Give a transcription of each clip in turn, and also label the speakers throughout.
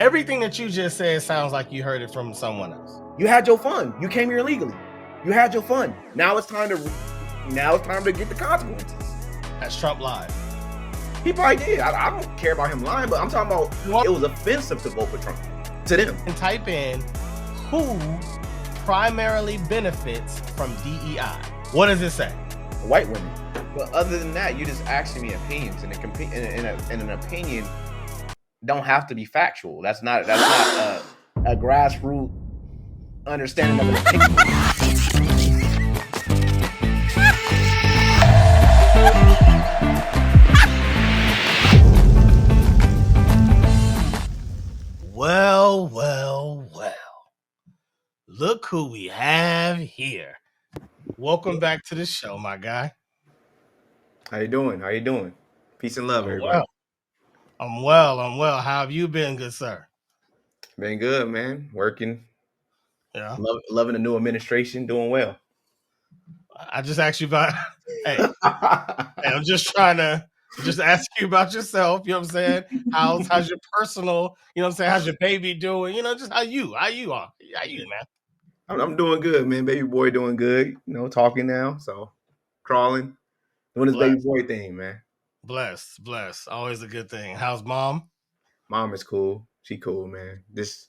Speaker 1: Everything that you just said sounds like you heard it from someone else.
Speaker 2: You had your fun. You came here illegally. You had your fun. Now it's time to get the consequences.
Speaker 1: Has Trump lied?
Speaker 2: He probably did. I don't care about him lying, but I'm talking about it was offensive to vote for Trump to them.
Speaker 1: And type in who primarily benefits from DEI. What does it say?
Speaker 2: White women. But other than that, you just asking me opinions, and an opinion don't have to be factual. That's not a grassroots understanding of an opinion.
Speaker 1: Well. Look who we have here. Welcome back to the show, my guy.
Speaker 2: How you doing? Peace and love, everybody.
Speaker 1: I'm well. How have you been, good sir?
Speaker 2: Been good, man. Working.
Speaker 1: Yeah.
Speaker 2: Loving the new administration, doing well.
Speaker 1: I just asked you about hey, I'm just trying to ask you about yourself, you know what I'm saying? How's your personal, you know what I'm saying? How's your baby doing? You know, just how you are. How you, man?
Speaker 2: I'm doing good, man. Baby boy doing good. You know, talking now, so crawling, doing his baby boy thing, man.
Speaker 1: Bless. Always a good thing. How's mom?
Speaker 2: Mom is cool. She cool, man. Just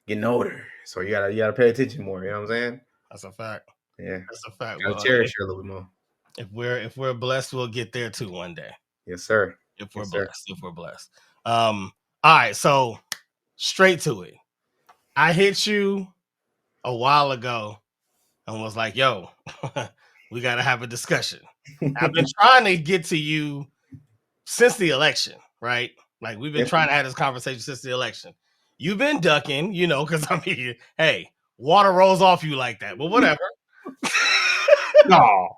Speaker 2: getting older, so you gotta pay attention more. You know what I'm saying?
Speaker 1: That's a fact.
Speaker 2: Yeah,
Speaker 1: that's a fact.
Speaker 2: Gotta cherish her a little bit more.
Speaker 1: If we're blessed, we'll get there too one day.
Speaker 2: Yes, sir.
Speaker 1: If we're blessed. All right, so straight to it. I hit you a while ago and was like, yo, we got to have a discussion. I've been trying to get to you since the election, right? Like we've been trying to have this conversation since the election. You've been ducking, you know, because I mean, hey, water rolls off you like that, but whatever.
Speaker 2: No.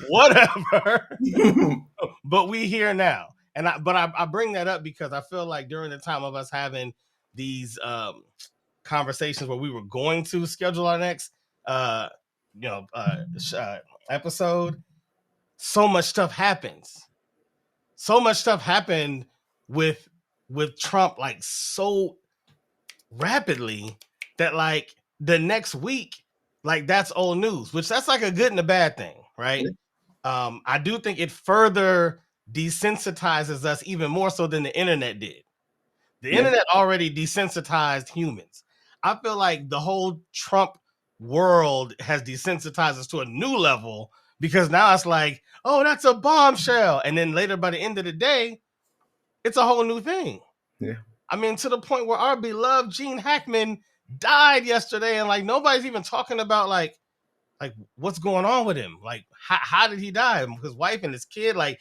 Speaker 1: Whatever. But we here now. And I bring that up because I feel like during the time of us having these conversations where we were going to schedule our next episode, so much stuff happens. So much stuff happened with Trump like so rapidly that like the next week, like that's old news, which that's like a good and a bad thing, right? I do think it further desensitizes us even more so than the internet did. The internet already desensitized humans. I feel like the whole Trump world has desensitized us to a new level because now it's like, oh, that's a bombshell. And then later by the end of the day, it's a whole new thing.
Speaker 2: Yeah.
Speaker 1: I mean, to the point where our beloved Gene Hackman died yesterday and like nobody's even talking about like what's going on with him? Like, how did he die? His wife and his kid, like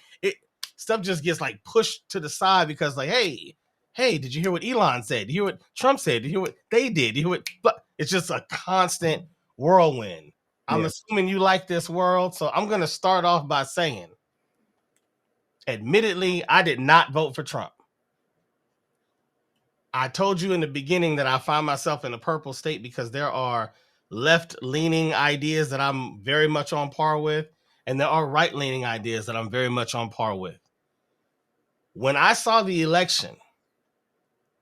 Speaker 1: stuff just gets like pushed to the side because like, hey, did you hear what Elon said? Did you hear what Trump said? Did you hear what they did? Did you hear what? But it's just a constant whirlwind. I'm assuming you like this world, so I'm going to start off by saying, admittedly, I did not vote for Trump. I told you in the beginning that I find myself in a purple state because there are left-leaning ideas that I'm very much on par with, and there are right-leaning ideas that I'm very much on par with. When I saw the election,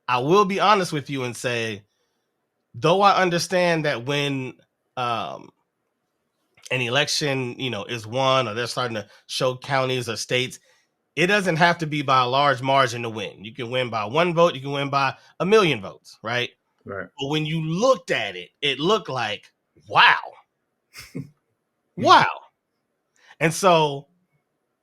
Speaker 1: I will be honest with you and say, though I understand that when an election, is won or they're starting to show counties or states, it doesn't have to be by a large margin to win. You can win by 1 vote. You can win by 1 million votes, right?
Speaker 2: Right.
Speaker 1: But when you looked at it, it looked like, wow. Wow. And so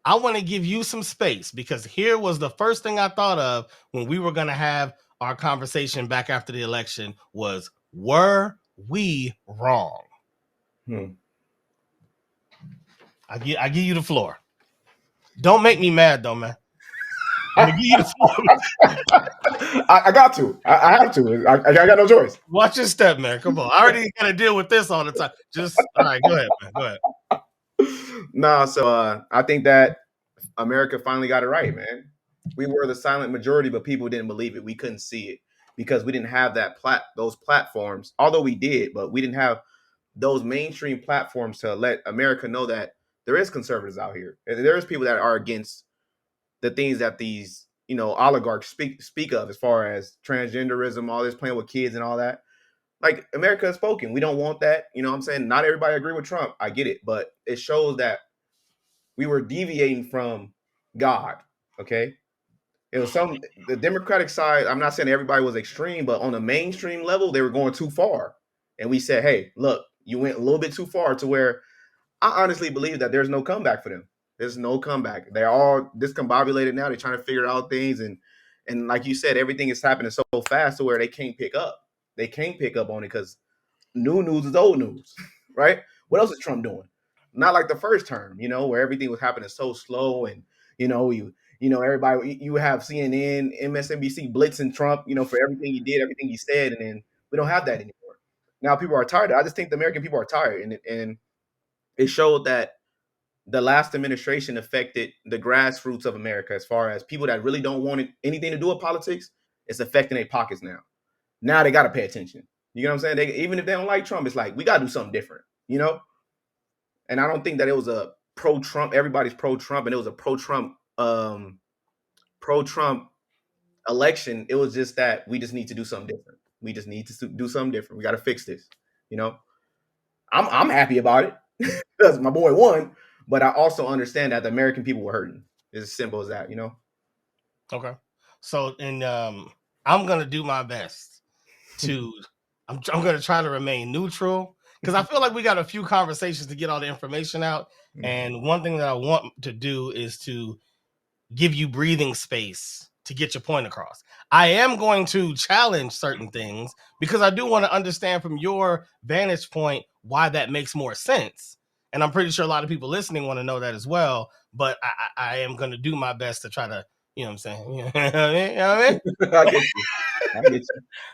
Speaker 1: I want to give you some space because here was the first thing I thought of when we were going to have our conversation back after the election was, were we wrong? I give you the floor. Don't make me mad though, man. I'm gonna give you the floor.
Speaker 2: I got to. I have to. I got no choice.
Speaker 1: Watch your step, man. Come on. I already got to deal with this all the time. All right, go ahead, man. Go ahead.
Speaker 2: No, so I think that America finally got it right, man. We were the silent majority, but people didn't believe it. We couldn't see it because we didn't have those platforms. Although we did, but we didn't have those mainstream platforms to let America know that there is conservatives out here. And there is people that are against the things that these oligarchs speak of, as far as transgenderism, all this playing with kids and all that. Like, America has spoken. We don't want that. You know what I'm saying? Not everybody agree with Trump. I get it, but it shows that we were deviating from God. Okay. It was the Democratic side. I'm not saying everybody was extreme, but on the mainstream level, they were going too far. And we said, hey, look, you went a little bit too far, to where I honestly believe that there's no comeback for them. There's no comeback. They're all discombobulated now. They're trying to figure out things. And like you said, everything is happening so fast to where they can't pick up. They can't pick up on it, because new news is old news, right? What else is Trump doing? Not like the first term, where everything was happening so slow, and everybody, you have CNN, MSNBC blitzing Trump, for everything he did, everything he said, and then we don't have that anymore. Now people are tired. I just think the American people are tired, and it showed that the last administration affected the grassroots of America, as far as people that really don't want anything to do with politics. It's affecting their pockets now. Now they got to pay attention. You know what I'm saying? Even if they don't like Trump, it's like, we got to do something different, And I don't think that it was a pro-Trump. Everybody's pro-Trump, and it was a pro-Trump election. It was just that we just need to do something different. We just need to do something different. We got to fix this. I'm happy about it because my boy won, but I also understand that the American people were hurting. It's as simple as that.
Speaker 1: Okay. So, and I'm gonna do my best to. I'm gonna try to remain neutral, because I feel like we got a few conversations to get all the information out.
Speaker 2: Mhm.
Speaker 1: And one thing that I want to do is to give you breathing space to get your point across. I am going to challenge certain things, because I do want to understand from your vantage point why that makes more sense. And I'm pretty sure a lot of people listening want to know that as well. But I am going to do my best to try to, you know what I'm saying? You know what I mean?
Speaker 2: I get you. I get you.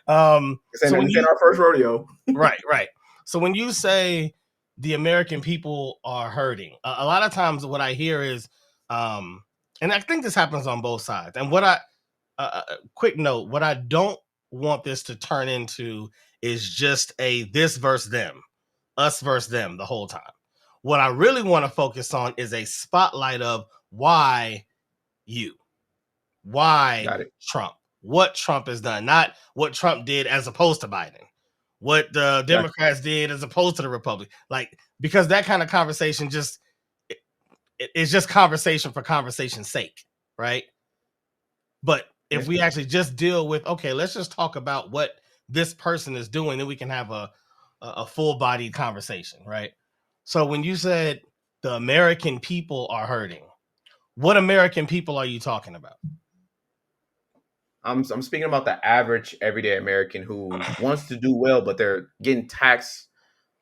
Speaker 1: So when
Speaker 2: this ain't our first rodeo.
Speaker 1: right. So when you say the American people are hurting, a lot of times what I hear is, and I think this happens on both sides. And quick note, what I don't want this to turn into is just a this versus them, us versus them the whole time. What I really want to focus on is a spotlight of why Trump, what Trump has done, not what Trump did as opposed to Biden, what the Democrats did as opposed to the Republic. Like, because that kind of conversation it's just conversation for conversation's sake, right? But if we actually just deal with, okay, let's just talk about what this person is doing, then we can have a full-bodied conversation, right? So when you said the American people are hurting, what American people are you talking about?
Speaker 2: I'm speaking about the average everyday American who wants to do well, but they're getting taxed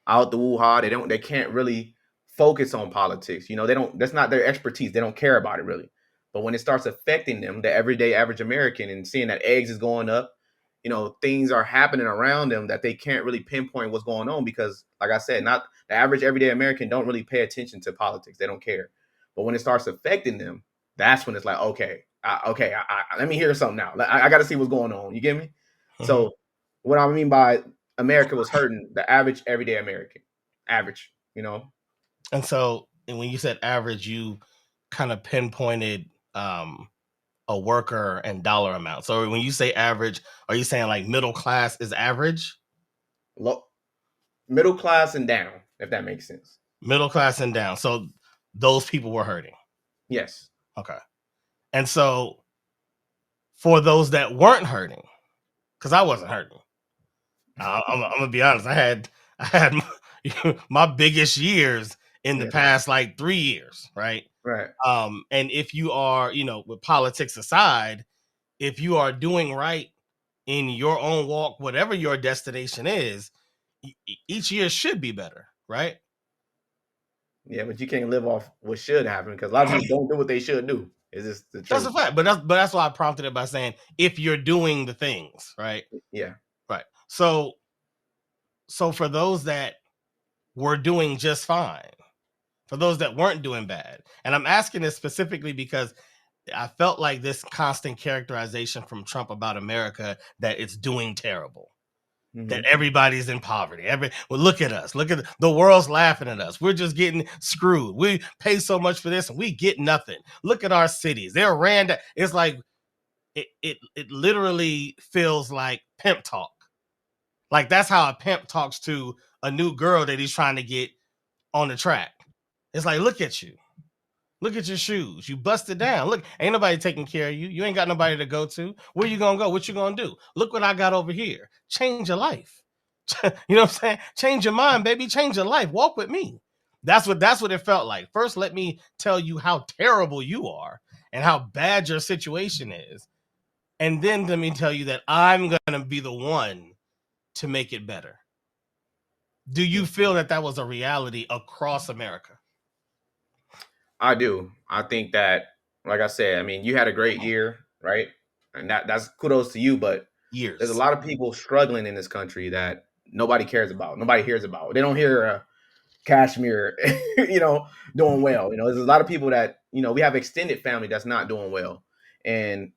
Speaker 2: out the woo-ha. They can't really focus on politics. That's not their expertise. They don't care about it really. But when it starts affecting them, the everyday average American, and seeing that eggs is going up, things are happening around them that they can't really pinpoint what's going on, because, like I said, not the average everyday American don't really pay attention to politics. They don't care. But when it starts affecting them, that's when it's like, okay, let me hear something now. I got to see what's going on. You get me? Mm-hmm. So what I mean by America was hurting the average everyday American. Average.
Speaker 1: And so, and when you said average, you kind of pinpointed a worker and dollar amount. So when you say average, are you saying like middle class is average?
Speaker 2: Middle class and down, if that makes sense.
Speaker 1: Middle class and down. So those people were hurting.
Speaker 2: Yes.
Speaker 1: Okay. And so for those that weren't hurting, because I wasn't hurting, I'm gonna be honest. I had my biggest years in the past like 3 years, right?
Speaker 2: Right.
Speaker 1: And if you are, with politics aside, if you are doing right in your own walk, whatever your destination is, each year should be better, right?
Speaker 2: Yeah, but you can't live off what should happen, because a lot of people don't do what they should do. Is this the truth?
Speaker 1: That's a fact, but that's why I prompted it by saying if you're doing the things, right?
Speaker 2: Yeah.
Speaker 1: Right. So for those that were doing just fine, for those that weren't doing bad, and I'm asking this specifically because I felt like this constant characterization from Trump about America that it's doing terrible. Mm-hmm. That everybody's in poverty. Well, look at us. Look at the world's laughing at us. We're just getting screwed. We pay so much for this and we get nothing. Look at our cities. They're random. It's like it literally feels like pimp talk. Like that's how a pimp talks to a new girl that he's trying to get on the track. It's like, look at you. Look at your shoes. You busted down. Look, ain't nobody taking care of you. You ain't got nobody to go to. Where you gonna go? What you gonna do? Look what I got over here. Change your life. You know what I'm saying? Change your mind, baby. Change your life. Walk with me. That's what it felt like. First, let me tell you how terrible you are and how bad your situation is. And then let me tell you that I'm gonna be the one to make it better. Do you feel that that was a reality across America?
Speaker 2: I do. I think that, like I said, I mean, you had a great year, right? And that's kudos to you. But there's a
Speaker 1: Years.
Speaker 2: lot of people struggling in this country that nobody cares about. Nobody hears about. They don't hear Cashmere, doing well. There's a lot of people that we have extended family that's not doing well, and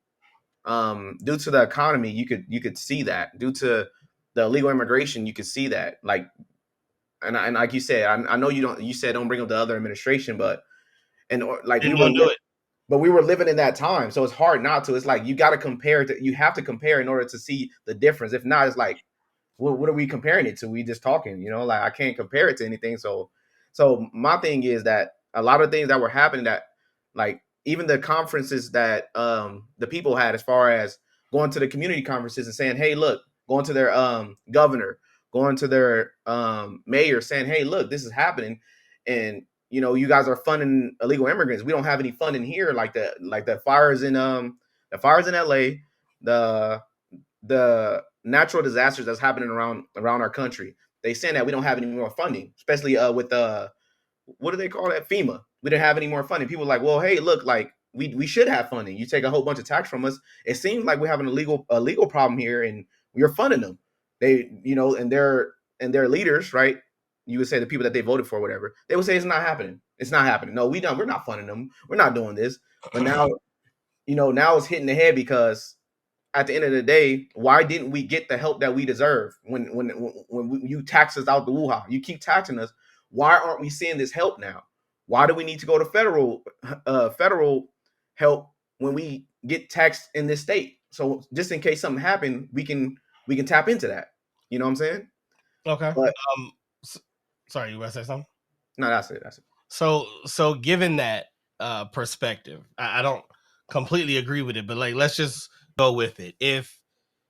Speaker 2: due to the economy, you could see that. Due to the illegal immigration, you could see that. Like, and like you said, I know you don't. You said don't bring up the other administration, but like
Speaker 1: Didn't want to do it.
Speaker 2: but we were living in that time, so it's hard not to. It's like you got to compare it. You have to compare in order to see the difference. If not, it's like, what are we comparing it to? We just talking, like I can't compare it to anything. So my thing is that a lot of things that were happening, that like even the conferences that the people had, as far as going to the community conferences and saying, hey, look, going to their governor, going to their mayor, saying, hey, look, this is happening, and you guys are funding illegal immigrants. We don't have any funding here, like the fires in LA, the natural disasters that's happening around our country. They saying that we don't have any more funding, especially with what do they call that, FEMA. We didn't have any more funding. People are like, well, hey, look, like we should have funding. You take a whole bunch of tax from us. It seems like we're having a legal problem here, and we're funding them. They, and their leaders, right? You would say the people that they voted for, whatever. They would say it's not happening. It's not happening. No, we're not funding them. We're not doing this. But now, now it's hitting the head, because at the end of the day, why didn't we get the help that we deserve when you tax us out the woo-ha? You keep taxing us. Why aren't we seeing this help now? Why do we need to go to federal help when we get taxed in this state? So just in case something happened, we can tap into that. You know what I'm saying?
Speaker 1: Okay.
Speaker 2: But
Speaker 1: Sorry, you want to say something?
Speaker 2: no, that's it. That's it.
Speaker 1: So given that perspective, I don't completely agree with it, but like let's just go with it. If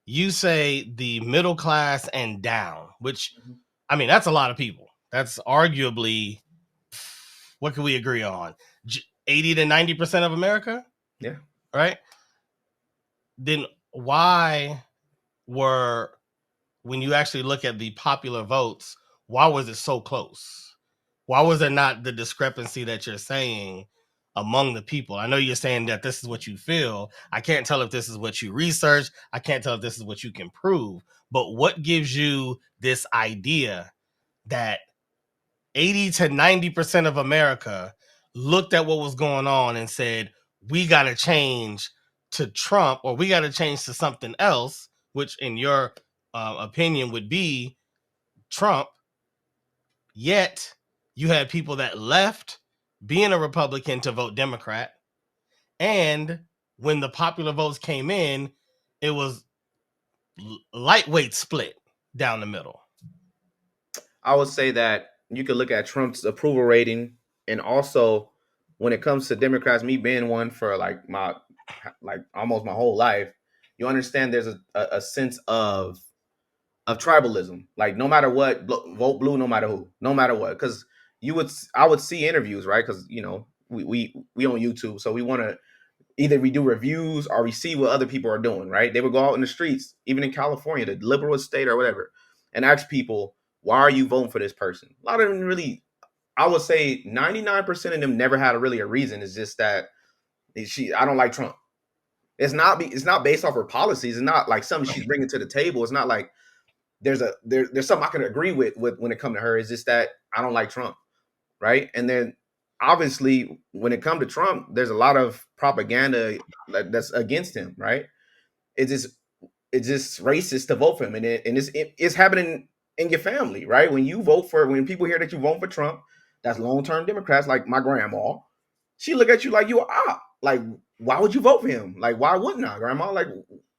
Speaker 1: you say the middle class and down, which I mean that's a lot of people. That's arguably, what can we agree on? 80 to 90% of America,
Speaker 2: Yeah.
Speaker 1: right? Then why were, when you actually look at the popular votes, why was it so close? Why was there not the discrepancy that you're saying among the people? I know you're saying that this is what you feel. I can't tell if this is what you research. I can't tell if this is what you can prove. But what gives you this idea that 80 to 90% of America looked at what was going on and said, we got to change to Trump, or we got to change to something else, which in your opinion would be Trump, yet you had people that left being a Republican to vote Democrat. And when the popular votes came in, it was lightweight split down the middle.
Speaker 2: I would say that you could look at Trump's approval rating, and also when it comes to Democrats, me being one for like almost my whole life, you understand there's a sense of tribalism. Like no matter what, vote blue, no matter who, no matter what. Because I would see interviews, right? Because we on YouTube, so we want to either we do reviews or we see what other people are doing, right? They would go out in the streets, even in California, the liberal state or whatever, and ask people, why are you voting for this person? A lot of them really, I would say 99% of them never had really a reason. It's just that I don't like Trump. It's not based off her policies. It's not like something she's bringing to the table. It's not like there's something I can agree with when it comes to her. It's just that I don't like Trump, right? And then obviously when it comes to Trump, there's a lot of propaganda that's against him, right? It's just racist to vote for him, and it's happening in your family, right? When people hear that you vote for Trump, that's long term Democrats, like my grandma. She look at you like you are op. Like why would you vote for him? Like, why wouldn't I, Grandma? Like,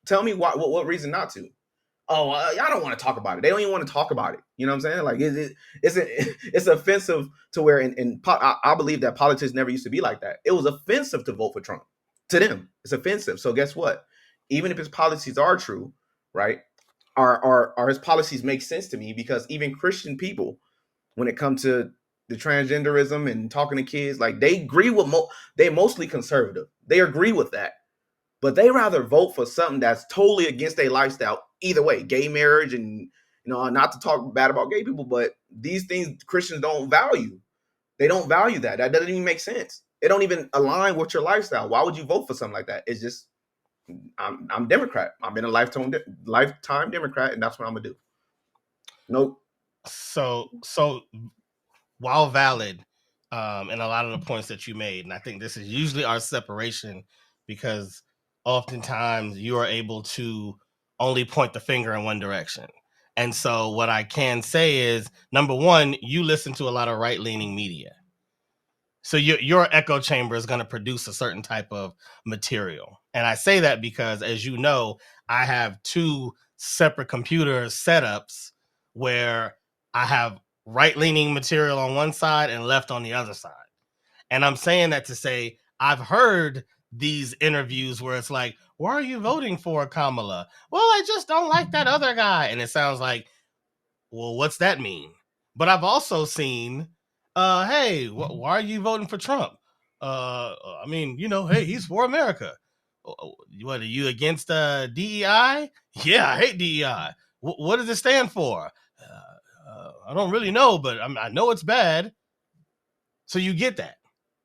Speaker 2: tell me what reason not to. Oh, I don't want to talk about it. They don't even want to talk about it. You know what I'm saying? Like, it's offensive to where, I believe that politics never used to be like that. It was offensive to vote for Trump. To them, it's offensive. So guess what? Even if his policies are true, right? Are his policies make sense to me? Because even Christian people, when it comes to the transgenderism and talking to kids, like they agree with they mostly conservative. They agree with that, but they rather vote for something that's totally against their lifestyle. Either way, gay marriage, and not to talk bad about gay people, but these things Christians don't value. They don't value that. That doesn't even make sense. It don't even align with your lifestyle. Why would you vote for something like that? It's just I'm Democrat. I've been a lifetime Democrat, and that's what I'm gonna do. Nope.
Speaker 1: So while valid, and a lot of the points that you made, and I think this is usually our separation, because oftentimes you are able to only point the finger in one direction. And so what I can say is, number one, you listen to a lot of right-leaning media. So your echo chamber is going to produce a certain type of material. And I say that because, as you know, I have two separate computer setups where I have right-leaning material on one side and left on the other side. And I'm saying that to say I've heard these interviews where it's like, why are you voting for Kamala? Well, I just don't like that other guy. And it sounds like, well, what's that mean? But I've also seen, hey, why are you voting for Trump? I mean, hey, he's for America. What are you against DEI? Yeah, I hate DEI. What does it stand for? I don't really know, but I know it's bad. So you get that.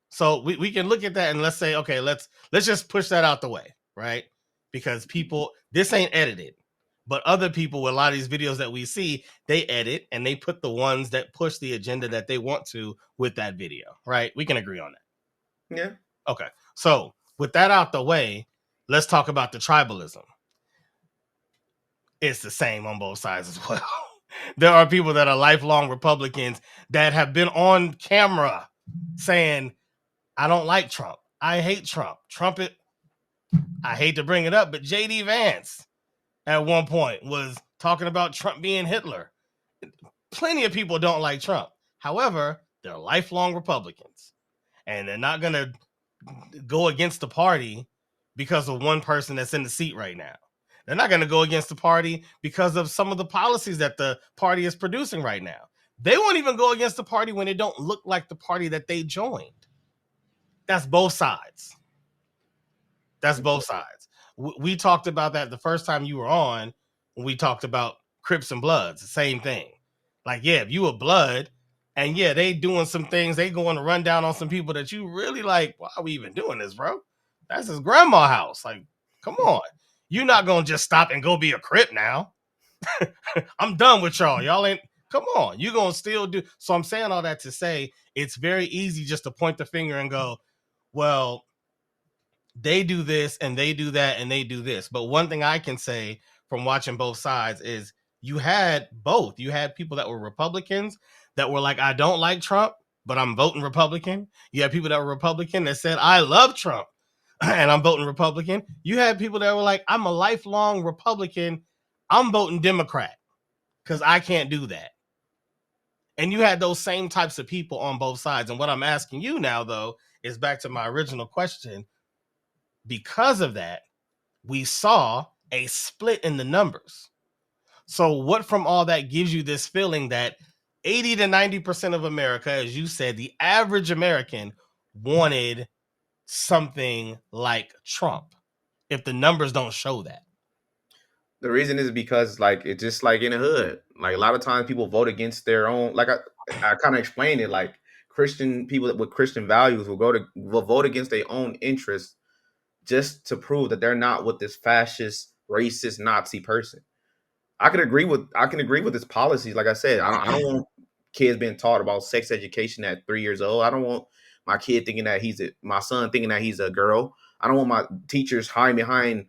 Speaker 1: So we can look at that and let's say, okay, let's just push that out the way, right? Because people, this ain't edited, but other people with a lot of these videos that we see, they edit and they put the ones that push the agenda that they want to with that video, right? We can agree on that.
Speaker 2: Yeah.
Speaker 1: Okay. So with that out the way, let's talk about the tribalism. It's the same on both sides as well. There are people that are lifelong Republicans that have been on camera saying, I don't like Trump. I hate Trump. I hate to bring it up, but J.D. Vance at one point was talking about Trump being Hitler. Plenty of people don't like Trump. However, they're lifelong Republicans, and they're not going to go against the party because of one person that's in the seat right now. They're not going to go against the party because of some of the policies that the party is producing right now. They won't even go against the party when it don't look like the party that they joined. That's both sides. That's both sides. We talked about that the first time you were on when we talked about Crips and Bloods, the same thing. Like, yeah, if you a Blood and yeah, they doing some things, they going to run down on some people that you really like, why are we even doing this, bro? That's his grandma house. Like, come on. You're not going to just stop and go be a Crip now. I'm done with y'all. Y'all ain't, come on. You're going to still do. So I'm saying all that to say it's very easy just to point the finger and go, well, they do this and they do that and they do this. But one thing I can say from watching both sides is you had both. You had people that were Republicans that were like, I don't like Trump, but I'm voting Republican. You had people that were Republican that said, I love Trump and I'm voting Republican. You had people that were like, I'm a lifelong Republican. I'm voting Democrat because I can't do that. And you had those same types of people on both sides. And what I'm asking you now, though, is back to my original question. Because of that, we saw a split in the numbers. So, what from all that gives you this feeling that 80 to 90% of America, as you said, the average American wanted something like Trump, if the numbers don't show that?
Speaker 2: The reason is because like it's just like in the hood. Like a lot of times people vote against their own. Like I kind of explained it. Like Christian people with Christian values will vote against their own interests just to prove that they're not with this fascist, racist, Nazi person. I can agree with his policies. Like I said, I don't want kids being taught about sex education at 3 years old. I don't want my kid thinking that my son thinking that he's a girl. I don't want my teachers hiding behind,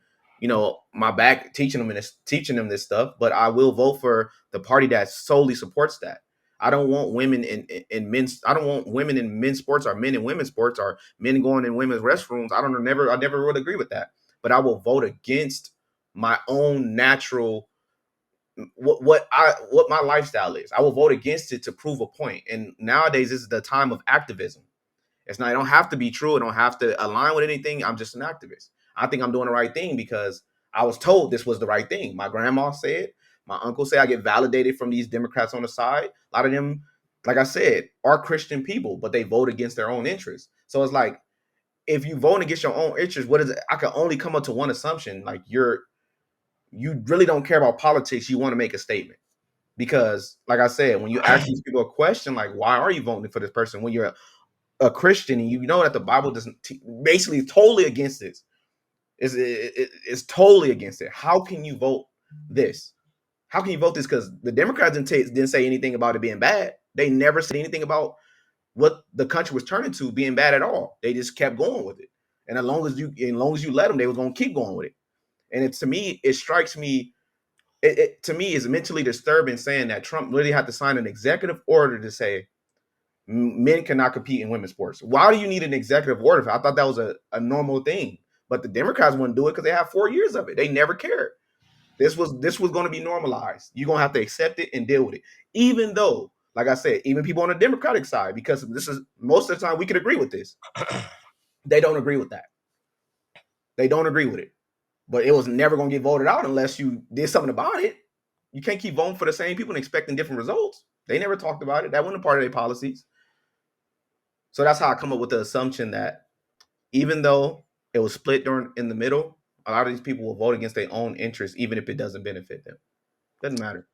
Speaker 2: my back teaching them this stuff. But I will vote for the party that solely supports that. I don't want women in men's. I don't want women in men's sports or men in women's sports or men going in women's restrooms. I never would agree with that. But I will vote against my own natural what my lifestyle is. I will vote against it to prove a point. And nowadays, this is the time of activism. It's not. I don't have to be true. I don't have to align with anything. I'm just an activist. I think I'm doing the right thing because I was told this was the right thing. My grandma said, my uncle said. I get validated from these Democrats on the side. A lot of them, like I said, are Christian people, but they vote against their own interests. So it's like if you vote against your own interests, what is it? I can only come up to one assumption: like you really don't care about politics. You want to make a statement. Because, like I said, when you ask these people a question, like, why are you voting for this person when you're a Christian and you know that the Bible doesn't basically is totally against this. It's totally against it. How can you vote this? How can you vote this? Because the Democrats didn't say anything about it being bad. They never said anything about what the country was turning to being bad at all. They just kept going with it. And as long as you let them, they was going to keep going with it. And to me, it strikes me. It to me is mentally disturbing saying that Trump really had to sign an executive order to say men cannot compete in women's sports. Why do you need an executive order? I thought that was a normal thing, but the Democrats wouldn't do it because they have 4 years of it. They never cared. This was going to be normalized. You're going to have to accept it and deal with it, even though, like I said, even people on the Democratic side, because this is most of the time we could agree with this. They don't agree with that. They don't agree with it. But it was never going to get voted out unless you did something about it. You can't keep voting for the same people and expecting different results. They never talked about it. That wasn't a part of their policies. So that's how I come up with the assumption that even though it was split during in the middle, a lot of these people will vote against their own interests, even if it doesn't benefit them. Doesn't matter.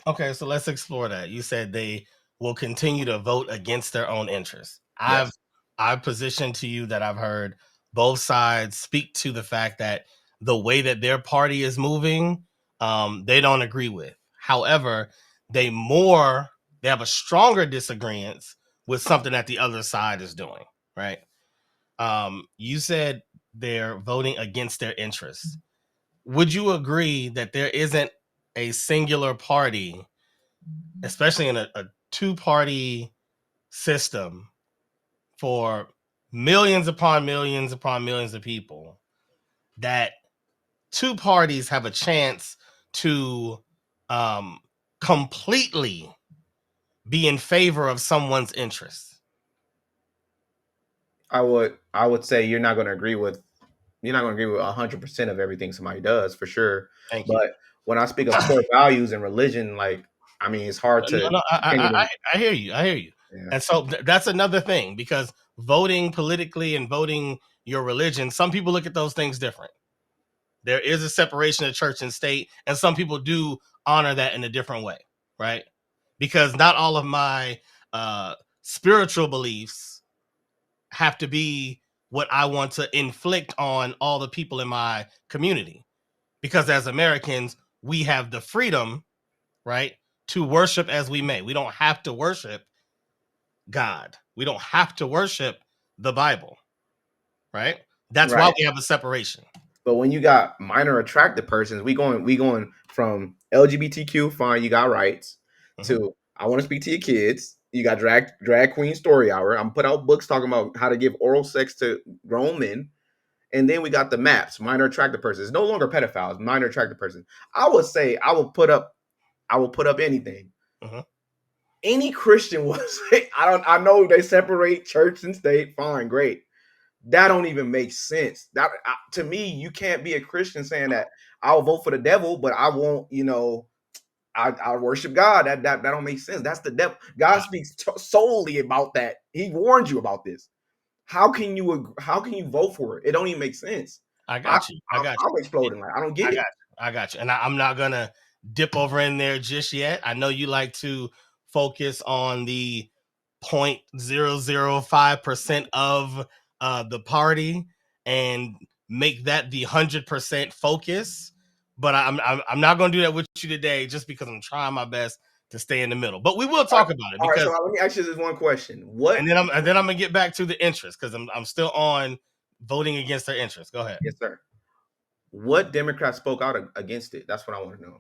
Speaker 1: Okay, so let's explore that. You said they will continue to vote against their own interests.
Speaker 2: Yes.
Speaker 1: I've positioned to you that I've heard both sides speak to the fact that the way that their party is moving, they don't agree with. However, they have a stronger disagreement with something that the other side is doing, right? You said they're voting against their interests. Would you agree that there isn't a singular party, especially in a two-party system for millions upon millions of people, that two parties have a chance to um, completely be in favor of someone's interests?
Speaker 2: I would say you're not going to agree with 100% of everything somebody does for sure.
Speaker 1: Thank you.
Speaker 2: But when I speak of core values and religion, like I mean, it's hard
Speaker 1: No,
Speaker 2: to
Speaker 1: no,
Speaker 2: you can't even
Speaker 1: I hear you. I hear you.
Speaker 2: yeah.
Speaker 1: And so that's another thing because voting politically and voting your religion, some people look at those things different. There is a separation of church and state, and some people do honor that in a different way, right? Because not all of my uh, spiritual beliefs have to be what I want to inflict on all the people in my community. Because as Americans, we have the freedom, right, to worship as we may. We don't have to worship God. We don't have to worship the Bible, right? That's why
Speaker 2: Right.
Speaker 1: we have a separation.
Speaker 2: But when you got minor attracted persons, we going from LGBTQ, fine, you got rights,
Speaker 1: Mhm.
Speaker 2: to I want to speak to your kids. You got drag queen story hour. I'm put out books talking about how to give oral sex to grown men. And then we got the maps, minor attracted persons. No longer pedophiles, minor attracted persons. I would say I will put up anything.
Speaker 1: Mhm.
Speaker 2: Any Christian will say, I know they separate church and state. Fine, great. That don't even make sense. That to me, you can't be a Christian saying that I'll vote for the devil, but I won't. I worship God. That don't make sense. That's the devil. God speaks solely about that. He warned you about this. How can you vote for it? It don't even make sense.
Speaker 1: I
Speaker 2: I,
Speaker 1: got you. I
Speaker 2: I'm,
Speaker 1: got
Speaker 2: I'm
Speaker 1: you.
Speaker 2: exploding. Like I don't
Speaker 1: I
Speaker 2: get
Speaker 1: got
Speaker 2: it.
Speaker 1: you. I got you. And I'm not gonna dip over in there just yet. I know you like to focus on the 0.005% of the party and make that the 100% focus. But I'm not gonna do that with you today, just because I'm trying my best to stay in the middle. But we will
Speaker 2: All right,
Speaker 1: talk about it
Speaker 2: all right. So
Speaker 1: because,
Speaker 2: let me ask you this one question. What?
Speaker 1: and then I'm gonna get back to the interest because I'm still on voting against their interest. Go ahead.
Speaker 2: Yes, sir. What Democrats spoke out against it? That's what I want to know.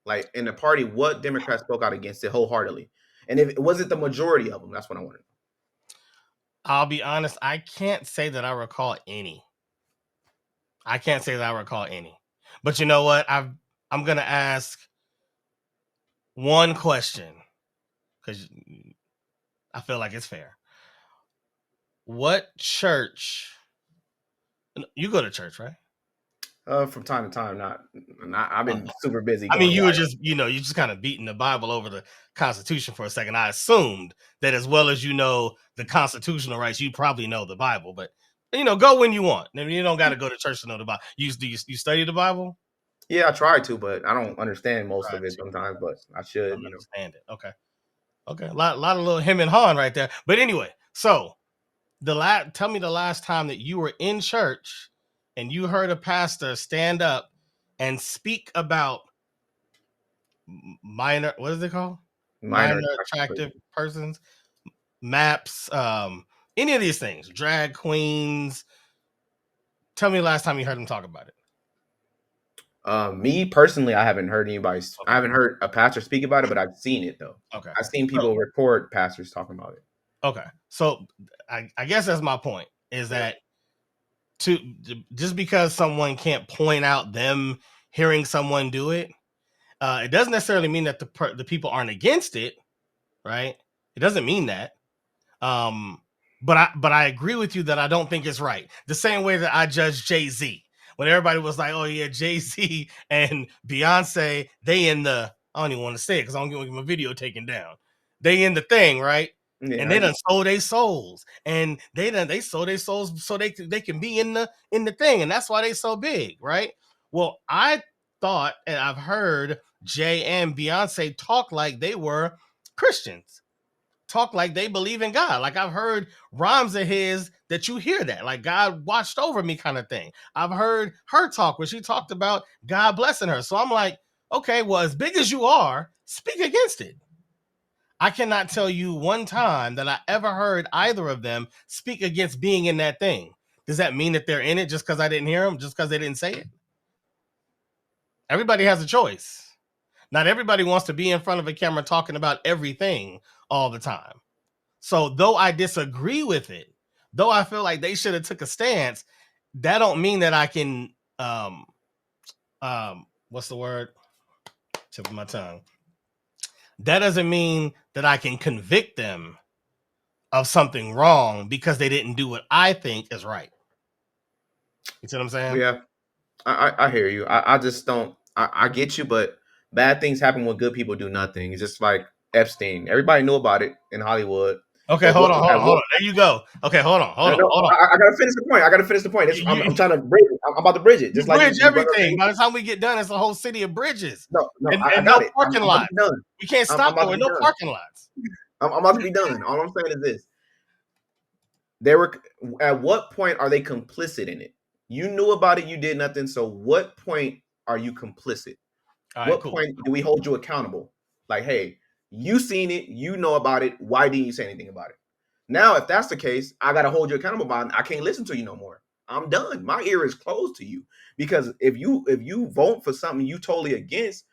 Speaker 2: Like in the party, what Democrats spoke out against it wholeheartedly? And if it wasn't the majority of them, that's what I wanted.
Speaker 1: I'll be honest, I can't say that I recall any. But you know what? I'm gonna ask one question because I feel like it's fair. What church? You go to church, right?
Speaker 2: From time to time, not. I've been super busy
Speaker 1: I mean,
Speaker 2: going to
Speaker 1: you were
Speaker 2: life.
Speaker 1: just, you just kind of beating the Bible over the Constitution for a second. I assumed that as well as you know the constitutional rights, you probably know the Bible. But go when you want. I mean, you don't got to go to church to know the Bible. You study the Bible?
Speaker 2: Yeah, I try to, but I don't understand most
Speaker 1: Try
Speaker 2: of it
Speaker 1: to.
Speaker 2: sometimes. But I
Speaker 1: I
Speaker 2: should,
Speaker 1: don't understand it. Okay. A lot of little him and Han right there. But anyway, so tell me the last time that you were in church and you heard a pastor stand up and speak about minor, what is it called?
Speaker 2: minor.
Speaker 1: Minor attractive persons, maps, any of these things, drag queens. Tell me the last time you heard him talk about it.
Speaker 2: Me personally, I haven't heard anybody.
Speaker 1: Okay.
Speaker 2: I haven't heard a pastor speak about it, but I've seen it though.
Speaker 1: Okay.
Speaker 2: I've seen people report pastors talking about it.
Speaker 1: Okay. So I guess that's my point is that just because someone can't point out them hearing someone do it, it doesn't necessarily mean that the people aren't against it, right? It doesn't mean that. But I agree with you that I don't think it's right. The same way that I judge Jay-Z when everybody was like, "Oh yeah, Jay-Z and Beyonce, they in the I don't even want to say it because I don't get my video taken down. They in the thing, right?
Speaker 2: Yeah,
Speaker 1: And they done sold their souls, and they sold their souls so they can be in the thing, and that's why they so big, right? Well, I thought and I've heard Jay and Beyonce talk like they were Christians, talk like they believe in God. Like I've heard rhymes of his that you hear that, like God watched over me kind of thing. I've heard her talk where she talked about God blessing her. So I'm like, okay, well, as big as you are, speak against it. I cannot tell you one time that I ever heard either of them speak against being in that thing. Does that mean that they're in it just because I didn't hear them, just because they didn't say it? Everybody has a choice. Not everybody wants to be in front of a camera talking about everything all the time. So though I disagree with it, though I feel like they should have took a stance, that don't mean that I can what's the word? Tip of my tongue. That doesn't mean that I can convict them of something wrong because they didn't do what I think is right. You see what I'm saying?
Speaker 2: yeah. I hear you. I just don't. I get you, but bad things happen when good people do nothing. It's just like Epstein. Everybody knew about it in Hollywood.
Speaker 1: Okay,
Speaker 2: But
Speaker 1: hold
Speaker 2: what?
Speaker 1: on. There you go. Okay, hold on.
Speaker 2: No, I gotta finish the point. I gotta finish the point. I'm trying to bridge it. I'm about to bridge it.
Speaker 1: You
Speaker 2: Just like
Speaker 1: bridge
Speaker 2: you brought up.
Speaker 1: everything. By the time we get done, it's a whole city of bridges
Speaker 2: No,
Speaker 1: and
Speaker 2: I got
Speaker 1: no
Speaker 2: it.
Speaker 1: parking
Speaker 2: I'm about to
Speaker 1: lots.
Speaker 2: be done.
Speaker 1: We can't
Speaker 2: I'm
Speaker 1: stop
Speaker 2: about to
Speaker 1: there.
Speaker 2: be
Speaker 1: No
Speaker 2: done.
Speaker 1: parking lots.
Speaker 2: I'm about to be done. All I'm saying is this: they were. At what point are they complicit in it? You knew about it. You did nothing. So, what point are you complicit?
Speaker 1: All right,
Speaker 2: What
Speaker 1: cool.
Speaker 2: point do we hold you accountable? Like, hey, you seen it, you know about it. Why didn't you say anything about it? Now, if that's the case, I gotta hold you accountable. I can't listen to you no more. I'm done. My ear is closed to you because if you vote for something you totally against,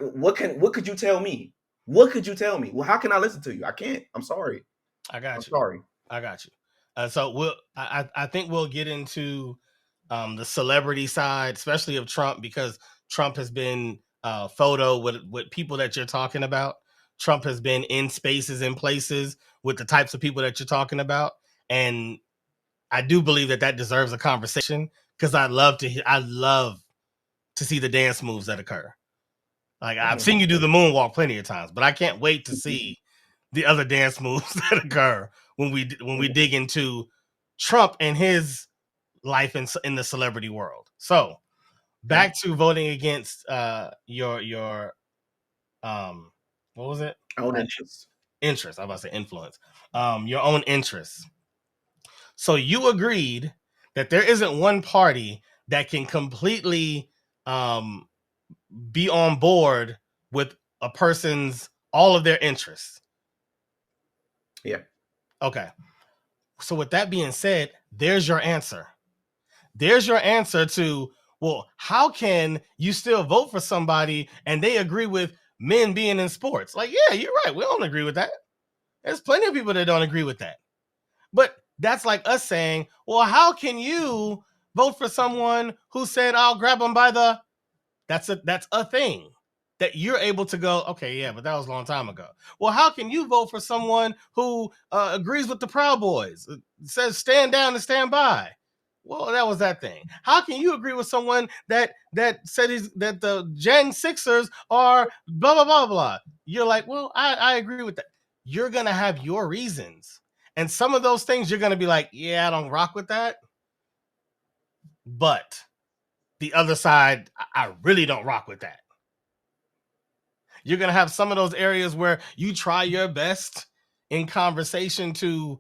Speaker 2: what could you tell me? What could you tell me? Well, how can I listen to you? I can't. I'm sorry.
Speaker 1: I got
Speaker 2: I'm
Speaker 1: you.
Speaker 2: sorry.
Speaker 1: So I think we'll get into the celebrity side, especially of Trump, because Trump has been photo with people that you're talking about. Trump has been in spaces and places with the types of people that you're talking about, and I do believe that deserves a conversation because I love to see the dance moves that occur. Like I've seen you do the moonwalk plenty of times, but I can't wait to see the other dance moves that occur when we dig into Trump and his life in the celebrity world. So back to voting against your what was it?
Speaker 2: Own interest.
Speaker 1: Interest. I was about to say influence. Your own interests. So you agreed that there isn't one party that can completely be on board with a person's all of their interests.
Speaker 2: Yeah.
Speaker 1: Okay. So with that being said, there's your answer. There's your answer to, well, how can you still vote for somebody and they agree with men being in sports. Like, yeah, you're right. We don't agree with that. There's plenty of people that don't agree with that. But that's like us saying, well, how can you vote for someone who said, I'll grab them by the... That's a thing that you're able to go, okay, yeah, but that was a long time ago. Well, how can you vote for someone who agrees with the Proud Boys, says stand down and stand by? Well, that was that thing. How can you agree with someone that said that the Gen Sixers are blah blah blah blah? You're like, well, I agree with that. You're gonna have your reasons, and some of those things you're gonna be like, yeah, I don't rock with that, but the other side, I really don't rock with that. You're going to have some of those areas where you try your best in conversation to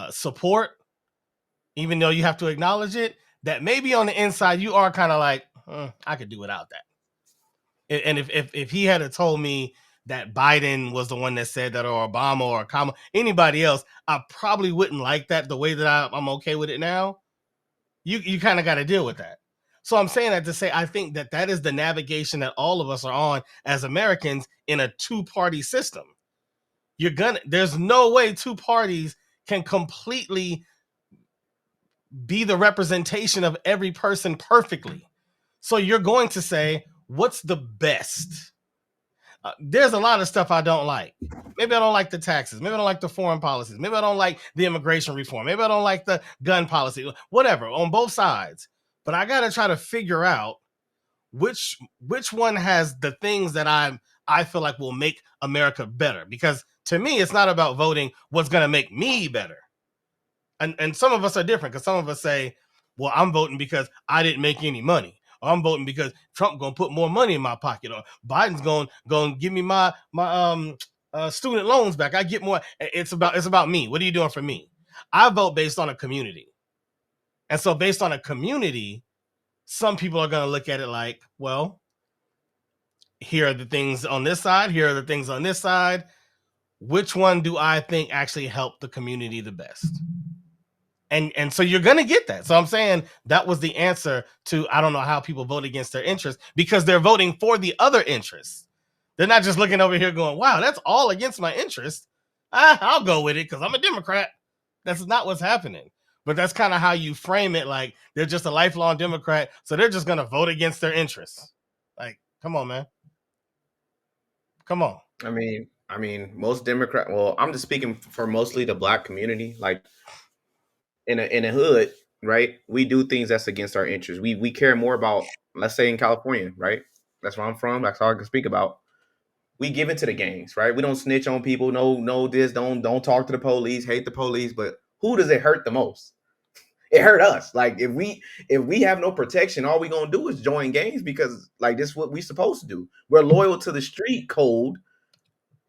Speaker 1: support, even though you have to acknowledge it, that maybe on the inside you are kind of like, I could do without that. And if he had told me that Biden was the one that said that, or Obama or Kamala, anybody else, I probably wouldn't like that the way that I'm okay with it now. You kind of got to deal with that. So I'm saying that to say, I think that is the navigation that all of us are on as Americans in a two-party system. There's no way two parties can completely be the representation of every person perfectly. So you're going to say, what's the best? There's a lot of stuff I don't like. Maybe I don't like the taxes. Maybe I don't like the foreign policies. Maybe I don't like the immigration reform. Maybe I don't like the gun policy. Whatever, on both sides. But I got to try to figure out which one has the things that I feel like will make America better. Because to me, it's not about voting what's going to make me better. And some of us are different, because some of us say, well, I'm voting because I didn't make any money. Or I'm voting because Trump gonna put more money in my pocket, or Biden's gonna give me my student loans back. I get more. It's about me. What are you doing for me? I vote based on a community, and so based on a community, some people are gonna look at it like, well, here are the things on this side. Here are the things on this side. Which one do I think actually help the community the best? And so you're gonna get that. So I'm saying that was the answer to, I don't know how people vote against their interests, because they're voting for the other interests. They're not just looking over here going, wow, that's all against my interest. I'll go with it because I'm a Democrat. That's not what's happening. But that's kind of how you frame it. Like, they're just a lifelong Democrat, so they're just gonna vote against their interests. Like, come on, man. Come on.
Speaker 2: I mean, most Democrat. Well, I'm just speaking for mostly the Black community. Like, in a hood, right? We do things that's against our interests. We care more about, let's say in California, right? That's where I'm from. That's all I can speak about. We give into the gangs, right? We don't snitch on people. No, this. Don't talk to the police. Hate the police. But who does it hurt the most? It hurt us. Like, if we have no protection, all we gonna do is join gangs, because like, this is what we supposed to do. We're loyal to the street code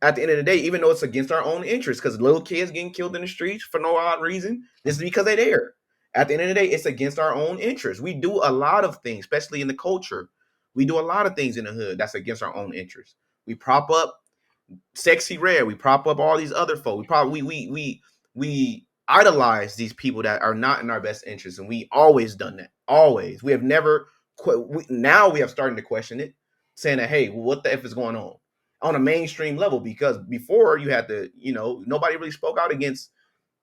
Speaker 2: at the end of the day, even though it's against our own interests, because little kids getting killed in the streets for no odd reason. This is because they're there. At the end of the day, it's against our own interests. We do a lot of things, especially in the culture. We do a lot of things in the hood that's against our own interests. We prop up Sexy Red. We prop up all these other folks. We idolize these people that are not in our best interest, and we always done that. Always. We have never. Now we have starting to question it, saying that, hey, what the f is going on a mainstream level? Because before, you had to, nobody really spoke out against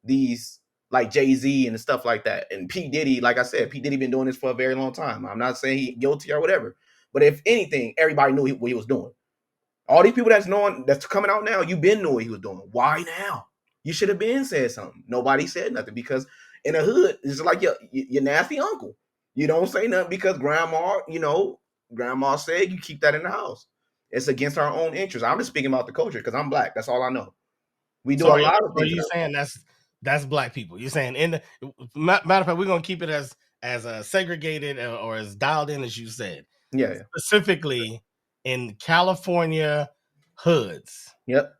Speaker 2: these, like Jay-Z and stuff like that. And P. Diddy, like I said, P. Diddy been doing this for a very long time. I'm not saying he guilty or whatever, but if anything, everybody knew what he was doing. All these people that's coming out now, you been knew what he was doing. Why now? You should have been said something. Nobody said nothing, because in the hood, it's like your nasty uncle. You don't say nothing because grandma said you keep that in the house. It's against our own interests. I'm just speaking about the culture because I'm Black. That's all I know. We do
Speaker 1: So
Speaker 2: a lot of
Speaker 1: are
Speaker 2: things.
Speaker 1: you saying that's Black people? You're saying, matter of fact, we're gonna keep it as segregated or as dialed in as you said.
Speaker 2: Yeah.
Speaker 1: Specifically in California hoods.
Speaker 2: Yep.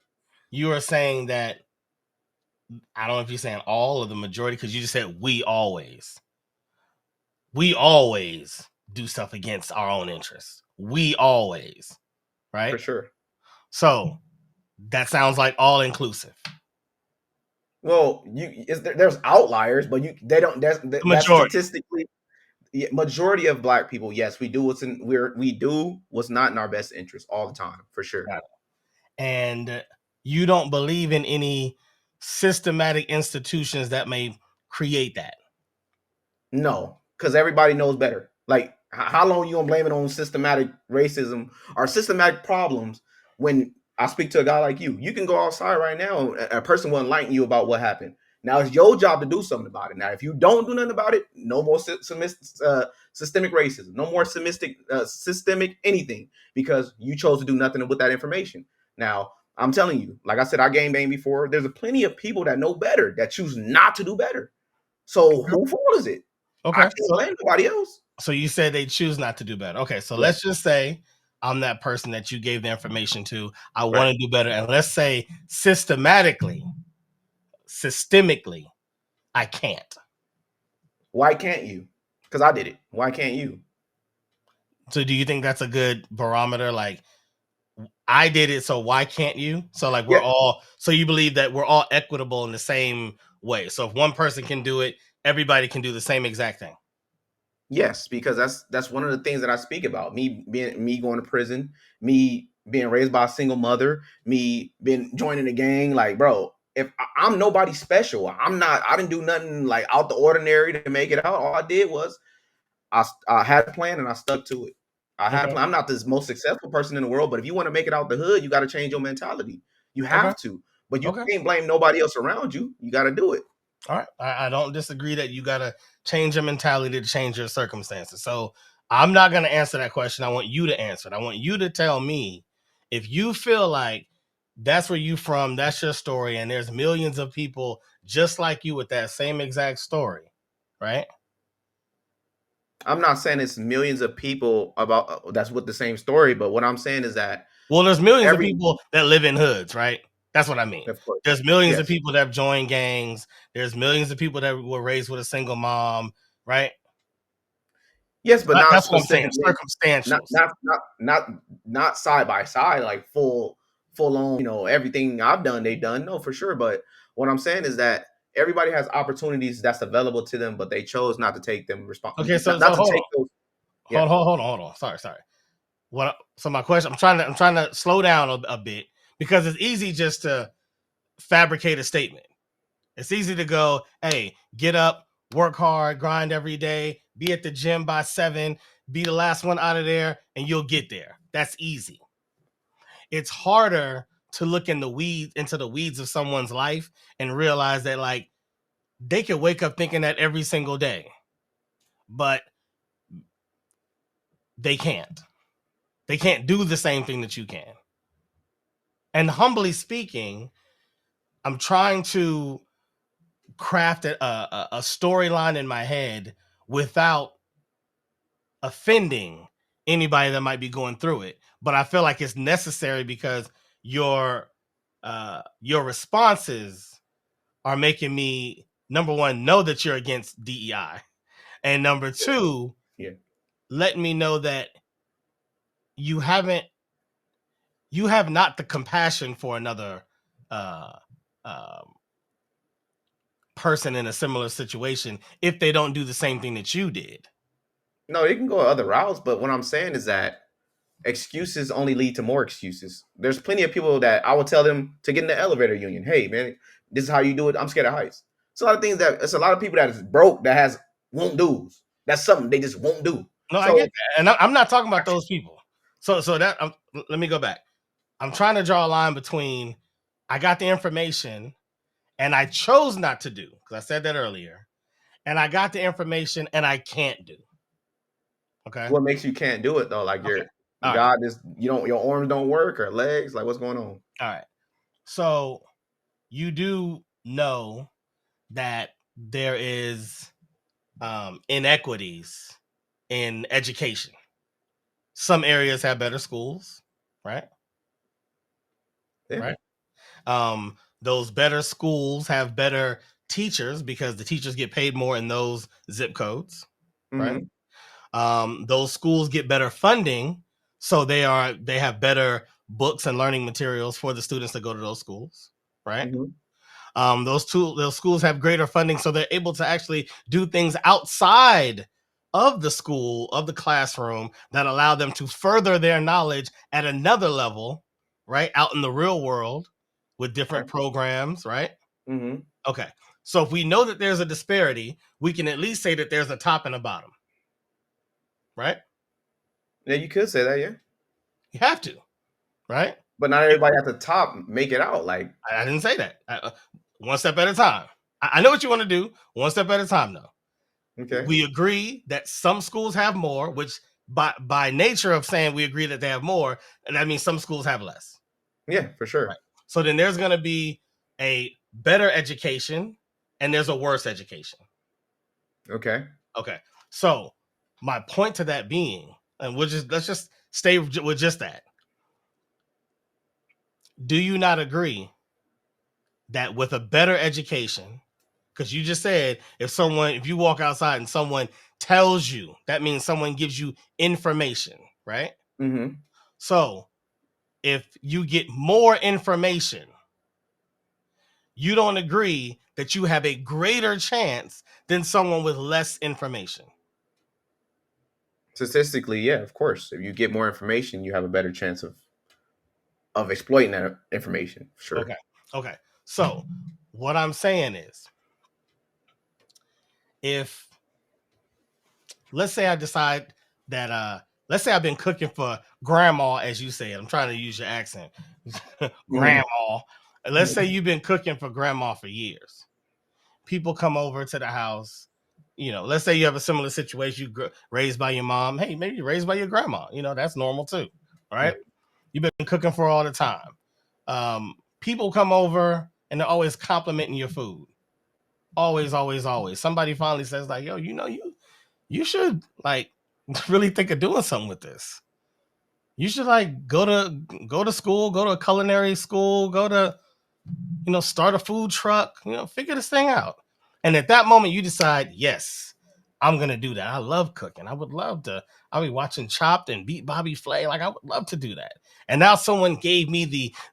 Speaker 1: You are saying that, I don't know if you're saying all of the majority, because you just said we always do stuff against our own interests. We always, right?
Speaker 2: For sure.
Speaker 1: So that sounds like all inclusive.
Speaker 2: Well, there's outliers, but they don't. That's statistically. Yeah, majority of black people, yes, we do we do what's not in our best interest all the time, for sure.
Speaker 1: Got it. And you don't believe in any systematic institutions that may create that.
Speaker 2: No, because everybody knows better. Like, how long you gonna blame it on systematic racism or systematic problems when I speak to a guy like you? You can go outside right now, and a person will enlighten you about what happened. Now it's your job to do something about it. Now, if you don't do nothing about it, no more systemic racism, no more systemic anything, because you chose to do nothing with that information. Now, I'm telling you, like I said, I game bang before. There's a plenty of people that know better that choose not to do better. So who fault is it? I
Speaker 1: Okay.
Speaker 2: can't blame nobody else.
Speaker 1: So you said they choose not to do better. Okay. So
Speaker 2: Yeah,
Speaker 1: let's just say I'm that person that you gave the information to. I
Speaker 2: right.
Speaker 1: want to do better. And let's say systemically, I can't.
Speaker 2: Why can't you? Because I did it. Why can't you?
Speaker 1: So do you think that's a good barometer? Like, I did it, so why can't you? So like
Speaker 2: Yeah,
Speaker 1: so you believe that we're all equitable in the same way. So if one person can do it, everybody can do the same exact thing.
Speaker 2: yes, because that's one of the things that I speak about. Me going to prison, me being raised by a single mother, me being joining a gang. Like, bro, if I'm nobody special, I didn't do nothing like out the ordinary to make it out. All I did was I had a plan and I stuck to it. I had a
Speaker 1: Okay.
Speaker 2: plan. I'm not the most successful person in the world, but if you want to make it out the hood, you got to change your mentality. You
Speaker 1: Okay.
Speaker 2: have to, but you
Speaker 1: Okay.
Speaker 2: can't blame nobody else around you. You got to do it.
Speaker 1: All right. I don't disagree that you gotta change your mentality to change your circumstances. So I'm not gonna answer that question. I want you to answer it. I want you to tell me if you feel like that's where you from, that's your story, and there's millions of people just like you with that same exact story, right?
Speaker 2: I'm not saying it's millions of people about that's with the same story, but what I'm saying is that
Speaker 1: Well, there's millions of
Speaker 2: every,
Speaker 1: people that live in hoods, right? That's what I mean.
Speaker 2: of course,
Speaker 1: There's millions of
Speaker 2: yes,
Speaker 1: people that have joined gangs. There's millions of people that were raised with a single mom, right?
Speaker 2: yes, but not
Speaker 1: That's what I'm saying.
Speaker 2: specifically, not
Speaker 1: Circumstantials.
Speaker 2: not not not not side by side, like full on. Everything I've done, they've done. No, for sure. But what I'm saying is that everybody has opportunities that's available to them, but they chose not to take them.
Speaker 1: Okay,
Speaker 2: Not
Speaker 1: so
Speaker 2: to
Speaker 1: hold
Speaker 2: take
Speaker 1: on,
Speaker 2: those. Yeah,
Speaker 1: hold on. Sorry. So my question, I'm trying to slow down a bit because it's easy just to fabricate a statement. It's easy to go, hey, get up, work hard, grind every day, be at the gym by 7, be the last one out of there, and you'll get there. That's easy. It's harder to look into the weeds of someone's life and realize that like they could wake up thinking that every single day, but they can't. They can't do the same thing that you can. And humbly speaking, I'm trying to craft a storyline in my head without offending anybody that might be going through it. But I feel like it's necessary because your responses are making me, number one, know that you're against DEI, and number two,
Speaker 2: yeah.
Speaker 1: letting me know that you haven't you have not the compassion for another uh, um, person in a similar situation if they don't do the same thing that you did.
Speaker 2: No, it can go other routes, but what I'm saying is that excuses only lead to more excuses. There's plenty of people that I will tell them to get in the elevator union. Hey, man, this is how you do it. I'm scared of heights. It's a lot of things that it's a lot of people that is broke that has won't do's. That's something they just won't do.
Speaker 1: No, I
Speaker 2: So
Speaker 1: get that, and I'm not talking about those people. So that let me go back. I'm trying to draw a line between I got the information and I chose not to do because I said that earlier, and I got the information and I can't do. Okay.
Speaker 2: what makes you can't do it though? Like
Speaker 1: Okay.
Speaker 2: your
Speaker 1: All right.
Speaker 2: God is you don't your arms don't work or legs? Like what's going on?
Speaker 1: All right. So you do know that there is inequities in education. Some areas have better schools, right?
Speaker 2: Yeah.
Speaker 1: Right. Those better schools have better teachers because the teachers get paid more in those zip codes, right?
Speaker 2: Mm-hmm.
Speaker 1: Those schools get better funding, so they have better books and learning materials for the students that go to those schools, right?
Speaker 2: Mm-hmm.
Speaker 1: Those schools have greater funding, so they're able to actually do things outside of the school, of the classroom, that allow them to further their knowledge at another level, right? Out in the real world with different programs, right?
Speaker 2: Mm-hmm.
Speaker 1: Okay. So if we know that there's a disparity, we can at least say that there's a top and a bottom, right?
Speaker 2: Yeah, you could say that, yeah.
Speaker 1: You have to, right?
Speaker 2: But not everybody at the top make it out. Like,
Speaker 1: I didn't say that. One step at a time. I know what you want to do. One step at a time, though.
Speaker 2: okay,
Speaker 1: We agree that some schools have more, which by nature of saying we agree that they have more, and that means some schools have less.
Speaker 2: yeah, for sure.
Speaker 1: Right. So then there's going to be a better education and there's a worse education.
Speaker 2: Okay.
Speaker 1: Okay. So my point to that being, and let's just stay with just that. Do you not agree that with a better education, because you just said if you walk outside and someone tells you, that means someone gives you information, right?
Speaker 2: Mm-hmm.
Speaker 1: So if you get more information, you don't agree that you have a greater chance than someone with less information.
Speaker 2: Statistically, yeah, of course. If you get more information, you have a better chance of exploiting that information. Sure.
Speaker 1: Okay. Okay. So what I'm saying is, if let's say I decide that let's say I've been cooking for grandma, as you said. I'm trying to use your accent. Grandma. Let's say you've been cooking for grandma for years. People come over to the house. Let's say you have a similar situation. You raised by your mom. Hey, maybe you're raised by your grandma. That's normal too. All right. You've been cooking for all the time. People come over and they're always complimenting your food. Always, always, always. Somebody finally says like, yo, you should like really think of doing something with this. You should like go to school, go to a culinary school, go to, start a food truck, figure this thing out. And at that moment you decide, yes, I'm going to do that. I love cooking. I'll be watching Chopped and Beat Bobby Flay. Like I would love to do that. And now someone gave me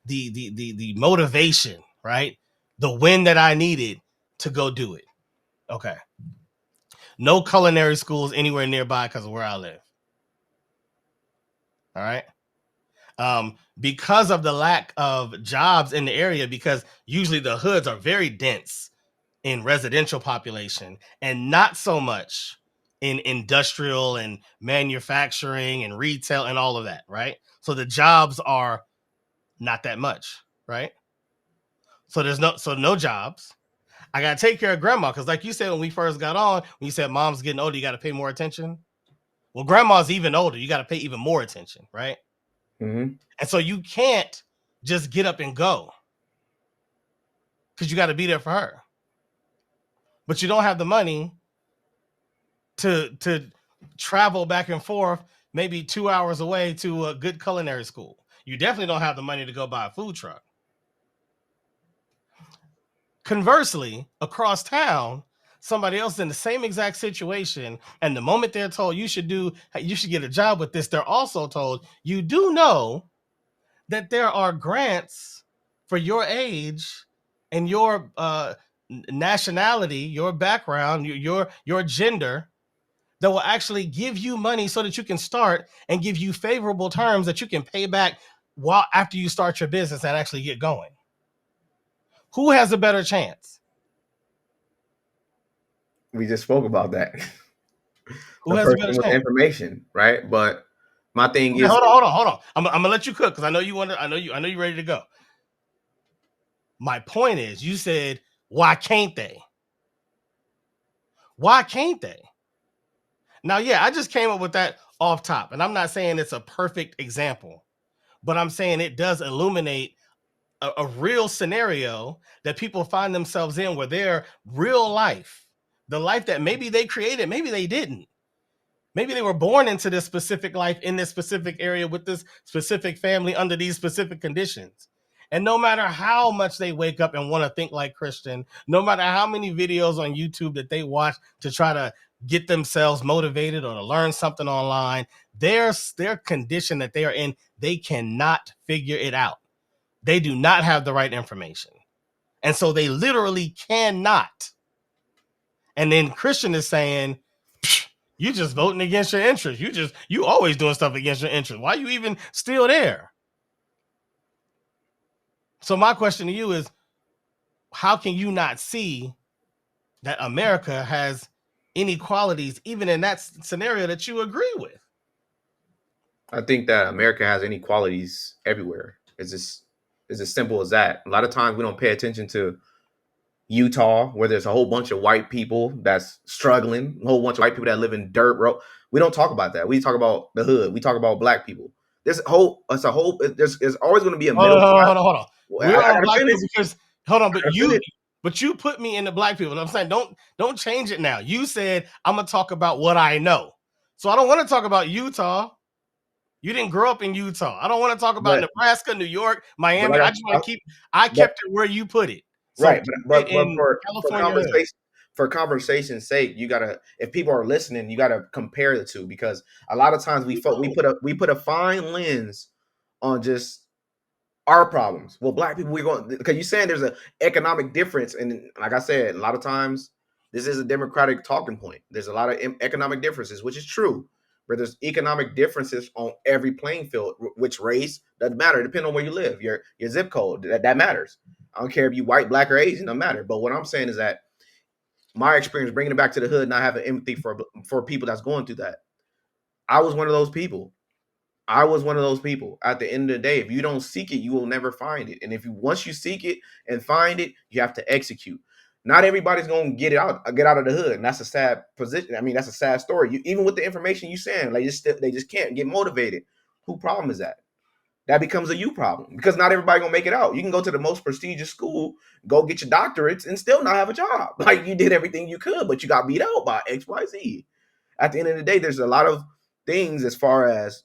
Speaker 1: the motivation, right? The win that I needed to go do it. Okay. No culinary schools anywhere nearby because of where I live. All right. Because of the lack of jobs in the area, because usually the hoods are very dense in residential population and not so much in industrial and manufacturing and retail and all of that, right? So the jobs are not that much, right? So no jobs. I gotta take care of grandma because, like you said when we first got on, when you said mom's getting older, you got to pay more attention. Well, grandma's even older, you got to pay even more attention, right?
Speaker 2: Mm-hmm.
Speaker 1: And so you can't just get up and go because you got to be there for her. But you don't have the money to travel back and forth, maybe 2 hours away to a good culinary school. You definitely don't have the money to go buy a food truck. Conversely, across town, somebody else in the same exact situation, and the moment they're told you should get a job with this, they're also told you do know that there are grants for your age and your nationality, your background, your gender, that will actually give you money so that you can start and give you favorable terms that you can pay back after you start your business and actually get going. Who has a better chance?
Speaker 2: We just spoke about that.
Speaker 1: Who
Speaker 2: The
Speaker 1: has a better
Speaker 2: person with the
Speaker 1: chance?
Speaker 2: information, right? But my thing
Speaker 1: Okay,
Speaker 2: is,
Speaker 1: hold on. I'm gonna let you cook because I know you want to. I know you're ready to go. My point is, you said, why can't they? Why can't they? Now, yeah, I just came up with that off top, and I'm not saying it's a perfect example, but I'm saying it does illuminate a real scenario that people find themselves in, where their real life, the life that maybe they created, maybe they didn't. Maybe they were born into this specific life in this specific area with this specific family under these specific conditions. And no matter how much they wake up and want to think like Christian, no matter how many videos on YouTube that they watch to try to get themselves motivated or to learn something online, their condition that they are in, they cannot figure it out. They do not have the right information. And so they literally cannot. And then Christian is saying, You just voting against your interest. You always doing stuff against your interest. Why are you even still there? So my question to you is, how can you not see that America has inequalities even in that scenario that you agree with?
Speaker 2: I think that America has inequalities everywhere. It's as simple as that. A lot of times we don't pay attention to Utah, where there's a whole bunch of white people that's struggling, a whole bunch of white people that live in dirt, bro. We don't talk about that. We talk about the hood. We talk about black people. There's always going to be a
Speaker 1: Hold on,
Speaker 2: middle
Speaker 1: hold on,
Speaker 2: class.
Speaker 1: hold on, hold on.
Speaker 2: Well,
Speaker 1: We're
Speaker 2: I
Speaker 1: on
Speaker 2: gotta
Speaker 1: black
Speaker 2: finish.
Speaker 1: people because hold on,
Speaker 2: I gotta finish.
Speaker 1: but you put me in the black people. I'm saying don't change it now. You said I'm gonna talk about what I know. So I don't want to talk about Utah. You didn't grow up in Utah. I don't want to talk about
Speaker 2: But
Speaker 1: Nebraska, New York,
Speaker 2: but
Speaker 1: Miami.
Speaker 2: like
Speaker 1: I just want to I
Speaker 2: but
Speaker 1: kept it where you put it. So
Speaker 2: right,
Speaker 1: keep it
Speaker 2: but
Speaker 1: in
Speaker 2: for
Speaker 1: California hood.
Speaker 2: conversation's sake, you gotta, if people are listening, you gotta compare the two, because a lot of times we put a fine lens on just our problems. Well, black people, we're going, because you're saying there's an economic difference, and like I said, a lot of times this is a democratic talking point. There's a lot of economic differences, which is true, but there's economic differences on every playing field. Which race doesn't matter, depending on where you live, your zip code, that matters. I don't care if you white, black, or Asian, doesn't matter. But what I'm saying is that my experience bringing it back to the hood, not having empathy for people that's going through that. I was one of those people. I was one of those people. At the end of the day, if you don't seek it, you will never find it. And if you once you seek it and find it, you have to execute. Not everybody's gonna get out of the hood, and that's a sad position. I mean, that's a sad story. Even with the information you saying, like they just can't get motivated. Who problem is that? That becomes a you problem, because not everybody gonna make it out. You can go to the most prestigious school, go get your doctorates, and still not have a job. Like, you did everything you could, but you got beat out by XYZ. At the end of the day, there's a lot of things as far as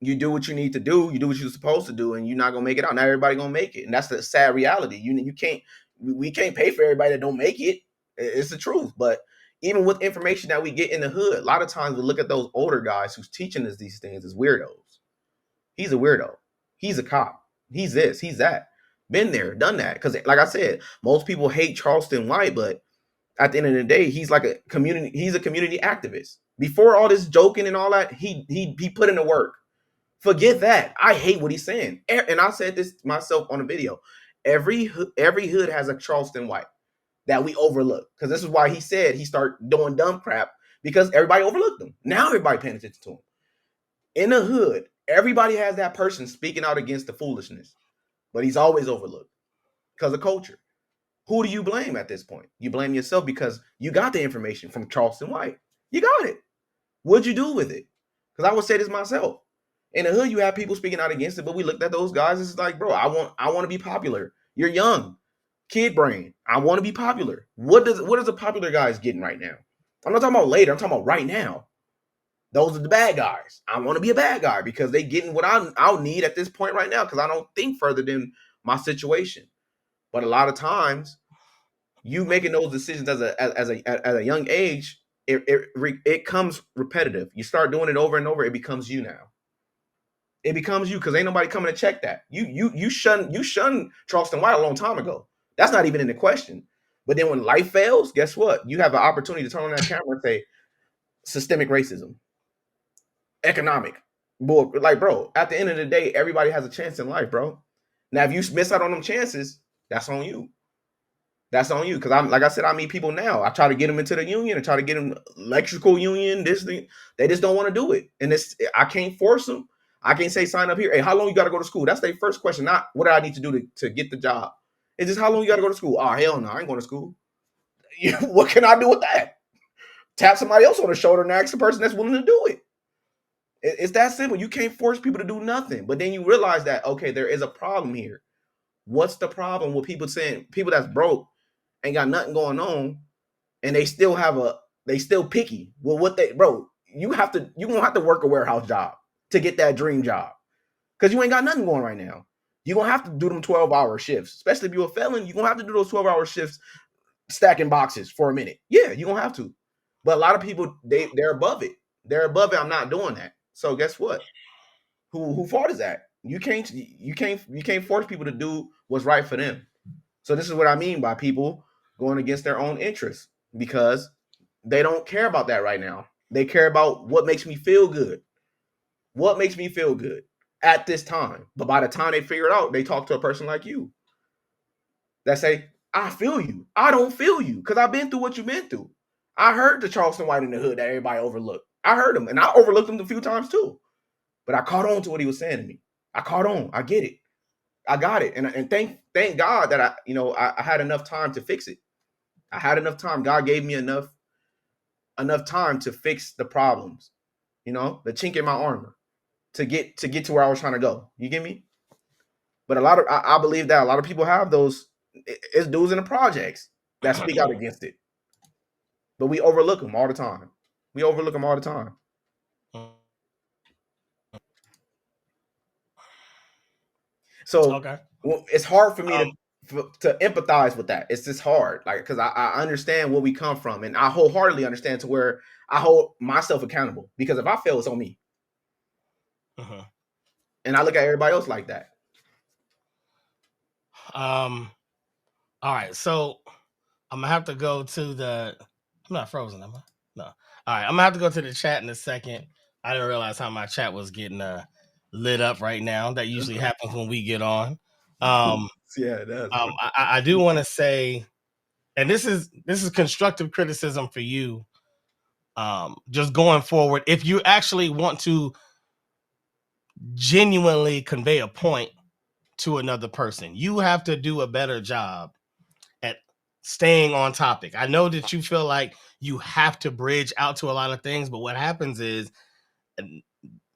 Speaker 2: you do what you need to do, you do what you're supposed to do, and you're not gonna make it out. Not everybody gonna make it, and that's the sad reality. You can't, we can't pay for everybody that don't make it. It's the truth. But even with information that we get in the hood, a lot of times we look at those older guys who's teaching us these things as weirdos. He's a weirdo. He's a cop. He's this. He's that. Been there, done that. Because, like I said, most people hate Charleston White, but at the end of the day, he's like a community. He's a community activist. Before all this joking and all that, he put in the work. Forget that. I hate what he's saying. And I said this myself on a video. Every hood has a Charleston White that we overlook. Because this is why he said he started doing dumb crap, because everybody overlooked him. Now everybody paying attention to him. In the hood, everybody has that person speaking out against the foolishness, but he's always overlooked because of culture. Who do you blame at this point? You blame yourself, because you got the information from Charleston White. You got it. What'd you do with it? Because I would say this myself. In the hood, you have people speaking out against it, but we looked at those guys. It's like, bro, I want to be popular. You're young, kid brain. I want to be popular. What is the popular guys getting right now? I'm not talking about later. I'm talking about right now. Those are the bad guys. I want to be a bad guy because they getting what I'll need at this point right now, because I don't think further than my situation. But a lot of times, you making those decisions as a young age, it comes repetitive. You start doing it over and over, it becomes you now. It becomes you, because ain't nobody coming to check that. You shun Charleston White a long time ago. That's not even in the question. But then when life fails, guess what? You have an opportunity to turn on that camera and say systemic racism, economic. Boy, like, bro, at the end of the day, everybody has a chance in life, bro. Now, if you miss out on them chances, that's on you. That's on you. Because I'm, like I said, I meet people now. I try to get them into the union. I try to get them electrical union. This thing, they just don't want to do it, and I can't force them. I can't say sign up here. Hey, how long you got to go to school? That's their first question. Not what do I need to do to get the job. It's just how long you got to go to school. Oh, hell no, I ain't going to school. What can I do with that? Tap somebody else on the shoulder and ask the person that's willing to do it. It's that simple. You can't force people to do nothing. But then you realize that, okay, there is a problem here. What's the problem with people saying people that's broke ain't got nothing going on, and they still picky? Well, what they, bro, you gonna have to work a warehouse job to get that dream job, because you ain't got nothing going right now. You're gonna have to do them 12-hour shifts, especially if you're a felon. You're gonna have to do those 12-hour shifts stacking boxes for a minute. Yeah, you're gonna have to. But a lot of people, they're above it. They're above it. I'm not doing that. So guess what? Who fault is that? You can't force people to do what's right for them. So this is what I mean by people going against their own interests, because they don't care about that right now. They care about what makes me feel good. What makes me feel good at this time. But by the time they figure it out, they talk to a person like you that say, I feel you. I don't feel you because I've been through what you've been through. I heard the Charleston White in the hood that everybody overlooked. I heard him, and I overlooked him a few times too. But I caught on to what he was saying to me. I caught on. I get it. I got it. And thank God that I had enough time to fix it. I had enough time. God gave me enough time to fix the problems, the chink in my armor to get to where I was trying to go. You get me? But I believe that a lot of people have those. It's dudes in the projects that speak out against it, but we overlook them all the time. We overlook them all the time. So
Speaker 1: Okay.
Speaker 2: it's hard for me to empathize with that. It's just hard, like, because I understand where we come from, and I wholeheartedly understand to where I hold myself accountable. Because if I fail, it's on me, and I look at everybody else like that.
Speaker 1: All right, so I'm gonna have to go to the. I'm not frozen, am I? No. All right, I'm gonna have to go to the chat in a second. I didn't realize how my chat was getting lit up right now. That usually happens when we get on.
Speaker 2: Yeah, it does.
Speaker 1: I do want to say, and this is constructive criticism for you. Just going forward, if you actually want to genuinely convey a point to another person, you have to do a better job at staying on topic. I know that you feel like you have to bridge out to a lot of things, but what happens is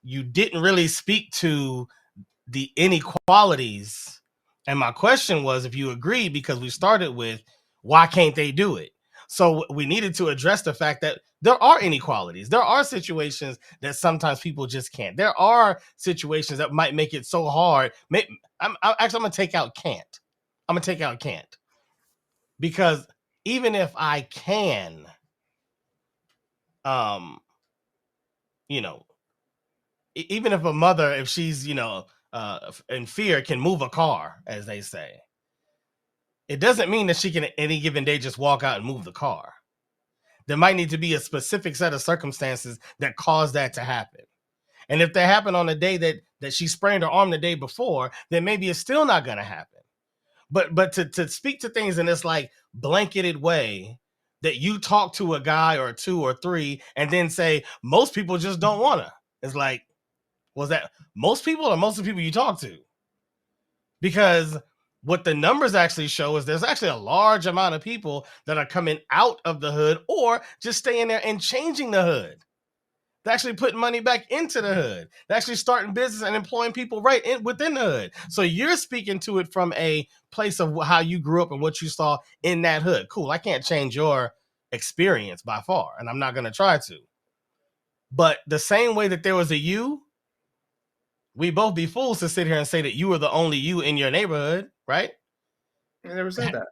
Speaker 1: you didn't really speak to the inequalities. And my question was, if you agree, because we started with, why can't they do it? So we needed to address the fact that there are inequalities. There are situations that sometimes people just can't. There are situations that might make it so hard. I'm going to take out can't. I'm going to take out can't. Because even if I can, even if a mother, if she's, in fear, can move a car, as they say, it doesn't mean that she can any given day just walk out and move the car. There might need to be a specific set of circumstances that cause that to happen. And if they happen on the day that she sprained her arm the day before, then maybe it's still not going to happen. But to speak to things in this like blanketed way that you talk to a guy or two or three and then say most people just don't want to. It's like, was that most people or most of the people you talk to? Because what the numbers actually show is there's actually a large amount of people that are coming out of the hood or just staying there and changing the hood. They're actually putting money back into the hood. They're actually starting business and employing people within the hood. So you're speaking to it from a place of how you grew up and what you saw in that hood. Cool. I can't change your experience by far, and I'm not going to try to. But the same way that there was a you, we both be fools to sit here and say that you were the only you in your neighborhood, right?
Speaker 2: I never said that.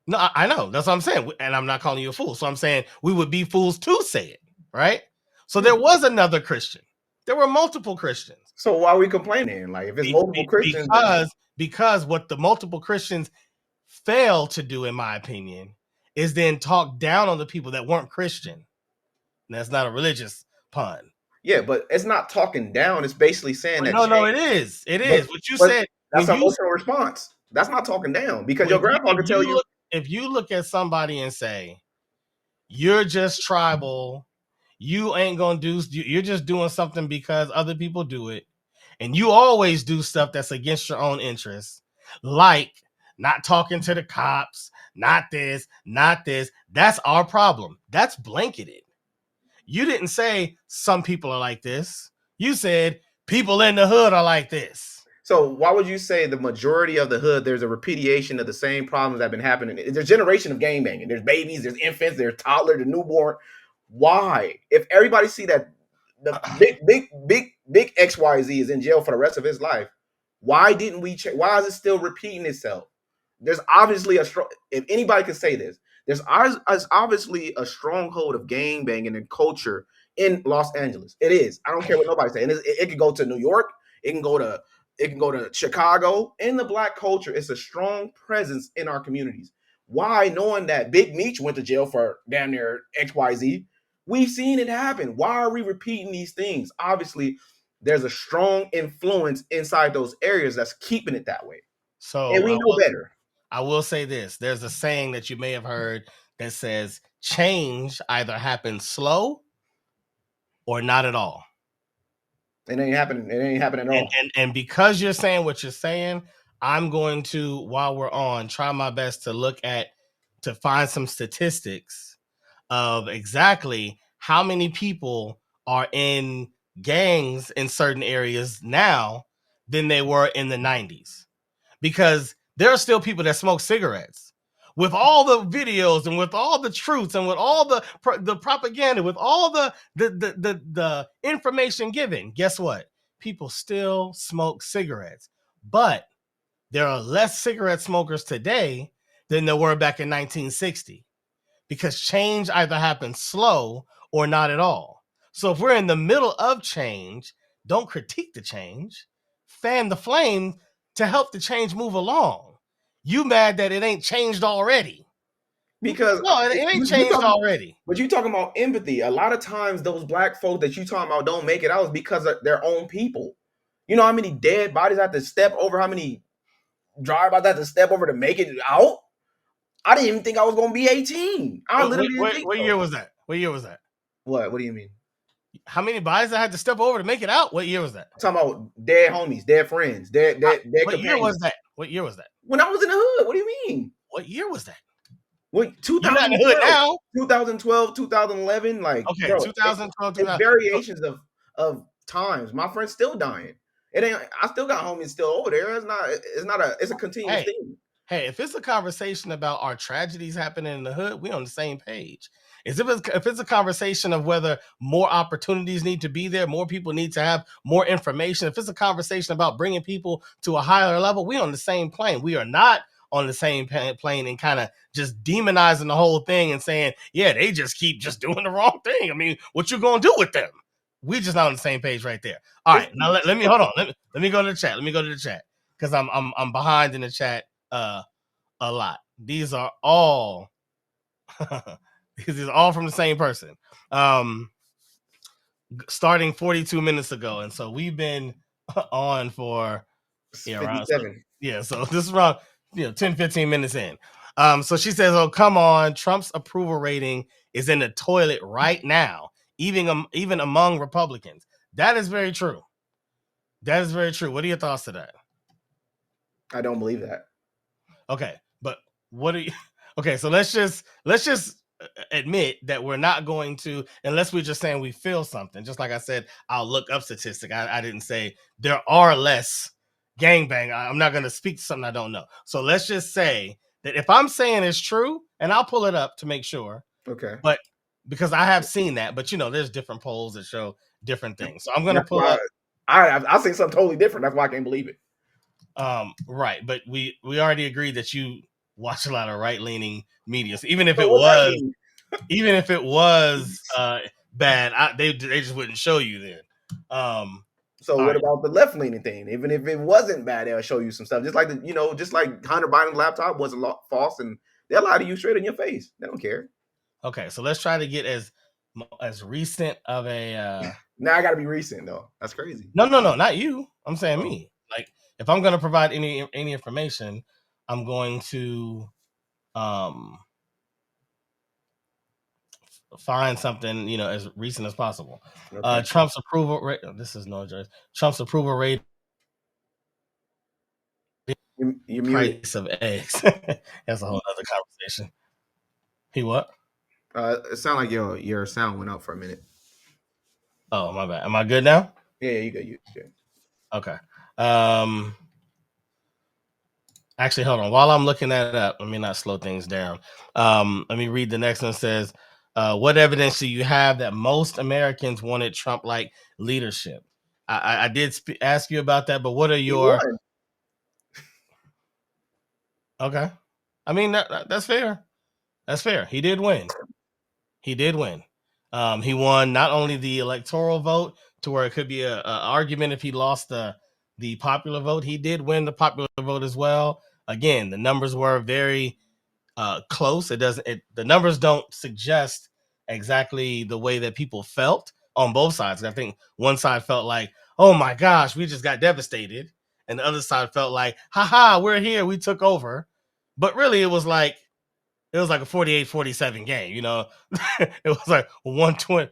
Speaker 1: No, I know. That's what I'm saying. And I'm not calling you a fool. So I'm saying we would be fools to say it, right? So there was another Christian. There were multiple Christians.
Speaker 2: So why are we complaining? Like, if it's multiple Christians,
Speaker 1: because what the multiple Christians fail to do, in my opinion, is then talk down on the people that weren't Christian. And that's not a religious pun.
Speaker 2: Yeah, but it's not talking down. It's basically saying that.
Speaker 1: No, it is. It is. What you said.
Speaker 2: That's an emotional response. That's not talking down, because your grandpa can tell you.
Speaker 1: If you look at somebody and say, you're just tribal, you ain't gonna do, you're just doing something because other people do it, and you always do stuff that's against your own interests, like not talking to the cops, not this, that's our problem. That's blanketed. You didn't say some people are like this. You said people in the hood are like this.
Speaker 2: So why would you say the majority of the hood, there's a repetition of the same problems that have been happening? There's a generation of gang banging. There's babies, there's infants, there's toddlers, the newborn. Why? If everybody see that the big XYZ is in jail for the rest of his life, why didn't we check? Why is it still repeating itself? There's obviously if anybody can say this, there's obviously a stronghold of gang banging and culture in Los Angeles. It is. I don't care what nobody's saying. It could go to New York. It can go to Chicago. In the black culture, it's a strong presence in our communities. Why, knowing that Big Meech went to jail for damn near XYZ, We've seen it happen. Why are we repeating these things? Obviously, there's a strong influence inside those areas that's keeping it that way. And
Speaker 1: So
Speaker 2: we know better.
Speaker 1: I will say this. There's a saying that you may have heard that says change either happens slow or not at all.
Speaker 2: It ain't happening. It ain't happening at all.
Speaker 1: And because you're saying what you're saying, I'm going to, while we're on, try my best to find some statistics of exactly how many people are in gangs in certain areas now than they were in the 90s. Because there are still people that smoke cigarettes. With all the videos and with all the truths and with all the propaganda, with all the information given, guess what? People still smoke cigarettes. But there are less cigarette smokers today than there were back in 1960, because change either happens slow or not at all. So if we're in the middle of change, don't critique the change, fan the flame to help the change move along. You mad that it ain't changed already?
Speaker 2: Because
Speaker 1: No, it ain't changed already.
Speaker 2: But you talking about empathy. A lot of times those black folks that you talking about don't make it out is because of their own people. You know how many dead bodies I have to step over, how many drive-bys I have to step over to make it out? I didn't even think I was gonna be 18. I literally didn't think
Speaker 1: What
Speaker 2: so.
Speaker 1: year was that? What year was that?
Speaker 2: What do you mean?
Speaker 1: How many bodies I had to step over to make it out? What year was that?
Speaker 2: I'm talking about dead homies, dead friends, dead
Speaker 1: What
Speaker 2: companions.
Speaker 1: year was that? What year was that?
Speaker 2: When I was in the hood. What do you mean?
Speaker 1: What year was that?
Speaker 2: What,
Speaker 1: You're not in the hood now.
Speaker 2: 2012, 2011, like,
Speaker 1: Okay,
Speaker 2: bro,
Speaker 1: 2012,
Speaker 2: it's variations of times. My friend's still dying. It ain't. I still got homies still over there. It's a continuous thing.
Speaker 1: Hey, if it's a conversation about our tragedies happening in the hood, we're on the same page. If it's a conversation of whether more opportunities need to be there, more people need to have more information, if it's a conversation about bringing people to a higher level, we're on the same plane. We are not on the same plane and kind of just demonizing the whole thing and saying, yeah, they just keep just doing the wrong thing. I mean, what you gonna do with them? We're just not on the same page right there. All right, now let me hold on. Let me go to the chat. Let me go to the chat because I'm behind in the chat a lot. These are all these are all from the same person. Starting 42 minutes ago, and so we've been on for around so this is around 10-15 minutes in. So she says, oh, come on, Trump's approval rating is in the toilet right now, even among Republicans. That is very true. That is very true. What are your thoughts to that?
Speaker 2: I don't believe that.
Speaker 1: Okay, but what are you? Okay, so let's just admit that we're not going to, unless we're just saying we feel something. Just like I said, I'll look up statistic. I didn't say there are less gangbang. I'm not going to speak to something I don't know. So let's just say that if I'm saying it's true, and I'll pull it up to make sure.
Speaker 2: Okay.
Speaker 1: But because I have seen that, but there's different polls that show different things. So I'm going to pull up.
Speaker 2: I've seen something totally different. That's why I can't believe it.
Speaker 1: Right, but we already agreed that you watch a lot of right-leaning media. So even if it was bad, they just wouldn't show you then.
Speaker 2: So what about the left-leaning thing? Even if it wasn't bad, they'll show you some stuff. Just like just like Hunter Biden's laptop was false, and they'll lie to you straight in your face. They don't care.
Speaker 1: Okay, so let's try to get as recent of a.
Speaker 2: Now I got to be recent though. That's crazy.
Speaker 1: No, not you. I'm saying me. Like if I'm going to provide any information, I'm going to find something as recent as possible. Okay. Trump's approval rate. This is no joke. Trump's approval rate.
Speaker 2: You're
Speaker 1: price of eggs. That's a whole other conversation. He what?
Speaker 2: It sounded like your sound went out for a minute.
Speaker 1: Oh, my bad. Am I good now?
Speaker 2: Yeah, you good. You good.
Speaker 1: Okay. Actually, hold on. While I'm looking that up, let me not slow things down. Let me read the next one. It says, what evidence do you have that most Americans wanted Trump-like leadership? I did ask you about that, but what are your... Okay. I mean, that's fair. That's fair. He did win. He won not only the electoral vote to where it could be a argument if he lost the popular vote. He did win the popular vote as well. Again, the numbers were very close. The numbers don't suggest exactly the way that people felt on both sides. I think one side felt like, oh my gosh, we just got devastated. And the other side felt like, haha, we're here, we took over. But really, it was like a 48-47 game, you know. It was like 120.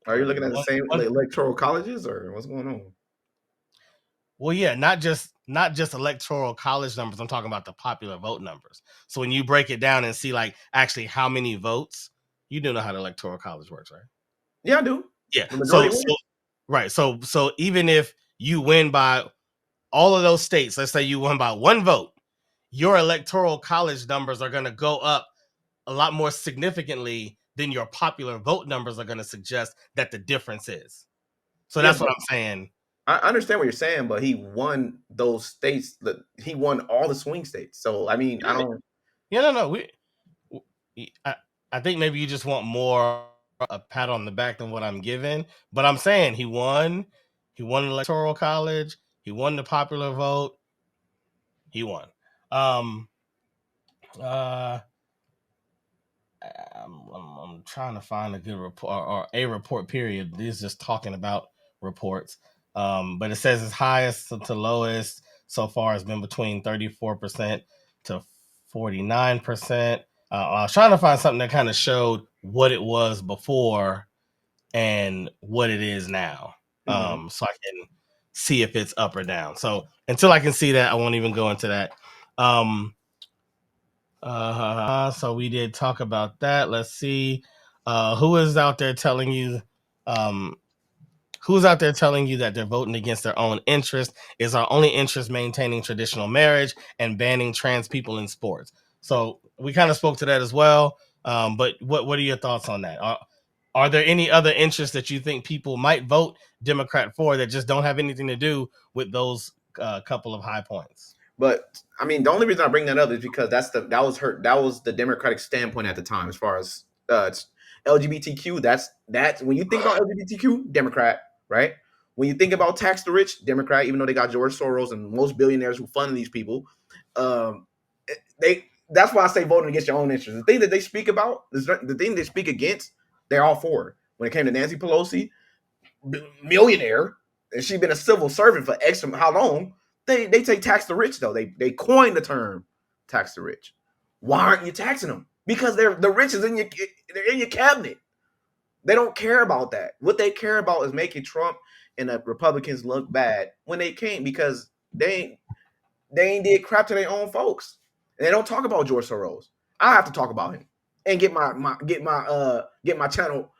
Speaker 2: Are you looking at the same electoral colleges, or what's going on?
Speaker 1: Well, yeah, not just electoral college numbers. I'm talking about the popular vote numbers. So when you break it down and see like actually how many votes, you do know how the electoral college works, right?
Speaker 2: Yeah, I do.
Speaker 1: Yeah.
Speaker 2: The majority wins.
Speaker 1: Right. So even if you win by all of those states, let's say you won by one vote, your electoral college numbers are going to go up a lot more significantly than your popular vote numbers are going to suggest that the difference is. So
Speaker 2: Yeah,
Speaker 1: that's what I'm saying.
Speaker 2: I understand what you're saying, but he won those states. He won all the swing states. So I mean, I don't.
Speaker 1: Yeah, no. I think maybe you just want more a pat on the back than what I'm giving. But I'm saying he won. He won the electoral college. He won the popular vote. He won. Um. I'm trying to find a good report or a report. Period. This is just talking about reports. But it says its highest to lowest so far has been between 34% to 49%. I was trying to find something that kind of showed what it was before and what it is now, so I can see if it's up or down. So until I can see that, I won't even go into that. So we did talk about that. Let's see. Who is out there telling you um who's out there telling you that they're voting against their own interest? Is our only interest maintaining traditional marriage and banning trans people in sports? So we kind of spoke to that as well. But what are your thoughts on that? Are there any other interests that you think people might vote Democrat for that just don't have anything to do with those couple of high points?
Speaker 2: But I mean, the only reason I bring that up is because that was the Democratic standpoint at the time as far as LGBTQ. That's when you think about LGBTQ, Democrat, right? When you think about tax the rich, Democrat. Even though they got George Soros and most billionaires who fund these people, um, they that's why I say voting against your own interests. The thing that they speak about, the thing they speak against, they're all for. When it came to Nancy Pelosi, millionaire, and she's been a civil servant for X how long? They take tax the rich though. They coined the term tax the rich. Why aren't you taxing them? Because the rich is they're in your cabinet. They don't care about that. What they care about is making Trump and the Republicans look bad when they can't, because they ain't did crap to their own folks. And they don't talk about George Soros. I have to talk about him and get my channel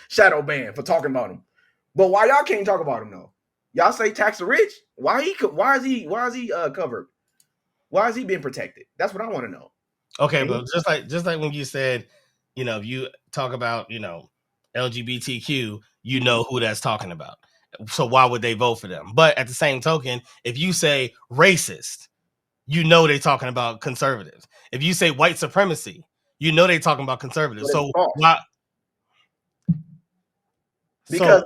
Speaker 2: shadow banned for talking about him. But why y'all can't talk about him though? Y'all say tax the rich. Why is he covered? Why is he being protected? That's what I want to know.
Speaker 1: Okay, but just like when you said, if you talk about, LGBTQ, you know who that's talking about. So why would they vote for them? But at the same token, if you say racist, you know they're talking about conservatives. If you say white supremacy, you know they're talking about conservatives. So why?
Speaker 2: Because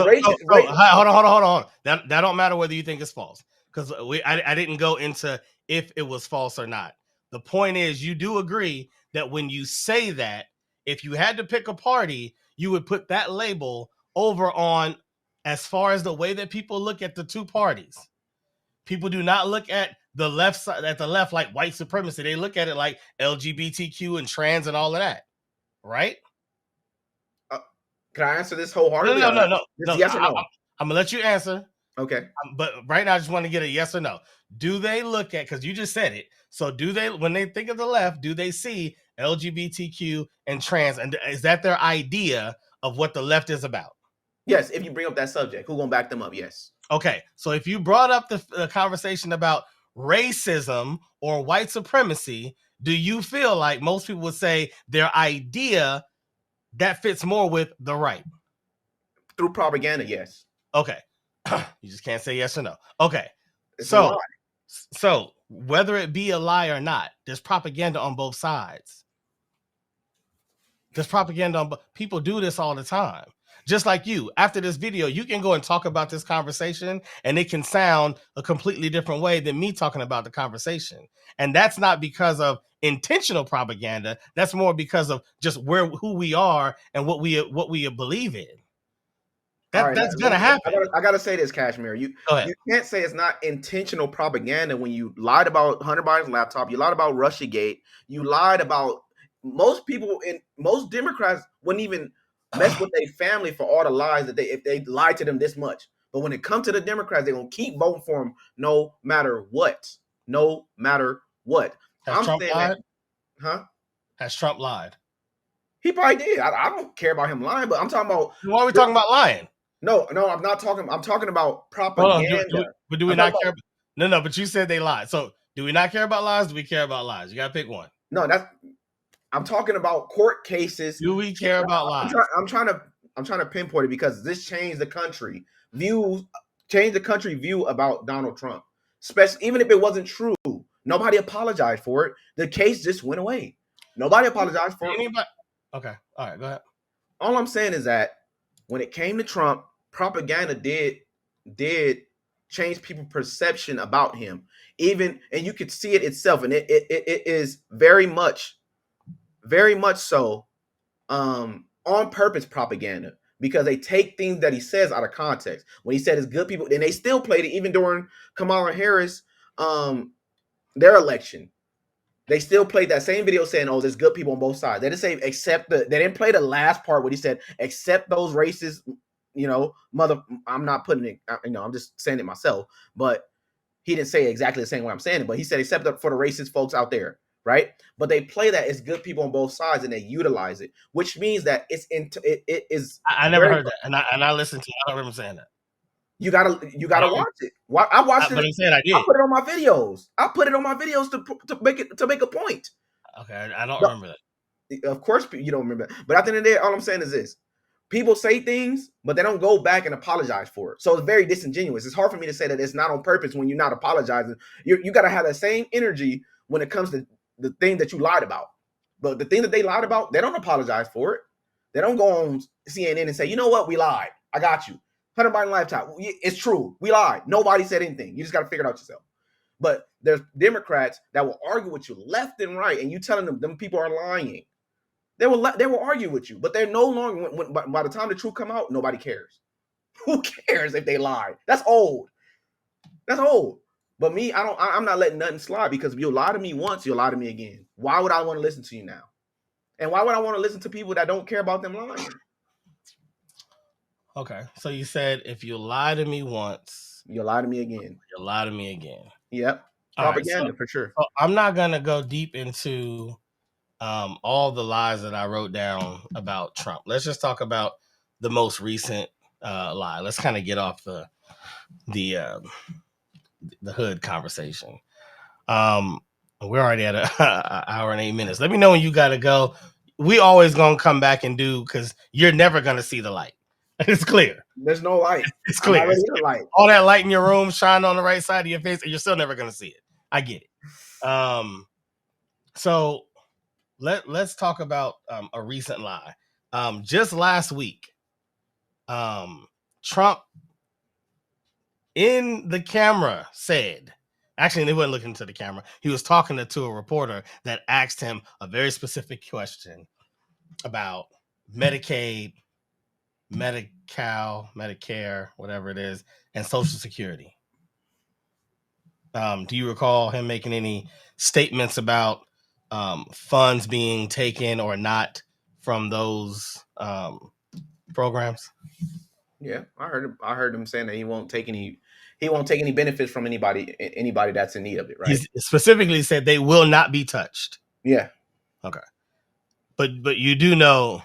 Speaker 2: race,
Speaker 1: hold on. That don't matter whether you think it's false, because I didn't go into if it was false or not. The point is, you do agree that when you say that, if you had to pick a party, you would put that label over on, as far as the way that people look at the two parties. People do not look at the left side, at the left, like white supremacy. They look at it like LGBTQ and trans and all of that, right?
Speaker 2: Can I answer this wholeheartedly?
Speaker 1: No.
Speaker 2: Yes or no?
Speaker 1: I'm gonna let you answer.
Speaker 2: Okay.
Speaker 1: But right now, I just want to get a yes or no. Do they look at, because you just said it, so do they, when they think of the left, do they see LGBTQ and trans, and is that their idea of what the left is about?
Speaker 2: Yes, if you bring up that subject, who's gonna back them up? Yes.
Speaker 1: Okay, so if you brought up the conversation about racism or white supremacy, do you feel like most people would say their idea that fits more with the right?
Speaker 2: Through propaganda, yes.
Speaker 1: Okay. You just can't say yes or no. Okay.
Speaker 2: It's a lie.
Speaker 1: So whether it be a lie or not, there's propaganda on both sides. There's propaganda on, people do this all the time. just like you, after this video, you can go and talk about this conversation and it can sound a completely different way than me talking about the conversation. And that's not because of intentional propaganda. That's more because of just who we are and what we believe in.
Speaker 2: All right,
Speaker 1: That's gonna happen.
Speaker 2: I gotta say this, Cashmere. You can't say it's not intentional propaganda when you lied about Hunter Biden's laptop. You lied about Russiagate. You lied about most people in most Democrats wouldn't even mess with their family for all the lies that if they lied to them this much. But when it comes to the Democrats, they're gonna keep voting for them no matter what. No matter what.
Speaker 1: Has Trump lied?
Speaker 2: Huh?
Speaker 1: Has Trump lied?
Speaker 2: He probably did. I don't care about him lying, but I'm talking about.
Speaker 1: Why are we talking about lying?
Speaker 2: No, I'm not talking. I'm talking about propaganda.
Speaker 1: But do we not care? No. But you said they lied. So do we not care about lies? Do we care about lies? You gotta pick one.
Speaker 2: No, I'm talking about court cases.
Speaker 1: Do we care about lies?
Speaker 2: I'm trying to pinpoint it because this changed the country view about Donald Trump. Especially even if it wasn't true, nobody apologized for it. The case just went away. Nobody apologized for it.
Speaker 1: Okay, all right, go ahead.
Speaker 2: All I'm saying is that when it came to Trump, propaganda did change people's perception about him. And you could see it itself, and it is very much so on purpose propaganda, because they take things that he says out of context. When he said it's good people, and they still played it even during Kamala Harris their election. They still played that same video saying, "Oh, there's good people on both sides." They didn't say they didn't play the last part where he said, "Except those racist, mother." I'm not putting it, I'm just saying it myself, but he didn't say exactly the same way I'm saying it. But he said, "Except for the racist folks out there," right? But they play that as good people on both sides, and they utilize it, which means that it is.
Speaker 1: I never heard that, and I listened to it. I don't remember saying that.
Speaker 2: You gotta watch it. I watched it.
Speaker 1: But he said I did.
Speaker 2: I put it on my videos. to make a point.
Speaker 1: Okay, I don't remember that.
Speaker 2: Of course, you don't remember. But at the end of the day, all I'm saying is this: people say things, but they don't go back and apologize for it. So it's very disingenuous. It's hard for me to say that it's not on purpose when you're not apologizing. You got to have that same energy when it comes to the thing that you lied about. But the thing that they lied about, they don't apologize for it. They don't go on CNN and say, "You know what? We lied. I got you. Hunter Biden laptop. It's true. We lied. Nobody said anything. You just got to figure it out yourself." But there's Democrats that will argue with you left and right, and you telling them people are lying. They will argue with you, but they're no longer. By the time the truth come out, nobody cares. Who cares if they lie? That's old. That's old. But me, I'm not letting nothing slide, because if you lie to me once, you'll lie to me again. Why would I want to listen to you now? And why would I want to listen to people that don't care about them lying?
Speaker 1: Okay, so you said if you lie to me once,
Speaker 2: you'll lie to me again.
Speaker 1: You'll lie to me again.
Speaker 2: Yep, propaganda for sure.
Speaker 1: So I'm not gonna go deep into all the lies that I wrote down about Trump. Let's just talk about the most recent lie. Let's kind of get off the hood conversation. We're already at an hour and 8 minutes. Let me know when you gotta go. We always gonna come back and do, because you're never gonna see the light. It's clear.
Speaker 2: There's no light.
Speaker 1: It's clear.
Speaker 2: Light.
Speaker 1: All that light in your room shine on the right side of your face, and you're still never gonna see it. I get it. So let's talk about a recent lie. Just last week, Trump in the camera said, actually, they weren't looking to the camera. He was talking to a reporter that asked him a very specific question about Medicaid, Medi-Cal, Medicare, whatever it is, and Social Security. Do you recall him making any statements about funds being taken or not from those programs?
Speaker 2: Yeah, I heard him saying that he won't take any benefits from anybody that's in need of it, right?
Speaker 1: He specifically said they will not be touched.
Speaker 2: Yeah.
Speaker 1: Okay. But you do know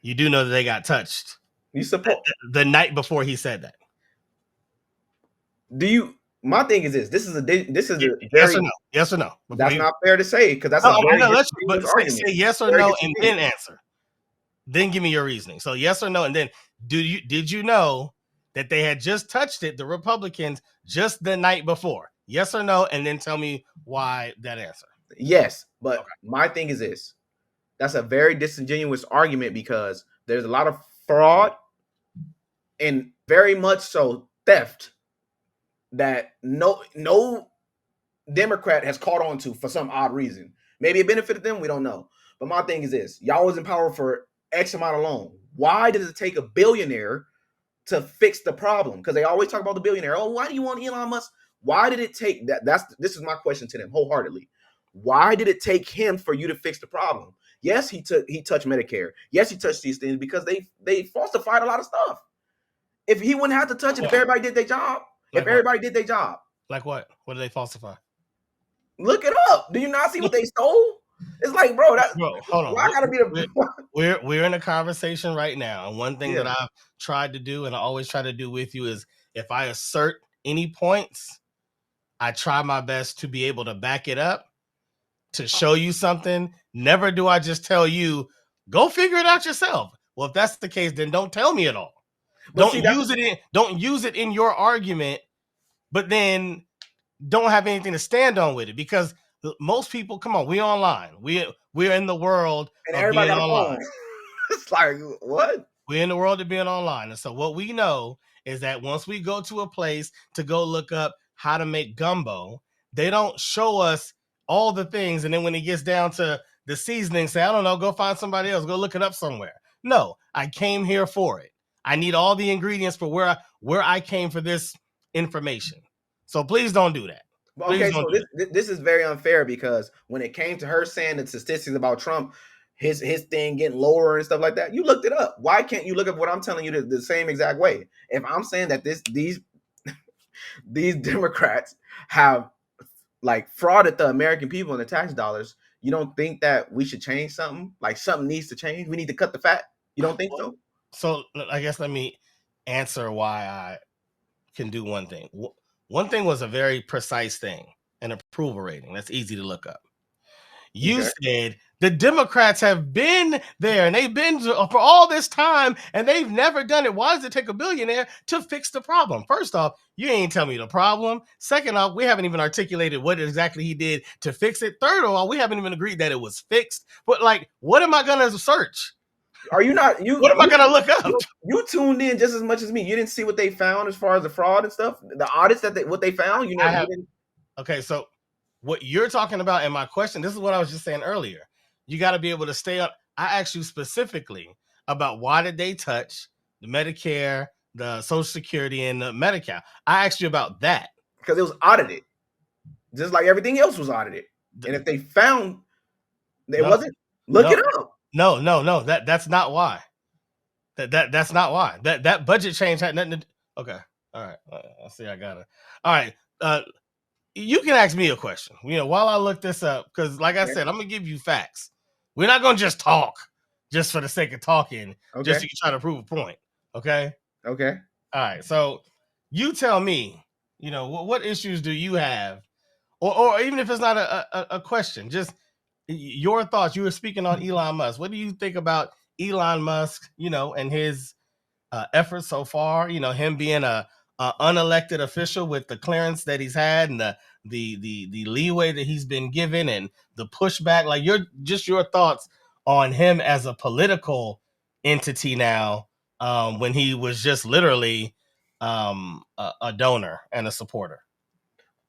Speaker 1: that they got touched.
Speaker 2: You suppose
Speaker 1: the night before he said that.
Speaker 2: Do you? My thing is this. This is a
Speaker 1: yes or no. Yes or no.
Speaker 2: That's not fair to say, because that's
Speaker 1: say yes or no and then answer. Then give me your reasoning. So yes or no, and then did you know that they had just touched it, the Republicans, just the night before? Yes or no, and then tell me why that answer.
Speaker 2: Yes, but My thing is this. That's a very disingenuous argument, because there's a lot of fraud and very much so theft that no Democrat has caught on to for some odd reason. Maybe it benefited them. We don't know. But my thing is this: y'all was in power for X amount alone. Why did it take a billionaire to fix the problem? Because they always talk about the billionaire. Oh, why do you want Elon Musk? Why did it take that? This is my question to them wholeheartedly. Why did it take him for you to fix the problem? Yes, he touched Medicare. Yes, he touched these things because they falsified a lot of stuff. If he wouldn't have to touch it, if everybody did their job,
Speaker 1: Like
Speaker 2: if everybody did their job,
Speaker 1: like what? What did they falsify?
Speaker 2: look it up. Do you not see what they stole? It's like, bro, that
Speaker 1: Bro, hold on.
Speaker 2: why gotta be the
Speaker 1: We're in a conversation right now, and one thing that
Speaker 2: yeah.
Speaker 1: I've tried to do, and I always try to do with you, is if I assert any points, I try my best to be able to back it up, to show you something. Never do I just tell you, go figure it out yourself. Well, if that's the case, then don't tell me at all.
Speaker 2: But see, that's
Speaker 1: Don't use it in your argument, but then don't have anything to stand on with it, because most people, come on, we online. We're in the world
Speaker 2: and
Speaker 1: of
Speaker 2: everybody
Speaker 1: being
Speaker 2: got a
Speaker 1: online.
Speaker 2: phone. It's like what?
Speaker 1: We're in the world of being online. And so what we know is that once we go to a place to go look up how to make gumbo, they don't show us all the things. And then when it gets down to the seasoning, say, I don't know, go find somebody else, go look it up somewhere. No, I came here for it. I need all the ingredients for where I came for this information. So please don't do that. Please
Speaker 2: Okay,
Speaker 1: don't
Speaker 2: so
Speaker 1: do
Speaker 2: this is very unfair because when it came to her saying the statistics about Trump, his thing getting lower and stuff like that, you looked it up. Why can't you look up what I'm telling you the same exact way? If I'm saying that these Democrats have like frauded the American people and the tax dollars, you don't think that we should change something? Like something needs to change. We need to cut the fat. You don't think
Speaker 1: that.
Speaker 2: so?
Speaker 1: So I guess let me answer why I can do one thing. One thing was a very precise thing, an approval rating. That's easy to look up. You
Speaker 2: Okay.
Speaker 1: said the Democrats have been there and they've been for all this time and they've never done it. Why does it take a billionaire to fix the problem? First off, you ain't tell me the problem. Second off, we haven't even articulated what exactly he did to fix it. Third of all, we haven't even agreed that it was fixed. But like, what am I gonna search?
Speaker 2: Are you not
Speaker 1: What am I gonna look up?
Speaker 2: you tuned in just as much as me? You didn't see what they found as far as the fraud and stuff, the audits that what they found. You
Speaker 1: I
Speaker 2: never. You
Speaker 1: have
Speaker 2: didn't.
Speaker 1: Okay, so what you're talking about in my question, this is what I was just saying earlier. You got to be able to stay up. I asked you specifically about why did they touch the Medicare, the Social Security, and the Medicare. I asked you about that.
Speaker 2: Because it was audited, just like everything else was audited. And if they found it
Speaker 1: No,
Speaker 2: wasn't, look
Speaker 1: no,
Speaker 2: it up.
Speaker 1: no. That's not why. That's not why. That budget change had nothing to do. Okay. All right. I see. I got it. All right. You can ask me a question, while I look this up, because like I
Speaker 2: Okay.
Speaker 1: said, I'm gonna give you facts. We're not gonna just talk just for the sake of talking, just
Speaker 2: Okay.
Speaker 1: to try to prove a point. Okay.
Speaker 2: Okay.
Speaker 1: All right. So you tell me, what issues do you have, or even if it's not a question, just your thoughts. You were speaking on Elon Musk. What do you think about Elon Musk, and his efforts so far? Him being a unelected official with the clearance that he's had, and the leeway that he's been given, and the pushback. Like your thoughts on him as a political entity now, when he was just literally a donor and a supporter.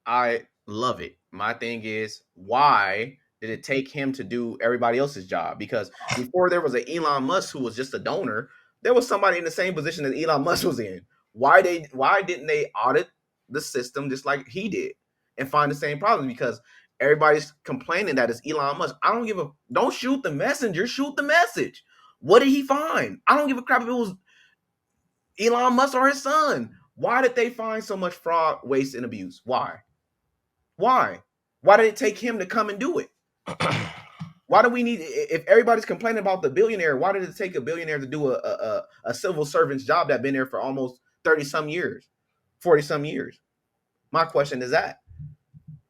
Speaker 2: I love it. My thing is, why did it take him to do everybody else's job? Because before there was an Elon Musk who was just a donor, there was somebody in the same position that Elon Musk was in. Why didn't they audit the system just like he did and find the same problems? Because everybody's complaining that it's Elon Musk. I don't give a don't shoot the messenger, shoot the message. What did he find? I don't give a crap if it was Elon Musk or his son. Why did they find so much fraud, waste, and abuse? Why? Why? Why did it take him to come and do it? Why do we need? If everybody's complaining about the billionaire, why did it take a billionaire to do a civil servant's job that been there for almost 30 some years, 40 some years? My question is that.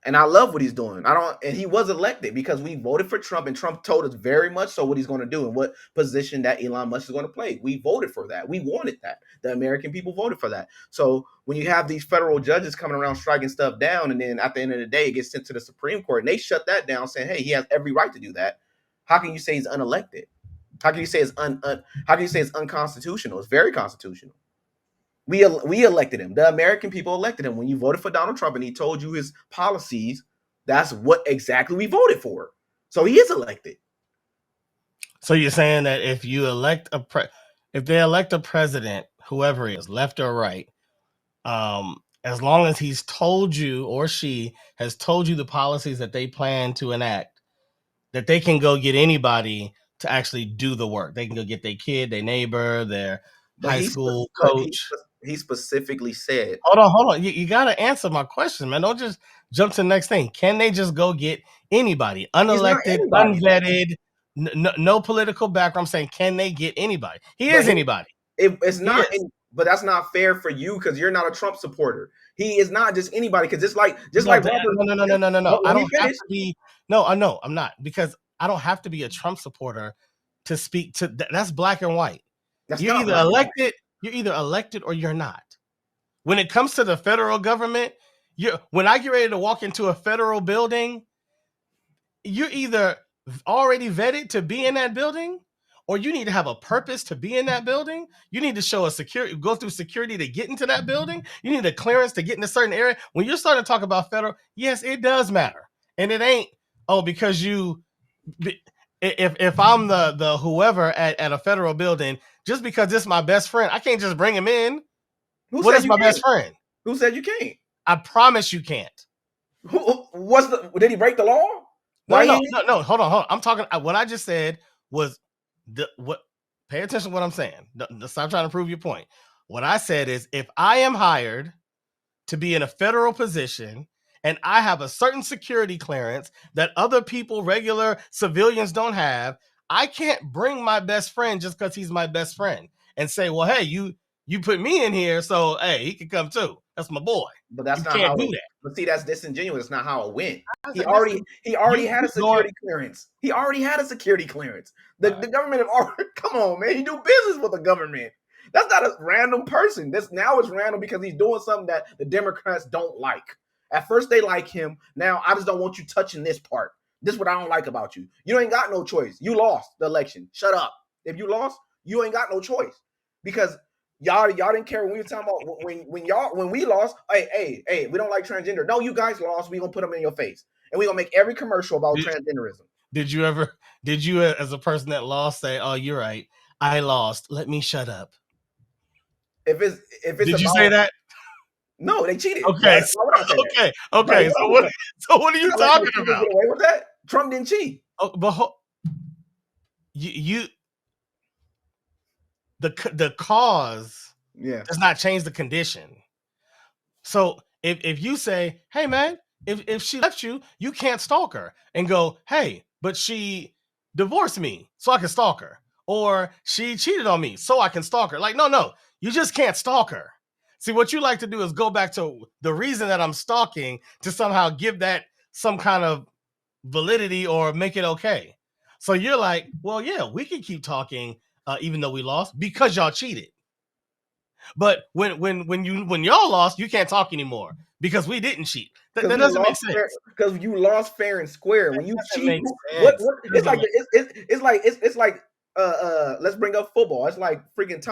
Speaker 2: And I love what he's doing. And he was elected because we voted for Trump, and Trump told us very much so what he's going to do and what position that Elon Musk is going to play. We voted for that. We wanted that. The American people voted for that. So when you have these federal judges coming around striking stuff down, and then at the end of the day, it gets sent to the Supreme Court, and they shut that down, saying, hey, he has every right to do that. How can you say he's unelected? How can you say it's how can you say it's unconstitutional? It's very constitutional. We elected him. The American people elected him. When you voted for Donald Trump and he told you his policies, that's what exactly we voted for. So he is elected.
Speaker 1: So you're saying that if you elect if they elect a president, whoever he is, left or right, as long as he's told you or she has told you the policies that they plan to enact, that they can go get anybody to actually do the work. They can go get their kid, their neighbor, their high school coach.
Speaker 2: He specifically said,
Speaker 1: Hold on. You got to answer my question, man. Don't just jump to the next thing. Can they just go get anybody, unelected,
Speaker 2: anybody,
Speaker 1: unvetted, no political background? I'm saying, can they get anybody? He is anybody.
Speaker 2: It's not, but that's not fair for you because you're not a Trump supporter. He is not just anybody because just like Robert.
Speaker 1: No. I don't have to be. No, I know I'm not, because I don't have to be a Trump supporter to speak to. That's black and white. You're either elected or you're not. When it comes to the federal government, when I get ready to walk into a federal building, you're either already vetted to be in that building, or you need to have a purpose to be in that building. You need to show go through security to get into that building. You need a clearance to get in a certain area. When you're starting to talk about federal, yes, it does matter. And it ain't, because if I'm the whoever at a federal building, just because it's my best friend, I can't just bring him in. What is my best friend?
Speaker 2: Who said you can't?
Speaker 1: I promise you can't.
Speaker 2: Did he break the law?
Speaker 1: No. Hold on. I'm talking. What I just said was Pay attention to what I'm saying. Stop trying to prove your point. What I said is, if I am hired to be in a federal position and I have a certain security clearance that other people, regular civilians, don't have, I can't bring my best friend just because he's my best friend and say, well, hey, you put me in here, so hey, he can come too. That's my boy.
Speaker 2: But that's not how. But see, that's disingenuous. It's not how it went. He already had a security clearance. He already had a security clearance. The government have already. Come on, man. He do business with the government. That's not a random person. Now it's random because he's doing something that the Democrats don't like. At first they like him. Now I just don't want you touching this part. This is what I don't like about you. You ain't got no choice. You lost the election. Shut up. If you lost, you ain't got no choice because. Y'all didn't care when we were talking about when we lost. Hey, we don't like transgender. No, you guys lost. We gonna put them in your face, and we gonna make every commercial about transgenderism.
Speaker 1: Did you as a person that lost say, "Oh, you're right, I lost. Let me shut up"?
Speaker 2: If it's
Speaker 1: did you say that?
Speaker 2: No, they cheated.
Speaker 1: Okay, okay. So what are you talking about?
Speaker 2: Get away with that? Trump didn't cheat.
Speaker 1: Oh, but the cause does not change the condition. So if you say, hey man, if she left you, you can't stalk her and go, hey, but she divorced me so I can stalk her, or she cheated on me so I can stalk her. Like, no, you just can't stalk her. See, what you like to do is go back to the reason that I'm stalking to somehow give that some kind of validity or make it okay. So you're like, well, yeah, we can keep talking even though we lost because y'all cheated. But when y'all lost, you can't talk anymore because we didn't cheat. That doesn't make sense.
Speaker 2: Because you lost fair and square. When you cheat, it's like let's bring up football. It's like freaking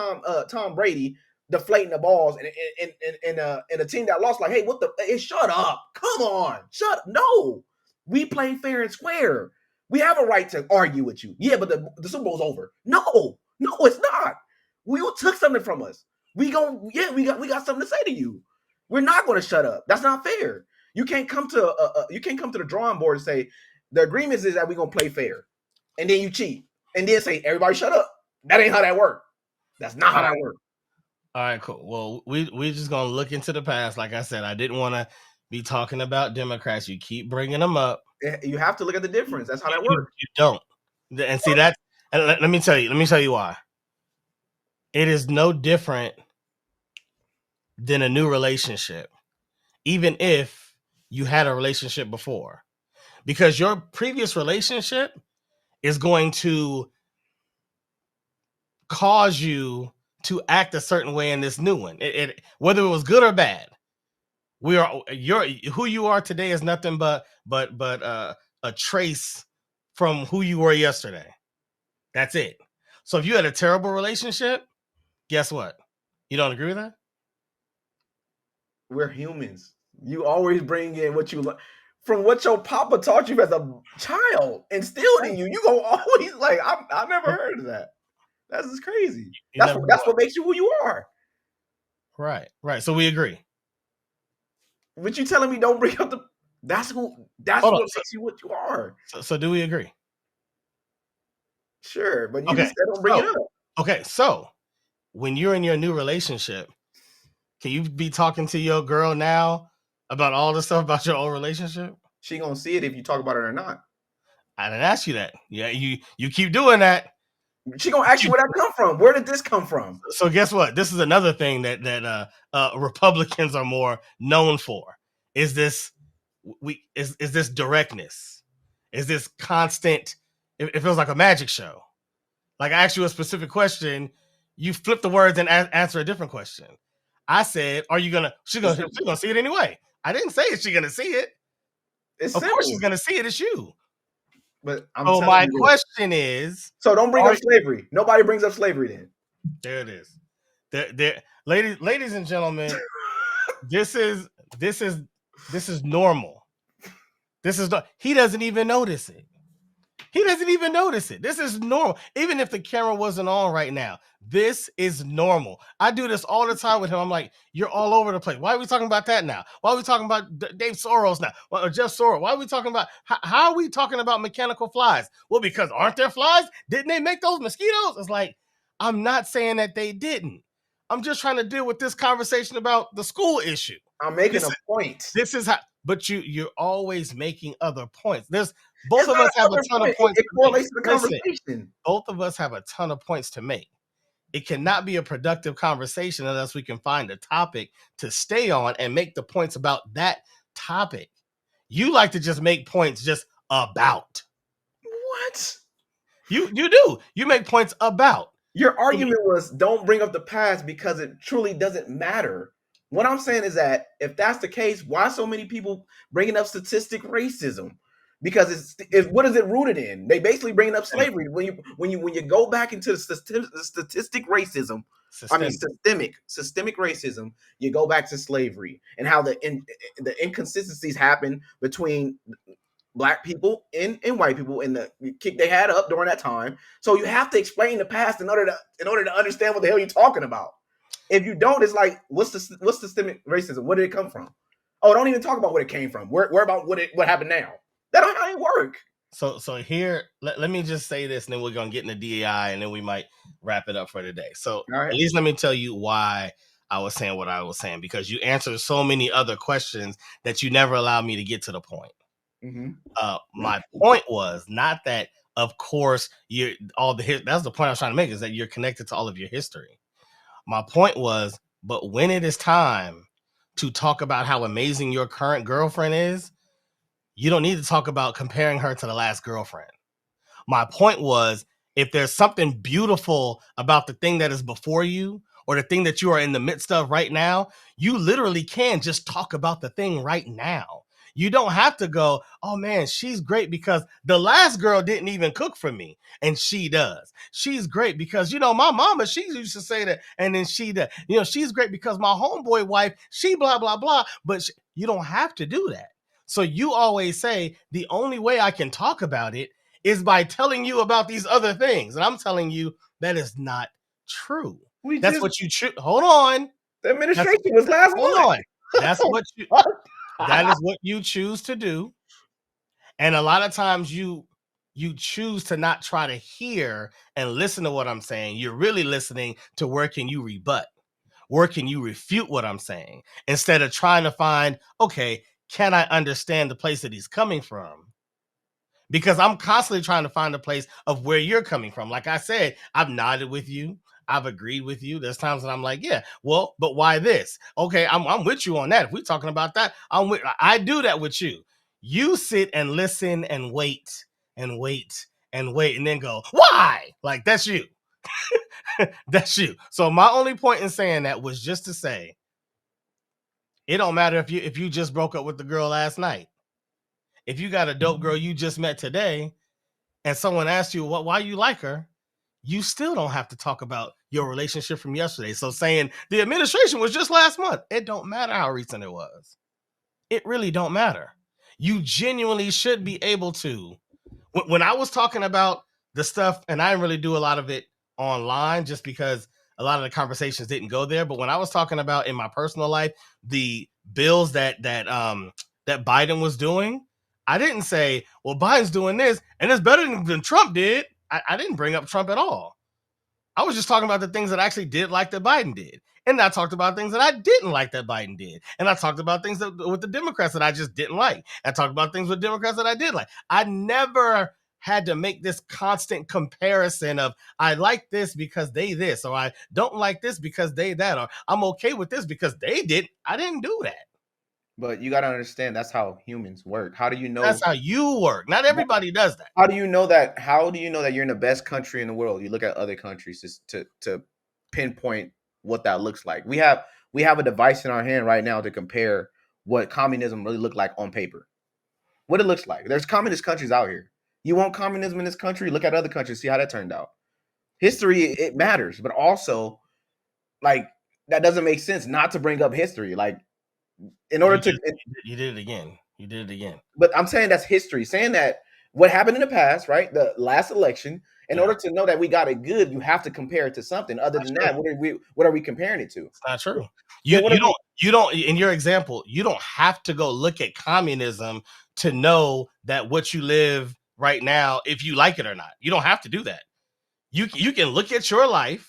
Speaker 2: Tom Brady deflating the balls and a team that lost. Like, hey, what the? Hey, shut up! Come on, no. We play fair and square. We have a right to argue with you. Yeah, but the Super Bowl's over. No, it's not. You took something from us. We got something to say to you. We're not going to shut up. That's not fair. You can't come to the drawing board and say the agreement is that we're going to play fair, and then you cheat, and then say everybody shut up. That ain't how that works. That's not how that works.
Speaker 1: All right, cool. Well, we're just going to look into the past. Like I said, I didn't want to be talking about Democrats. You keep bringing them up.
Speaker 2: You have to look at the difference. That's how that works.
Speaker 1: You don't. And see that. And let me tell you why. It is no different than a new relationship, even if you had a relationship before, because your previous relationship is going to cause you to act a certain way in this new one. Whether it was good or bad, who you are today is nothing but a trace from who you were yesterday. That's it. So if you had a terrible relationship, guess what? You don't agree with that?
Speaker 2: We're humans. You always bring in what you from what your papa taught you as a child, instilled in you. You gonna always like. I never heard of that. That's just crazy.
Speaker 1: You never
Speaker 2: That's
Speaker 1: what?
Speaker 2: what makes you who you are.
Speaker 1: Right, right. So we agree.
Speaker 2: But you telling me don't bring up the. That's what
Speaker 1: Hold on.
Speaker 2: makes you what you are.
Speaker 1: So do we agree?
Speaker 2: Sure, but you
Speaker 1: Okay.
Speaker 2: just said don't bring it up.
Speaker 1: So when you're in your new relationship, can you be talking to your girl now about all the stuff about your old relationship?
Speaker 2: She gonna see it if you talk about it or not.
Speaker 1: I didn't ask you that. Yeah, you keep doing that.
Speaker 2: She gonna ask you where that come from. Where did this come from?
Speaker 1: So guess what? This is another thing that Republicans are more known for. Is this is this directness? Is this constant? It feels like a magic show. Like I asked you a specific question, you flip the words and answer a different question. I said, "Are you gonna?" She's gonna see it anyway. I didn't say is she gonna see it.
Speaker 2: It's
Speaker 1: Of course
Speaker 2: simple.
Speaker 1: she's gonna see it. It's you.
Speaker 2: But I'm
Speaker 1: So
Speaker 2: telling
Speaker 1: my
Speaker 2: you this.
Speaker 1: question is,
Speaker 2: So don't bring up slavery. Nobody brings up slavery then.
Speaker 1: there it is. There, ladies and gentlemen, this is normal. This is not. He doesn't even notice it. He doesn't even notice it. This is normal. Even if the camera wasn't on right now, this is normal. I do this all the time with him. I'm like, you're all over the place. Why are we talking about that now? Why are we talking about Dave Soros now? Or Jeff Soros? Why are we talking about, how are we talking about mechanical flies? Well, because aren't there flies? Didn't they make those mosquitoes? It's like, I'm not saying that they didn't. I'm just trying to deal with this conversation about the school issue.
Speaker 2: I'm making a point.
Speaker 1: This is how, but you're always making other points. There's both
Speaker 2: It's
Speaker 1: of
Speaker 2: not
Speaker 1: us have a
Speaker 2: another
Speaker 1: ton of
Speaker 2: point.
Speaker 1: points
Speaker 2: It
Speaker 1: to make.
Speaker 2: correlates to the
Speaker 1: Listen,
Speaker 2: conversation.
Speaker 1: both of us have a ton of points to make. It cannot be a productive conversation unless we can find a topic to stay on and make the points about that topic. You like to just make points just about.
Speaker 2: What?
Speaker 1: You do. You make points about.
Speaker 2: Your argument was don't bring up the past because it truly doesn't matter. What I'm saying is that if that's the case, why so many people bringing up statistic racism? Because it's what is it rooted in? They basically bringing up slavery. When you go back into the statistic racism, systemic racism, you go back to slavery and how the inconsistencies happen between black people and white people and the kick they had up during that time. So you have to explain the past in order to understand what the hell you're talking about. If you don't, it's like what's systemic racism? Where did it come from? Oh, don't even talk about where it came from. Where about what happened now? That don't how it work.
Speaker 1: So here, let me just say this, and then we're gonna get into DEI, and then we might wrap it up for today. So at least let me tell you why I was saying what I was saying, because you answered so many other questions that you never allowed me to get to the point. My point was not that, of course, that's the point I was trying to make, is that you're connected to all of your history. My point was, but when it is time to talk about how amazing your current girlfriend is, you don't need to talk about comparing her to the last girlfriend. My point was, if there's something beautiful about the thing that is before you or the thing that you are in the midst of right now, you literally can just talk about the thing right now. You don't have to go, oh man, she's great because the last girl didn't even cook for me and she does. She's great because, my mama, she used to say that, and then she does. She's great because my homeboy wife, she blah, blah, blah. But you don't have to do that. So you always say the only way I can talk about it is by telling you about these other things. And I'm telling you that is not true. That's what you choose. Hold on.
Speaker 2: The administration was last
Speaker 1: month. Hold on. That is what you choose to do. And a lot of times you choose to not try to hear and listen to what I'm saying. You're really listening to where can you rebut? Where can you refute what I'm saying? Instead of trying to find, okay, can I understand the place that he's coming from? Because I'm constantly trying to find a place of where you're coming from. Like I said, I've nodded with you. I've agreed with you. There's times that I'm like, yeah, well, but why this? Okay, I'm with you on that. If we're talking about that, I do that with you. You sit and listen and wait and wait and wait and then go, why? Like, that's you. That's you. So my only point in saying that was just to say, it don't matter if you just broke up with the girl last night. If you got a dope girl you just met today, and someone asks you why you like her, you still don't have to talk about your relationship from yesterday. So saying the administration was just last month, it don't matter how recent it was. It really don't matter. You genuinely should be able to. When I was talking about the stuff, and I didn't really do a lot of it online just because a lot of the conversations didn't go there. But when I was talking about in my personal life, the bills that Biden was doing, I didn't say, well, Biden's doing this and it's better than Trump did. I didn't bring up Trump at all. I was just talking about the things that I actually did like that Biden did. And I talked about things that I didn't like that Biden did. And I talked about things that, with the Democrats that I just didn't like. I talked about things with Democrats that I did like. I never had to make this constant comparison of I like this because they this, or I don't like this because they that, or I'm okay with this because they did. I didn't do that.
Speaker 2: But you got to understand that's how humans work. How do you know?
Speaker 1: That's how you work. Not everybody does that.
Speaker 2: How do you know that? How do you know that you're in the best country in the world? You look at other countries to pinpoint what that looks like. We have a device in our hand right now to compare what communism really looked like on paper. What it looks like. There's communist countries out here. You want communism in this country? Look at other countries, see how that turned out. History, it matters, but also, like, that doesn't make sense not to bring up history. Like, in order
Speaker 1: you did it again. You did it again.
Speaker 2: But I'm saying that's history. Saying that what happened in the past, right? The last election. In order to know that we got it good, you have to compare it to something. Other than that, what are we comparing it to?
Speaker 1: It's not true. You don't in your example, you don't have to go look at communism to know that what you live right now, if you like it or not. You don't have to do that. You can look at your life.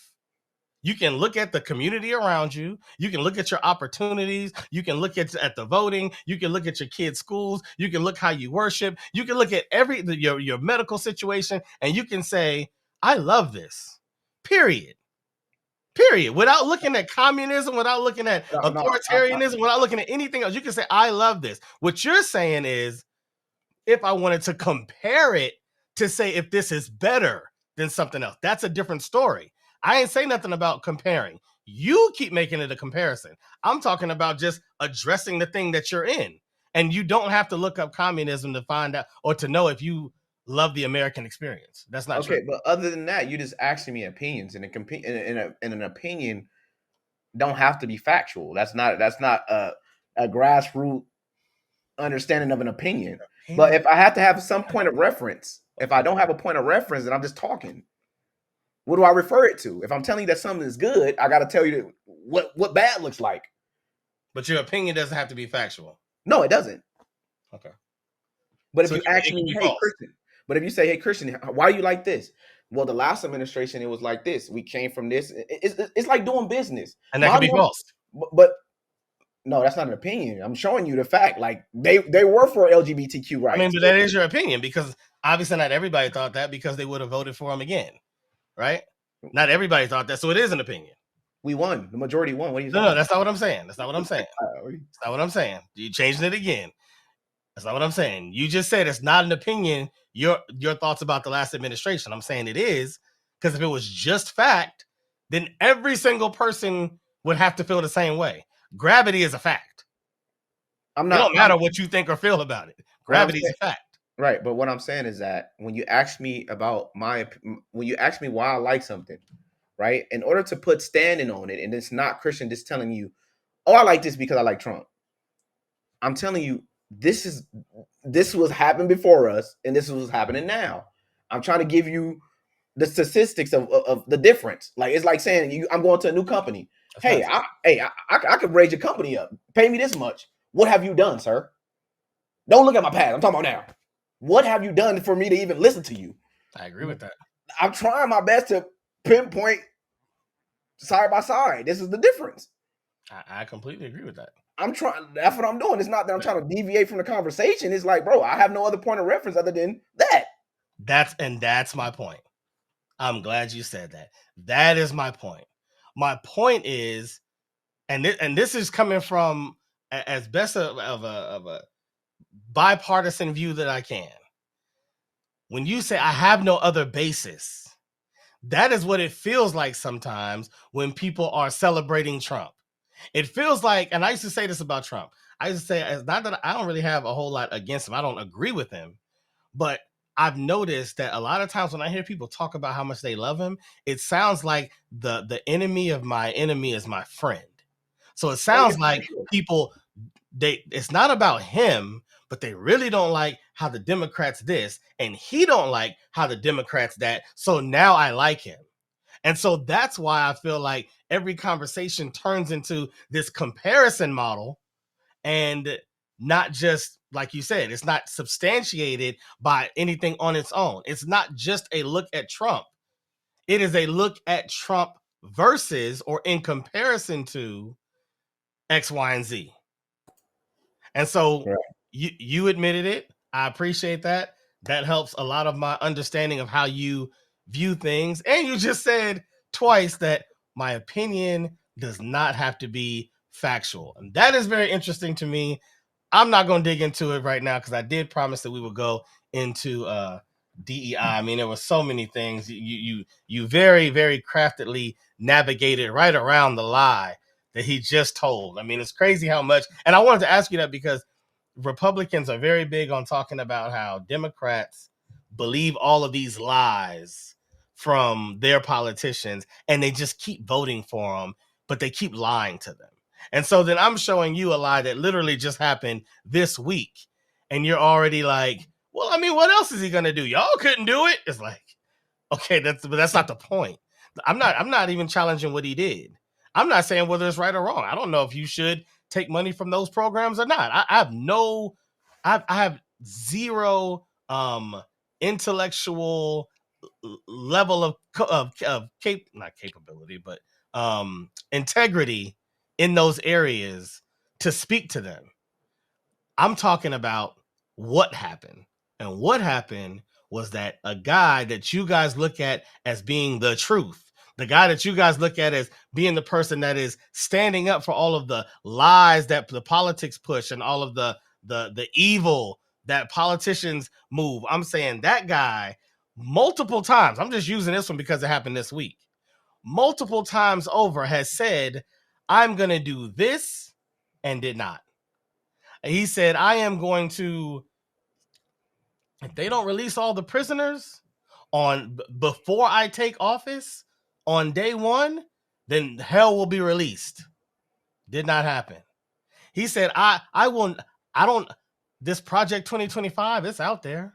Speaker 1: You can look at the community around you. You can look at your opportunities. You can look at the voting. You can look at your kids' schools. You can look how you worship. You can look at your medical situation, and you can say, I love this. Period. Without looking at communism, without looking at authoritarianism, without looking at anything else, you can say, I love this. What you're saying is, if I wanted to compare it to say if this is better than something else, that's a different story. I ain't say nothing about comparing. You keep making it a comparison. I'm talking about just addressing the thing that you're in. And you don't have to look up communism to find out or to know if you love the American experience. That's not true.
Speaker 2: Okay, but other than that, you just asking me opinions, and an opinion don't have to be factual. That's not a grassroots understanding of an opinion. But if I have to have some point of reference, if I don't have a point of reference, then I'm just talking. What do I refer it to? If I'm telling you that something is good, I got to tell you what bad looks like.
Speaker 1: But your opinion doesn't have to be factual.
Speaker 2: No, it doesn't.
Speaker 1: Okay.
Speaker 2: But if you ask me, hey, Christian, but if you say, hey, Christian, why do you like this? Well, the last administration, it was like this. We came from this. It's like doing business.
Speaker 1: And that could be false.
Speaker 2: But no, that's not an opinion. I'm showing you the fact. Like, they were for LGBTQ rights.
Speaker 1: I mean, but that is your opinion, because obviously not everybody thought that, because they would have voted for him again. Right? Not everybody thought that, so it is an opinion.
Speaker 2: We won. The majority won. What are you
Speaker 1: saying? No, that's not what I'm saying. That's not what I'm saying. That's not what I'm saying. You changing it again. That's not what I'm saying. You just said it's not an opinion, your thoughts about the last administration. I'm saying it is, because if it was just fact, then every single person would have to feel the same way. Gravity is a fact. It don't matter what you think or feel about it. Gravity is a fact.
Speaker 2: Right, but what I'm saying is that when you ask me why I like something, right, in order to put standing on it, and it's not Christian just telling you, oh, I like this because I like Trump. I'm telling you, this was happened before us, and this is what's happening now. I'm trying to give you the statistics of the difference. Like, it's like saying I'm going to a new company. Hey, I could raise your company up. Pay me this much. What have you done, sir? Don't look at my past. I'm talking about now. What have you done for me to even listen to you?
Speaker 1: I agree with that.
Speaker 2: I'm trying my best to pinpoint side by side. This is the difference.
Speaker 1: I completely agree with that.
Speaker 2: I'm trying. That's what I'm doing. It's not that I'm trying to deviate from the conversation. It's like, bro, I have no other point of reference other than that.
Speaker 1: That's my point. I'm glad you said that. That is my point. My point is, and this is coming from as best of a bipartisan view that I can. When you say I have no other basis, that is what it feels like sometimes when people are celebrating Trump. It feels like, and I used to say this about Trump. I used to say, it's not that I don't really have a whole lot against him. I don't agree with him, but I've noticed that a lot of times when I hear people talk about how much they love him, it sounds like the enemy of my enemy is my friend. So it
Speaker 2: Oh yeah,
Speaker 1: sounds
Speaker 2: for
Speaker 1: like
Speaker 2: sure.
Speaker 1: people, it's not about him, but they really don't like how the Democrats this, and he don't like how the Democrats that. So now I like him. And so that's why I feel like every conversation turns into this comparison model, and not just like you said, it's not substantiated by anything on its own. It's not just a look at Trump. It is a look at Trump versus or in comparison to X, Y, and Z. And so
Speaker 2: Right.
Speaker 1: you admitted it. I appreciate that. That helps a lot of my understanding of how you view things. And you just said twice that my opinion does not have to be factual. And that is very interesting to me. I'm not going to dig into it right now because I did promise that we would go into DEI. I mean, there were so many things you very very craftily navigated right around the lie that he just told. I mean, it's crazy how much. And I wanted to ask you that because Republicans are very big on talking about how Democrats believe all of these lies from their politicians and they just keep voting for them, but they keep lying to them. And so then I'm showing you a lie that literally just happened this week. And you're already like, well, I mean, what else is he going to do? Y'all couldn't do it. It's like, okay, but that's not the point. I'm not even challenging what he did. I'm not saying whether it's right or wrong. I don't know if you should take money from those programs or not. I have no, I have zero intellectual level of not capability, but integrity in those areas to speak to them. I'm talking about what happened. And what happened was that a guy that you guys look at as being the truth, the guy that you guys look at as being the person that is standing up for all of the lies that the politics push and all of the evil that politicians move. I'm saying that guy multiple times, I'm just using this one because it happened this week, multiple times over has said, I'm going to do this and did not. He said, I am going to, if they don't release all the prisoners on before I take office on day one, then hell will be released. Did not happen. He said, I will, I don't, this Project 2025, it's out there.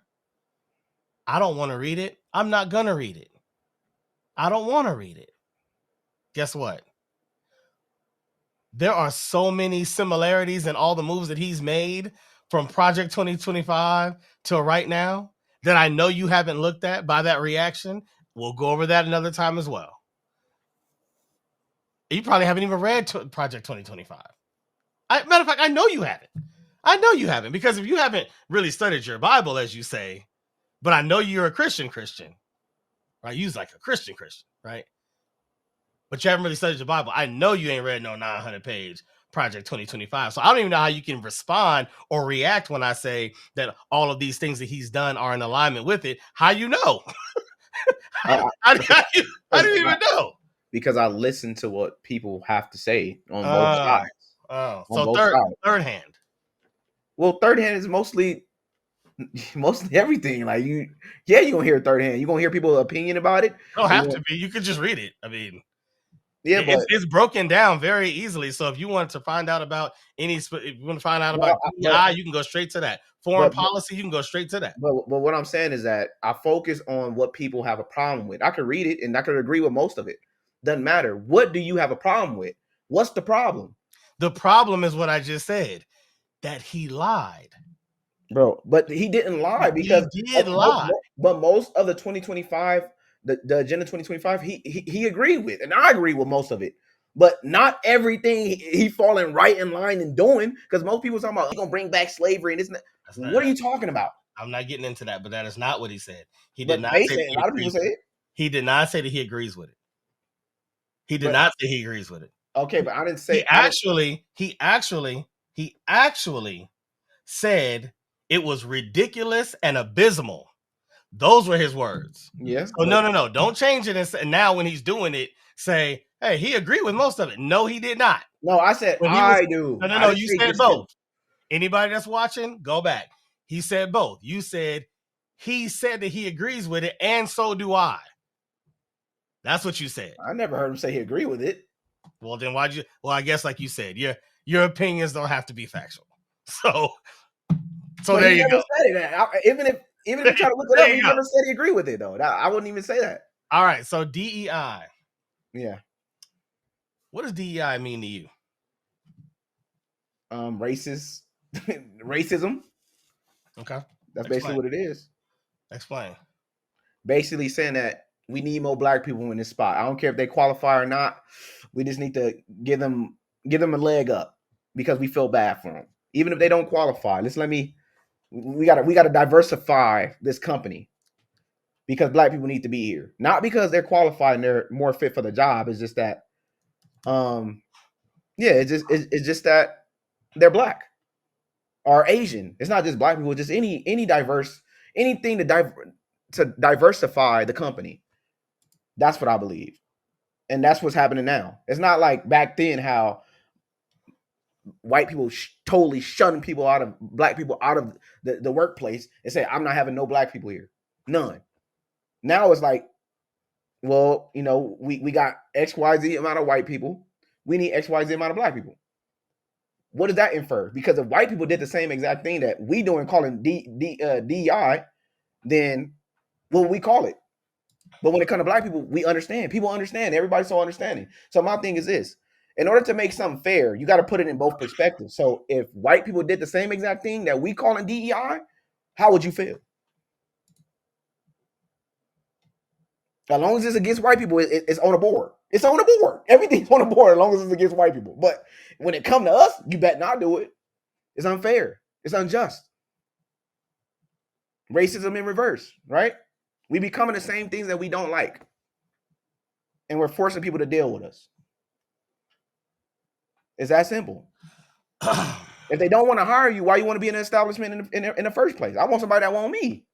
Speaker 1: I don't want to read it. I'm not going to read it. I don't want to read it. Guess what? There are so many similarities in all the moves that he's made from Project 2025 to right now that I know you haven't looked at by that reaction. We'll go over that another time as well. You probably haven't even read Project 2025. Matter of fact, I know you haven't. I know you haven't because if you haven't really studied your Bible, as you say, but I know you're a Christian, right? You're like a Christian, right? But you haven't really studied your Bible. I know you ain't read no 900-page Project 2025. So I don't even know how you can respond or react when I say that all of these things that he's done are in alignment with it. How you know? how do you even know?
Speaker 2: Because I listen to what people have to say on both sides. On
Speaker 1: So
Speaker 2: both sides.
Speaker 1: third hand.
Speaker 2: Well, third hand is mostly everything. Like you're gonna hear third hand. You're gonna hear people's opinion about it.
Speaker 1: You don't have to be. You could just read it. I mean,
Speaker 2: yeah, but
Speaker 1: it's broken down very easily. So if you want to find out about if you want to find out about DEI, you can go straight to that. Foreign policy, you can go straight to that.
Speaker 2: But what I'm saying is that I focus on what people have a problem with. I could read it and I could agree with most of it. Doesn't matter. What do you have a problem with? What's the problem?
Speaker 1: The problem is what I just said, that he lied.
Speaker 2: Bro, but he didn't lie because
Speaker 1: he did lie.
Speaker 2: But most of the 2025, the Agenda 2025, he agreed with, and I agree with most of it. But not everything he falling right in line and doing, because most people talking about he's gonna bring back slavery and this. What are you talking about?
Speaker 1: I'm not getting into that, but that is not what he said. He
Speaker 2: But
Speaker 1: did not say
Speaker 2: a lot of people say it.
Speaker 1: He did not say that he agrees with it. He did not say he agrees with it.
Speaker 2: Okay, but I didn't say
Speaker 1: he actually said it was ridiculous and abysmal. Those were his words.
Speaker 2: Yes.
Speaker 1: So no, don't change it. And now when he's doing it, say, hey, he agreed with most of it. No, he did not.
Speaker 2: No, I said I do.
Speaker 1: No, you said both. Anybody that's watching, go back. He said both. You said he said that he agrees with it, and so do I. That's what you said.
Speaker 2: I never heard him say he agreed with it.
Speaker 1: Well, then why'd you? Well, I guess like you said, your opinions don't have to be factual. So
Speaker 2: But
Speaker 1: there
Speaker 2: he
Speaker 1: you
Speaker 2: never
Speaker 1: go.
Speaker 2: said it. Even if you try to look it up, he
Speaker 1: go.
Speaker 2: never said he agreed with it though. I wouldn't even say that.
Speaker 1: All right. So DEI.
Speaker 2: Yeah.
Speaker 1: What does DEI mean to you?
Speaker 2: Racist, racism.
Speaker 1: Okay.
Speaker 2: That's basically what it is.
Speaker 1: Explain.
Speaker 2: Basically saying that we need more black people in this spot. I don't care if they qualify or not. We just need to give them a leg up because we feel bad for them, even if they don't qualify. We gotta diversify this company because black people need to be here, not because they're qualified and they're more fit for the job. It's just that, it's just that they're black or Asian. It's not just black people. Just any diverse anything to diversify the company. That's what I believe, and that's what's happening now. It's not like back then how white people totally shun black people out of the workplace and say, I'm not having no black people here. None. Now it's like, well, we got XYZ amount of white people. We need XYZ amount of black people. What does that infer? Because if white people did the same exact thing that we doing, calling DEI, then what would we call it? But when it comes to black people, we understand. People understand. Everybody's so understanding. So my thing is this. In order to make something fair, you got to put it in both perspectives. So if white people did the same exact thing that we call in DEI, how would you feel? As long as it's against white people, it's on the board. It's on the board. Everything's on the board as long as it's against white people. But when it comes to us, you bet not do it. It's unfair. It's unjust. Racism in reverse, right? We becoming the same things that we don't like. And we're forcing people to deal with us. It's that simple. If they don't want to hire you, why you want to be in an establishment in the first place? I want somebody that want me.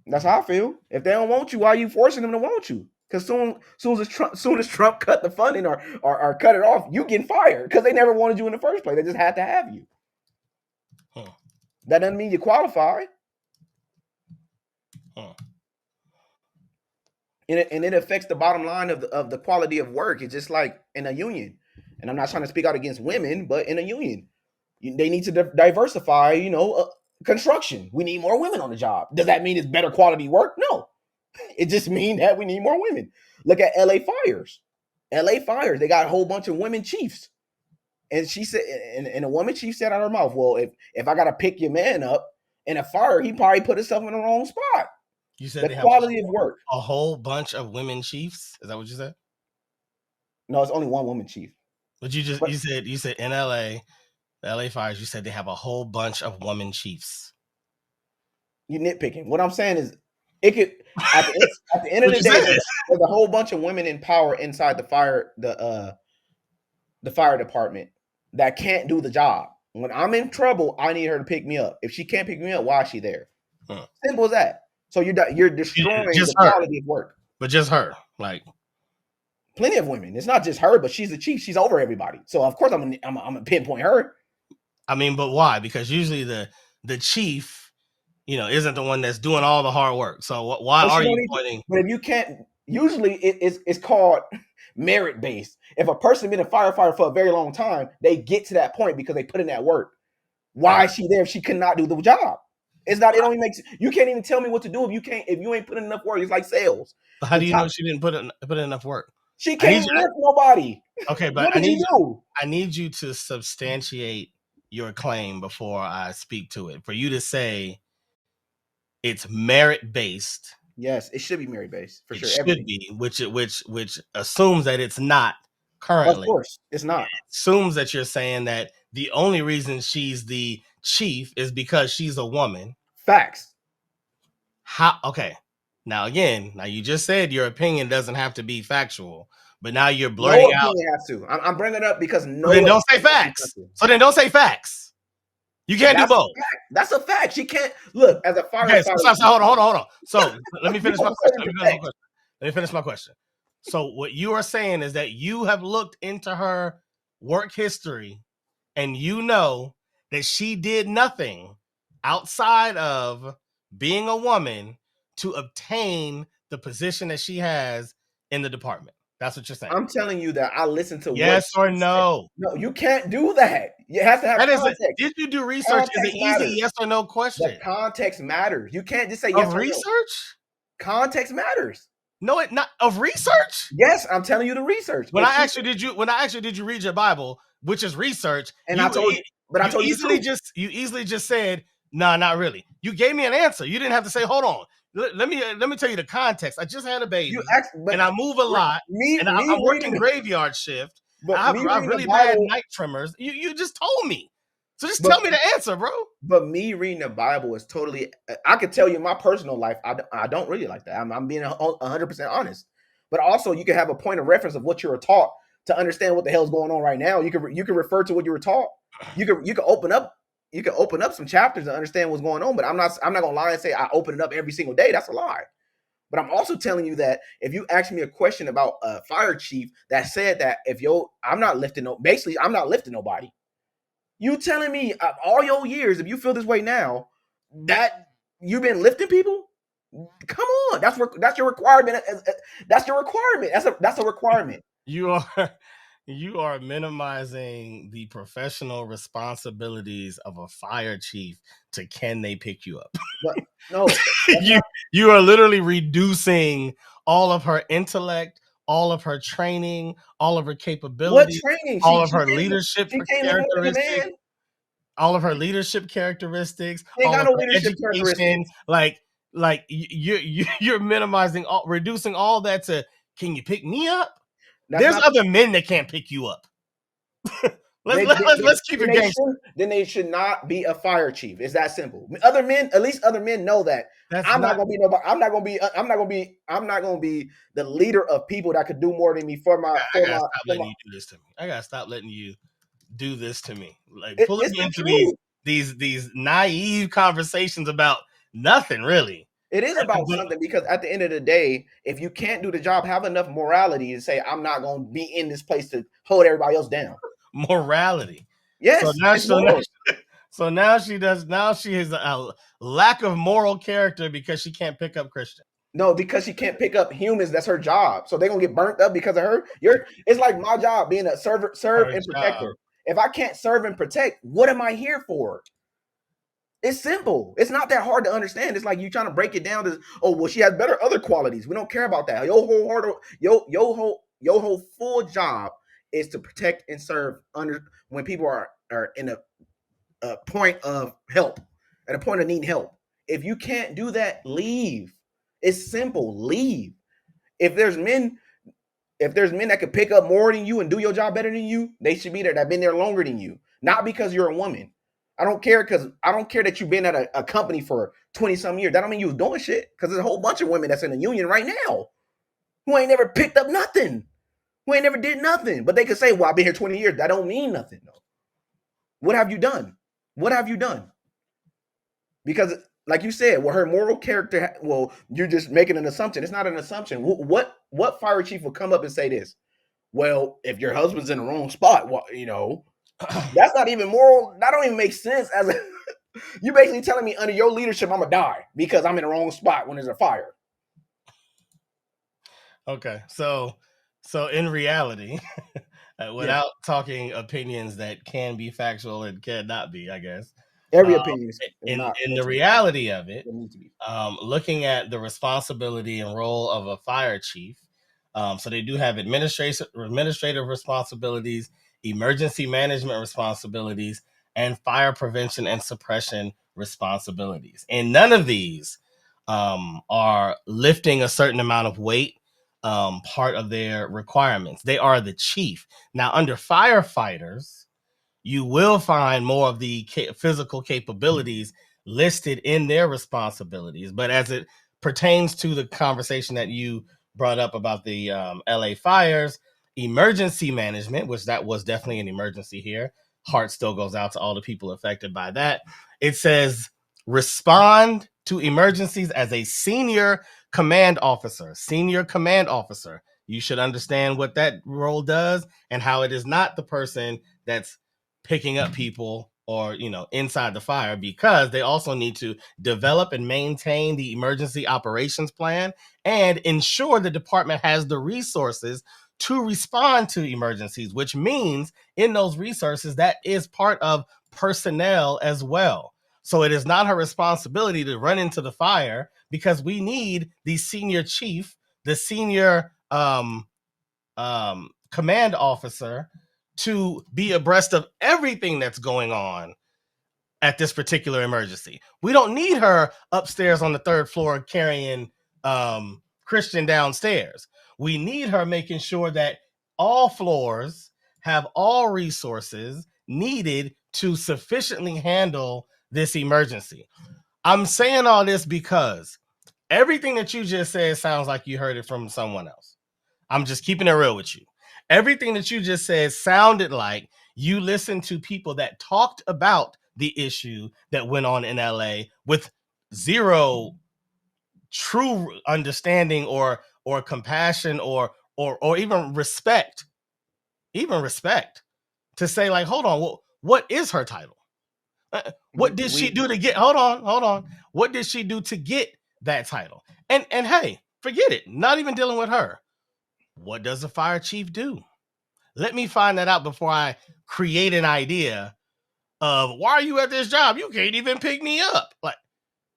Speaker 2: That's how I feel. If they don't want you, why are you forcing them to want you? Because soon as Trump cut the funding or cut it off, you get fired because they never wanted you in the first place. They just had to have you.
Speaker 1: Huh.
Speaker 2: That doesn't mean you qualify.
Speaker 1: Huh.
Speaker 2: And it affects the bottom line of the quality of work. It's just like in a union. And I'm not trying to speak out against women, but in a union, they need to diversify, construction. We need more women on the job. Does that mean it's better quality work? No. It just means that we need more women. Look at LA Fires. LA Fires, they got a whole bunch of women chiefs. And she said, and a woman chief said out of her mouth, well, if I got to pick your man up in a fire, he probably put himself in the wrong spot.
Speaker 1: You said
Speaker 2: the quality of work.
Speaker 1: A whole bunch of women chiefs? Is that what you said?
Speaker 2: No, it's only one woman chief.
Speaker 1: But you said in LA, the LA Fires, you said they have a whole bunch of women chiefs.
Speaker 2: You nitpicking. What I'm saying is, it could at the end of the day, there's a whole bunch of women in power inside the fire department that can't do the job. When I'm in trouble, I need her to pick me up. If she can't pick me up, why is she there? Simple as that. So you're destroying the quality of work.
Speaker 1: But just her, like
Speaker 2: plenty of women. It's not just her, but she's the chief. She's over everybody. So of course I'm gonna pinpoint her.
Speaker 1: I mean, but why? Because usually the chief, isn't the one that's doing all the hard work. So why are you pointing?
Speaker 2: But if you can't, usually it's called merit based. If a person been a firefighter for a very long time, they get to that point because they put in that work. Why is she there if she cannot do the job? It's not. It only makes you can't even tell me what to do if you ain't putting enough work. It's like sales.
Speaker 1: How do you know she didn't put in enough work?
Speaker 2: She can't lift nobody.
Speaker 1: Okay, but
Speaker 2: what did you do?
Speaker 1: I need you to substantiate your claim before I speak to it. For you to say it's merit based.
Speaker 2: Yes, it should be merit based for sure.
Speaker 1: It should be, which assumes that it's not currently.
Speaker 2: Of course, it's not.
Speaker 1: It assumes that you're saying that the only reason she's the chief is because she's a woman.
Speaker 2: Facts.
Speaker 1: How? Okay. Now you just said your opinion doesn't have to be factual, but now you're blurting out.
Speaker 2: Has to. I'm bringing it up because
Speaker 1: then don't say facts. So then don't say facts. You can't do both.
Speaker 2: That's a fact. She can't look as a firefighter.
Speaker 1: Okay, so hold on. So let me finish my question. Let me finish my question. So what you are saying is that you have looked into her work history and you know that she did nothing outside of being a woman to obtain the position that she has in the department. That's what you're saying.
Speaker 2: I'm telling you that I listened to what
Speaker 1: Yes or
Speaker 2: she said.
Speaker 1: no?
Speaker 2: No, you can't do that. You have to have
Speaker 1: That is a,
Speaker 2: context.
Speaker 1: did you do research? Is an
Speaker 2: Context
Speaker 1: easy
Speaker 2: matters.
Speaker 1: yes or no
Speaker 2: The
Speaker 1: question.
Speaker 2: context matters. You can't just say
Speaker 1: Of
Speaker 2: yes or no.
Speaker 1: research?
Speaker 2: Context matters.
Speaker 1: No, it not of research.
Speaker 2: Yes, I'm telling you the research.
Speaker 1: When I asked you, did you read your Bible, which is research?
Speaker 2: And I told you, but I told you the truth.
Speaker 1: You easily just said, "Nah, not really." You gave me an answer. You didn't have to say, "Hold on, let me tell you the context." I just had a baby,
Speaker 2: You asked, but
Speaker 1: and I move a lot, and I'm working graveyard shift. I have really bad night tremors. You just told me, so just tell me the answer, bro.
Speaker 2: But me reading the Bible is totally. I could tell you in my personal life, I don't really like that. I'm being 100% honest. But also, you can have a point of reference of what you were taught to understand what the hell's going on right now. You can refer to what you were taught. You can open up some chapters to understand what's going on. But I'm not gonna lie and say I open it up every single day. That's a lie. But I'm also telling you that if you ask me a question about a fire chief that said that I'm not lifting nobody. You telling me all your years, if you feel this way now, that you've been lifting people? Come on, that's your requirement. That's your requirement. That's a requirement.
Speaker 1: You are minimizing the professional responsibilities of a fire chief to can they pick you up?
Speaker 2: But no,
Speaker 1: you are literally reducing all of her intellect, all of her training, all of her capabilities, all of her leadership characteristics, all of her leadership characteristics, all of her education. Like you're minimizing reducing all that to can you pick me up? There's other men that can't pick you up. Let's keep it gangster.
Speaker 2: Then they should not be a fire chief. It's that simple. Other men know that. I'm not gonna be the leader of people that could do more than me for my.
Speaker 1: I gotta stop letting you do this to me. I gotta stop letting you do this to me. Like pulling me into these naive conversations about nothing really.
Speaker 2: It is about something because at the end of the day, if you can't do the job, have enough morality to say, I'm not going to be in this place to hold everybody else down.
Speaker 1: Morality.
Speaker 2: Yes.
Speaker 1: So now she has a lack of moral character because she can't pick up Christian.
Speaker 2: No, because she can't pick up humans. That's her job. So they're going to get burnt up because of her. It's like my job being a serve and protector. If I can't serve and protect, what am I here for? It's simple. It's not that hard to understand. It's like you trying to break it down to, she has better other qualities. We don't care about that. Your whole full job is to protect and serve when people are in a point of help, at a point of needing help. If you can't do that, leave. It's simple. Leave. If there's men that could pick up more than you and do your job better than you, they should be there. That have been there longer than you. Not because you're a woman. I don't care that you've been at a company for 20-some years. That don't mean you was doing shit. Because there's a whole bunch of women that's in the union right now who ain't never picked up nothing. Who ain't never did nothing. But they could say, well, I've been here 20 years. That don't mean nothing, though. What have you done? What have you done? Because, like you said, her moral character, you're just making an assumption. It's not an assumption. What fire chief would come up and say this? Well, if your husband's in the wrong spot, that's not even moral. That don't even make sense. You basically telling me under your leadership, I'm gonna die because I'm in the wrong spot when there's a fire.
Speaker 1: Okay, so in reality, without talking opinions that can be factual and cannot be, I guess
Speaker 2: every opinion is
Speaker 1: in the reality of it. Looking at the responsibility and role of a fire chief, so they do have administrative responsibilities, emergency management responsibilities, and fire prevention and suppression responsibilities. And none of these are lifting a certain amount of weight, part of their requirements. They are the chief. Now, under firefighters, you will find more of the physical capabilities listed in their responsibilities. But as it pertains to the conversation that you brought up about the LA fires, emergency management, which that was definitely an emergency here. Heart still goes out to all the people affected by that. It says respond to emergencies as a senior command officer. Senior command officer. You should understand what that role does and how it is not the person that's picking up people inside the fire, because they also need to develop and maintain the emergency operations plan and ensure the department has the resources to respond to emergencies, which means in those resources, that is part of personnel as well. So it is not her responsibility to run into the fire, because we need the senior chief, the senior command officer, to be abreast of everything that's going on at this particular emergency. We don't need her upstairs on the 3rd floor carrying Christian downstairs. We need her making sure that all floors have all resources needed to sufficiently handle this emergency. I'm saying all this because everything that you just said sounds like you heard it from someone else. I'm just keeping it real with you. Everything that you just said sounded like you listened to people that talked about the issue that went on in LA with zero true understanding or compassion or even respect. Even respect to say, like, hold on, what is her title? What did she do to get hold on. What did she do to get that title? And hey, forget it. Not even dealing with her. What does a fire chief do? Let me find that out before I create an idea of, why are you at this job? You can't even pick me up. Like,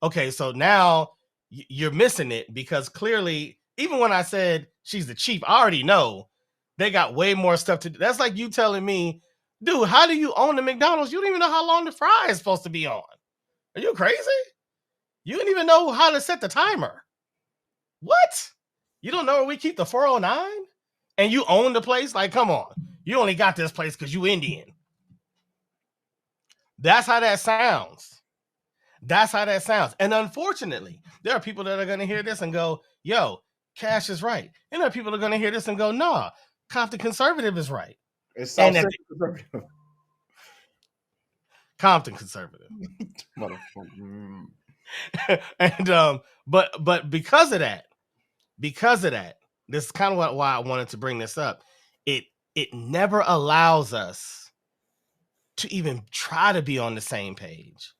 Speaker 1: okay, so now you're missing it, because clearly, even when I said she's the chief, I already know they got way more stuff to do. That's like you telling me, dude, how do you own the McDonald's? You don't even know how long the fry is supposed to be on. Are you crazy? You don't even know how to set the timer. What? You don't know where we keep the 409? And you own the place? Like, come on. You only got this place because you Indian. That's how that sounds. That's how that sounds. And unfortunately, there are people that are going to hear this and go, yo, Cash is right. And there are people that are going to hear this and go, nah, Compton Conservative is right.
Speaker 2: It's
Speaker 1: SouthCentral
Speaker 2: Conservative.
Speaker 1: Compton Conservative. And but because of that, this is kind of why I wanted to bring this up. It never allows us to even try to be on the same page,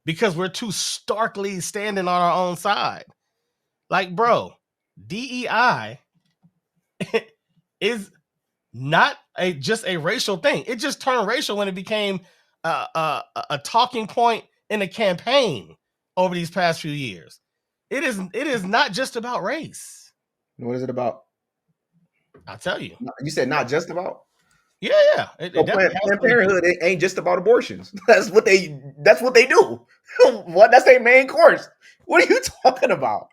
Speaker 1: because we're too starkly standing on our own side. Like, bro, DEI is not just a racial thing. It just turned racial when it became a talking point in a campaign over these past few years. It is not just about race.
Speaker 2: What is it about?
Speaker 1: I'll tell you.
Speaker 2: You said not just about?
Speaker 1: Yeah.
Speaker 2: Planned Parenthood ain't just about abortions. That's what they do. What? That's their main course. What are you talking about?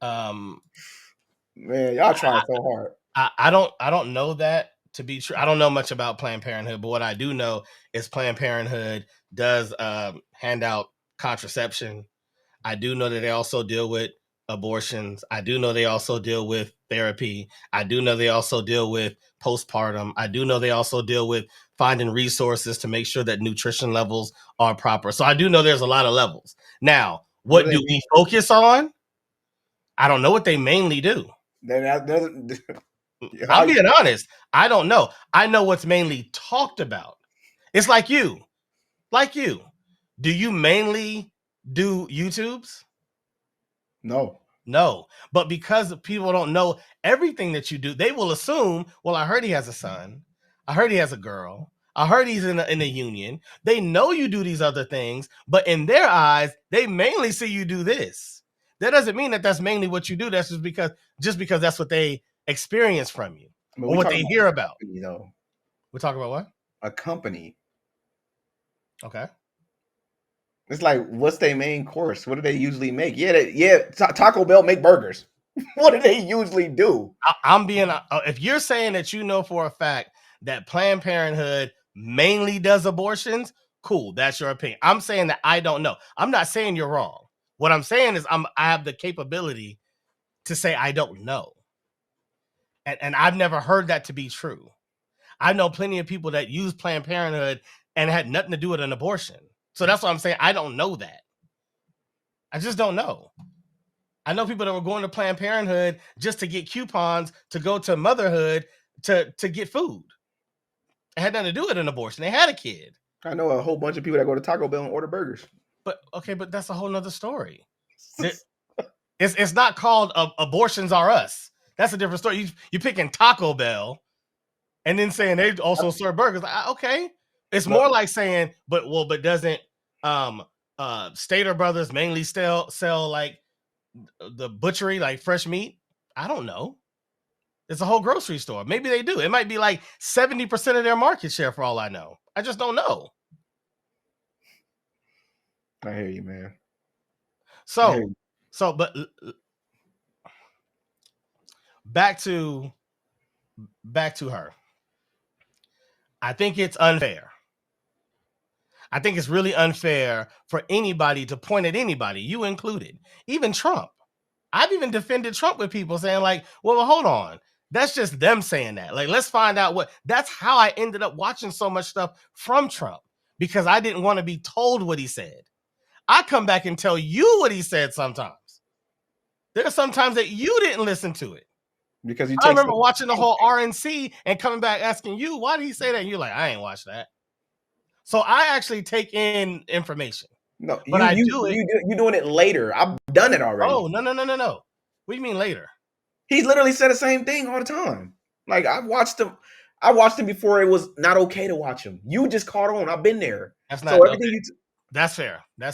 Speaker 2: Man, y'all trying so hard.
Speaker 1: I don't know that to be true. I don't know much about Planned Parenthood, but what I do know is Planned Parenthood does hand out contraception. I do know that they also deal with abortions. I do know they also deal with therapy. I do know they also deal with postpartum. I do know they also deal with finding resources to make sure that nutrition levels are proper. So I do know there's a lot of levels. Now, what do we focus on? I don't know what they mainly do. I'm being honest. I don't know. I know what's mainly talked about. It's like you. Do you mainly do YouTubes? No. But because people don't know everything that you do, they will assume, well, I heard he has a son. I heard he has a girl. I heard he's in a union. They know you do these other things, but in their eyes, they mainly see you do this. That doesn't mean that that's mainly what you do. That's just because that's what they experience from you, or what they hear about. We're talking about what?
Speaker 2: A company.
Speaker 1: Okay.
Speaker 2: It's like, what's their main course? What do they usually make? Taco Bell make burgers. What do they usually do?
Speaker 1: I'm being, if you're saying that you know for a fact that Planned Parenthood mainly does abortions, cool, that's your opinion. I'm saying that I don't know. I'm not saying you're wrong. What I'm saying is I have the capability to say I don't know. And I've never heard that to be true. I know plenty of people that use Planned Parenthood and had nothing to do with an abortion. So that's what I'm saying. I don't know that. I just don't know. I know people that were going to Planned Parenthood just to get coupons to go to motherhood to get food. It had nothing to do with an abortion. They had a kid.
Speaker 2: I know a whole bunch of people that go to Taco Bell and order burgers.
Speaker 1: But okay, but that's a whole nother story. It's not called abortions are us. That's a different story. You picking Taco Bell and then saying they also serve burgers. Okay, it's
Speaker 2: But
Speaker 1: more like saying, but doesn't um Stater Brothers mainly sell like the butchery, like fresh meat? I don't know. It's a whole grocery store. Maybe they do. It might be like 70% of their market share for all I know. I just don't know.
Speaker 2: I hear you, man.
Speaker 1: So, but back to her. I think it's unfair. I think it's really unfair for anybody to point at anybody, you included, even Trump. I've even defended Trump with people saying like, well, hold on. That's just them saying that. Like, let's find out what. That's how I ended up watching so much stuff from Trump, because I didn't want to be told what he said. I come back and tell you what he said sometimes. There are sometimes that you didn't listen to it.
Speaker 2: Because you
Speaker 1: I
Speaker 2: take
Speaker 1: remember watching the whole RNC and coming back asking you, why did he say that? And you're like, I ain't watched that. So I actually take in information.
Speaker 2: No,
Speaker 1: But I do it.
Speaker 2: you doing it later. I've done it already.
Speaker 1: Oh, no. What do you mean later?
Speaker 2: He's literally said the same thing all the time. Like I watched him before it was not okay to watch him. You just caught on. I've been there.
Speaker 1: That's
Speaker 2: So
Speaker 1: not
Speaker 2: everything
Speaker 1: okay. That's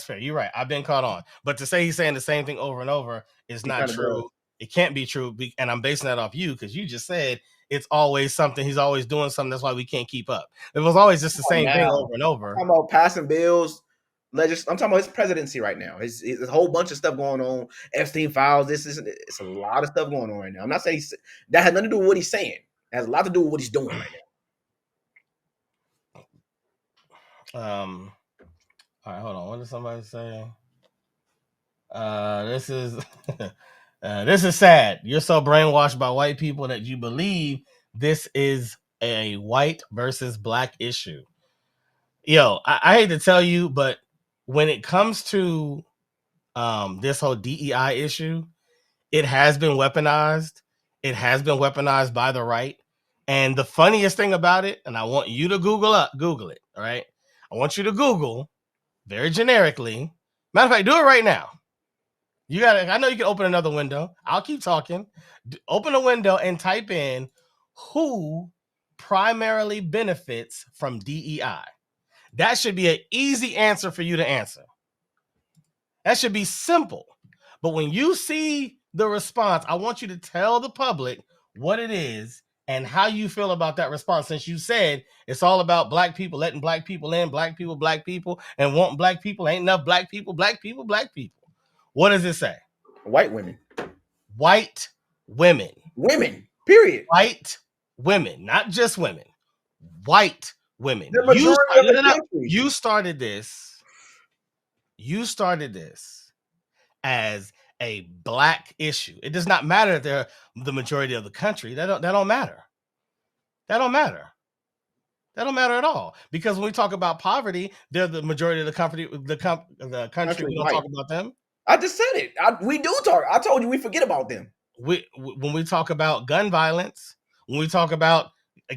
Speaker 1: fair. You're right. I've been caught on. But to say he's saying the same thing over and over is not true.
Speaker 2: Does.
Speaker 1: It can't be true. And I'm basing that off you, because you just said it's always something. He's always doing something. That's why we can't keep up. It was always just the same thing over and over.
Speaker 2: I'm talking about passing bills. I'm talking about his presidency right now. There's a whole bunch of stuff going on. Epstein files. It's a lot of stuff going on right now. I'm not saying that has nothing to do with what he's saying. It has a lot to do with what he's doing right
Speaker 1: now. All right, hold on. What did somebody say? This is this is sad. You're so brainwashed by white people that you believe this is a white versus black issue. Yo, I hate to tell you, but when it comes to this whole DEI issue, it has been weaponized. It has been weaponized by the right. And the funniest thing about it, and I want you to Google it, all right? I want you to Google very generically. Matter of fact, do it right now. I know you can open another window. I'll keep talking. Open a window and type in who primarily benefits from DEI. That should be an easy answer for you to answer. That should be simple. But when you see the response, I want you to tell the public what it is and how you feel about that response. Since you said it's all about black people, letting black people in, black people, and wanting black people, ain't enough black people. What does it say?
Speaker 2: White women.
Speaker 1: White women.
Speaker 2: Women, period.
Speaker 1: White women, not just women. White women.
Speaker 2: The majority of the country.
Speaker 1: You started this as a black issue. It does not matter if they're the majority of the country. That don't matter. That don't matter at all. Because when we talk about poverty, they're the majority of the country. The country. We don't talk about them.
Speaker 2: I just said it. We do talk. I told you we forget about them.
Speaker 1: When we talk about gun violence, when we talk about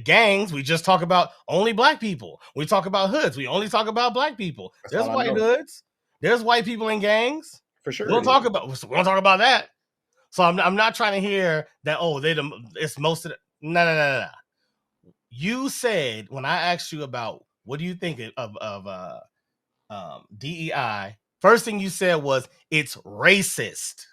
Speaker 1: gangs, we just talk about only black people. When we talk about hoods, we only talk about black people. There's white hoods. There's white people in gangs.
Speaker 2: For sure.
Speaker 1: We don't talk about that. So I'm not trying to hear that. Oh, it's most of the. No. You said when I asked you about what do you think of DEI, first thing you said was it's racist.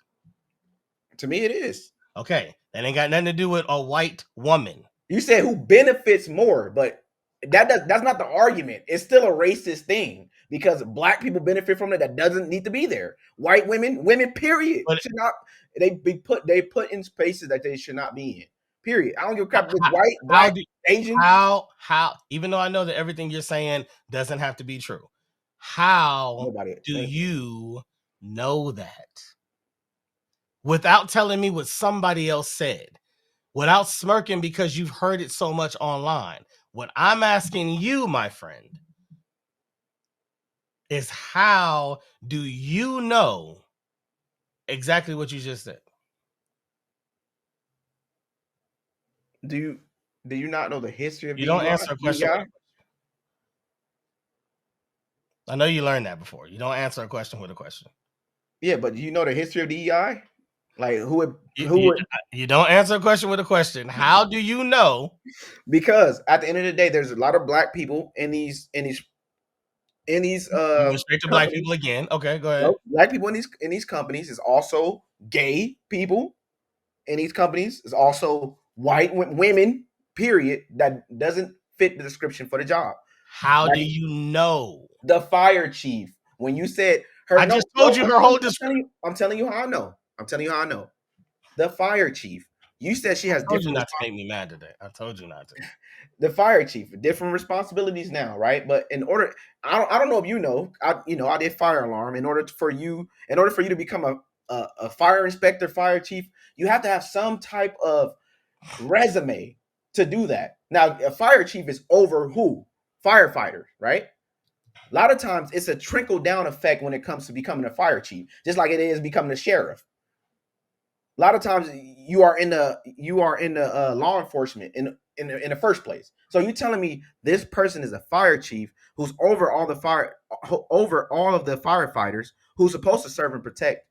Speaker 2: To me, it is.
Speaker 1: Okay, that ain't got nothing to do with a white woman.
Speaker 2: You said who benefits more, but that's not the argument. It's still a racist thing because black people benefit from it. That doesn't need to be there. White women, period, should not. They put in spaces that they should not be in. Period. I don't give a crap if it's white, black, Asian.
Speaker 1: How? Even though I know that everything you're saying doesn't have to be true, how do you know that? Without telling me what somebody else said, without smirking because you've heard it so much online. What I'm asking you, my friend, is how do you know exactly what you just said?
Speaker 2: Do you not know the history of
Speaker 1: you don't answer a question? I know you learned that before. You don't answer a question with a question.
Speaker 2: Yeah, but do you know the history of DEI? Like
Speaker 1: You,
Speaker 2: who
Speaker 1: you,
Speaker 2: would
Speaker 1: you don't answer a question with a question. How do you know?
Speaker 2: because at the end of the day, there's a lot of black people in these
Speaker 1: You went straight to black
Speaker 2: companies.
Speaker 1: people again. Okay, go ahead.
Speaker 2: Nope. Black people in these companies is also gay people in these companies. Is also white women. Period. That doesn't fit the description for the job.
Speaker 1: How
Speaker 2: Like
Speaker 1: do you know?
Speaker 2: the fire chief. When you said her,
Speaker 1: I
Speaker 2: no,
Speaker 1: just told
Speaker 2: no,
Speaker 1: you her whole description.
Speaker 2: I'm telling you how I know. I'm telling you how I know. The fire chief. You said she
Speaker 1: I
Speaker 2: has
Speaker 1: told you
Speaker 2: different
Speaker 1: not to make me mad today. I told you not to.
Speaker 2: the fire chief, different responsibilities now, right? But in order, I don't know if you know, I did fire alarm. In order for you to become a fire inspector, fire chief, you have to have some type of resume to do that. Now, a fire chief is over who? Firefighters, right? A lot of times it's a trickle down effect when it comes to becoming a fire chief, just like it is becoming a sheriff. A lot of times you are in the law enforcement in the first place. So you telling me this person is a fire chief who's over all of the firefighters who's supposed to serve and protect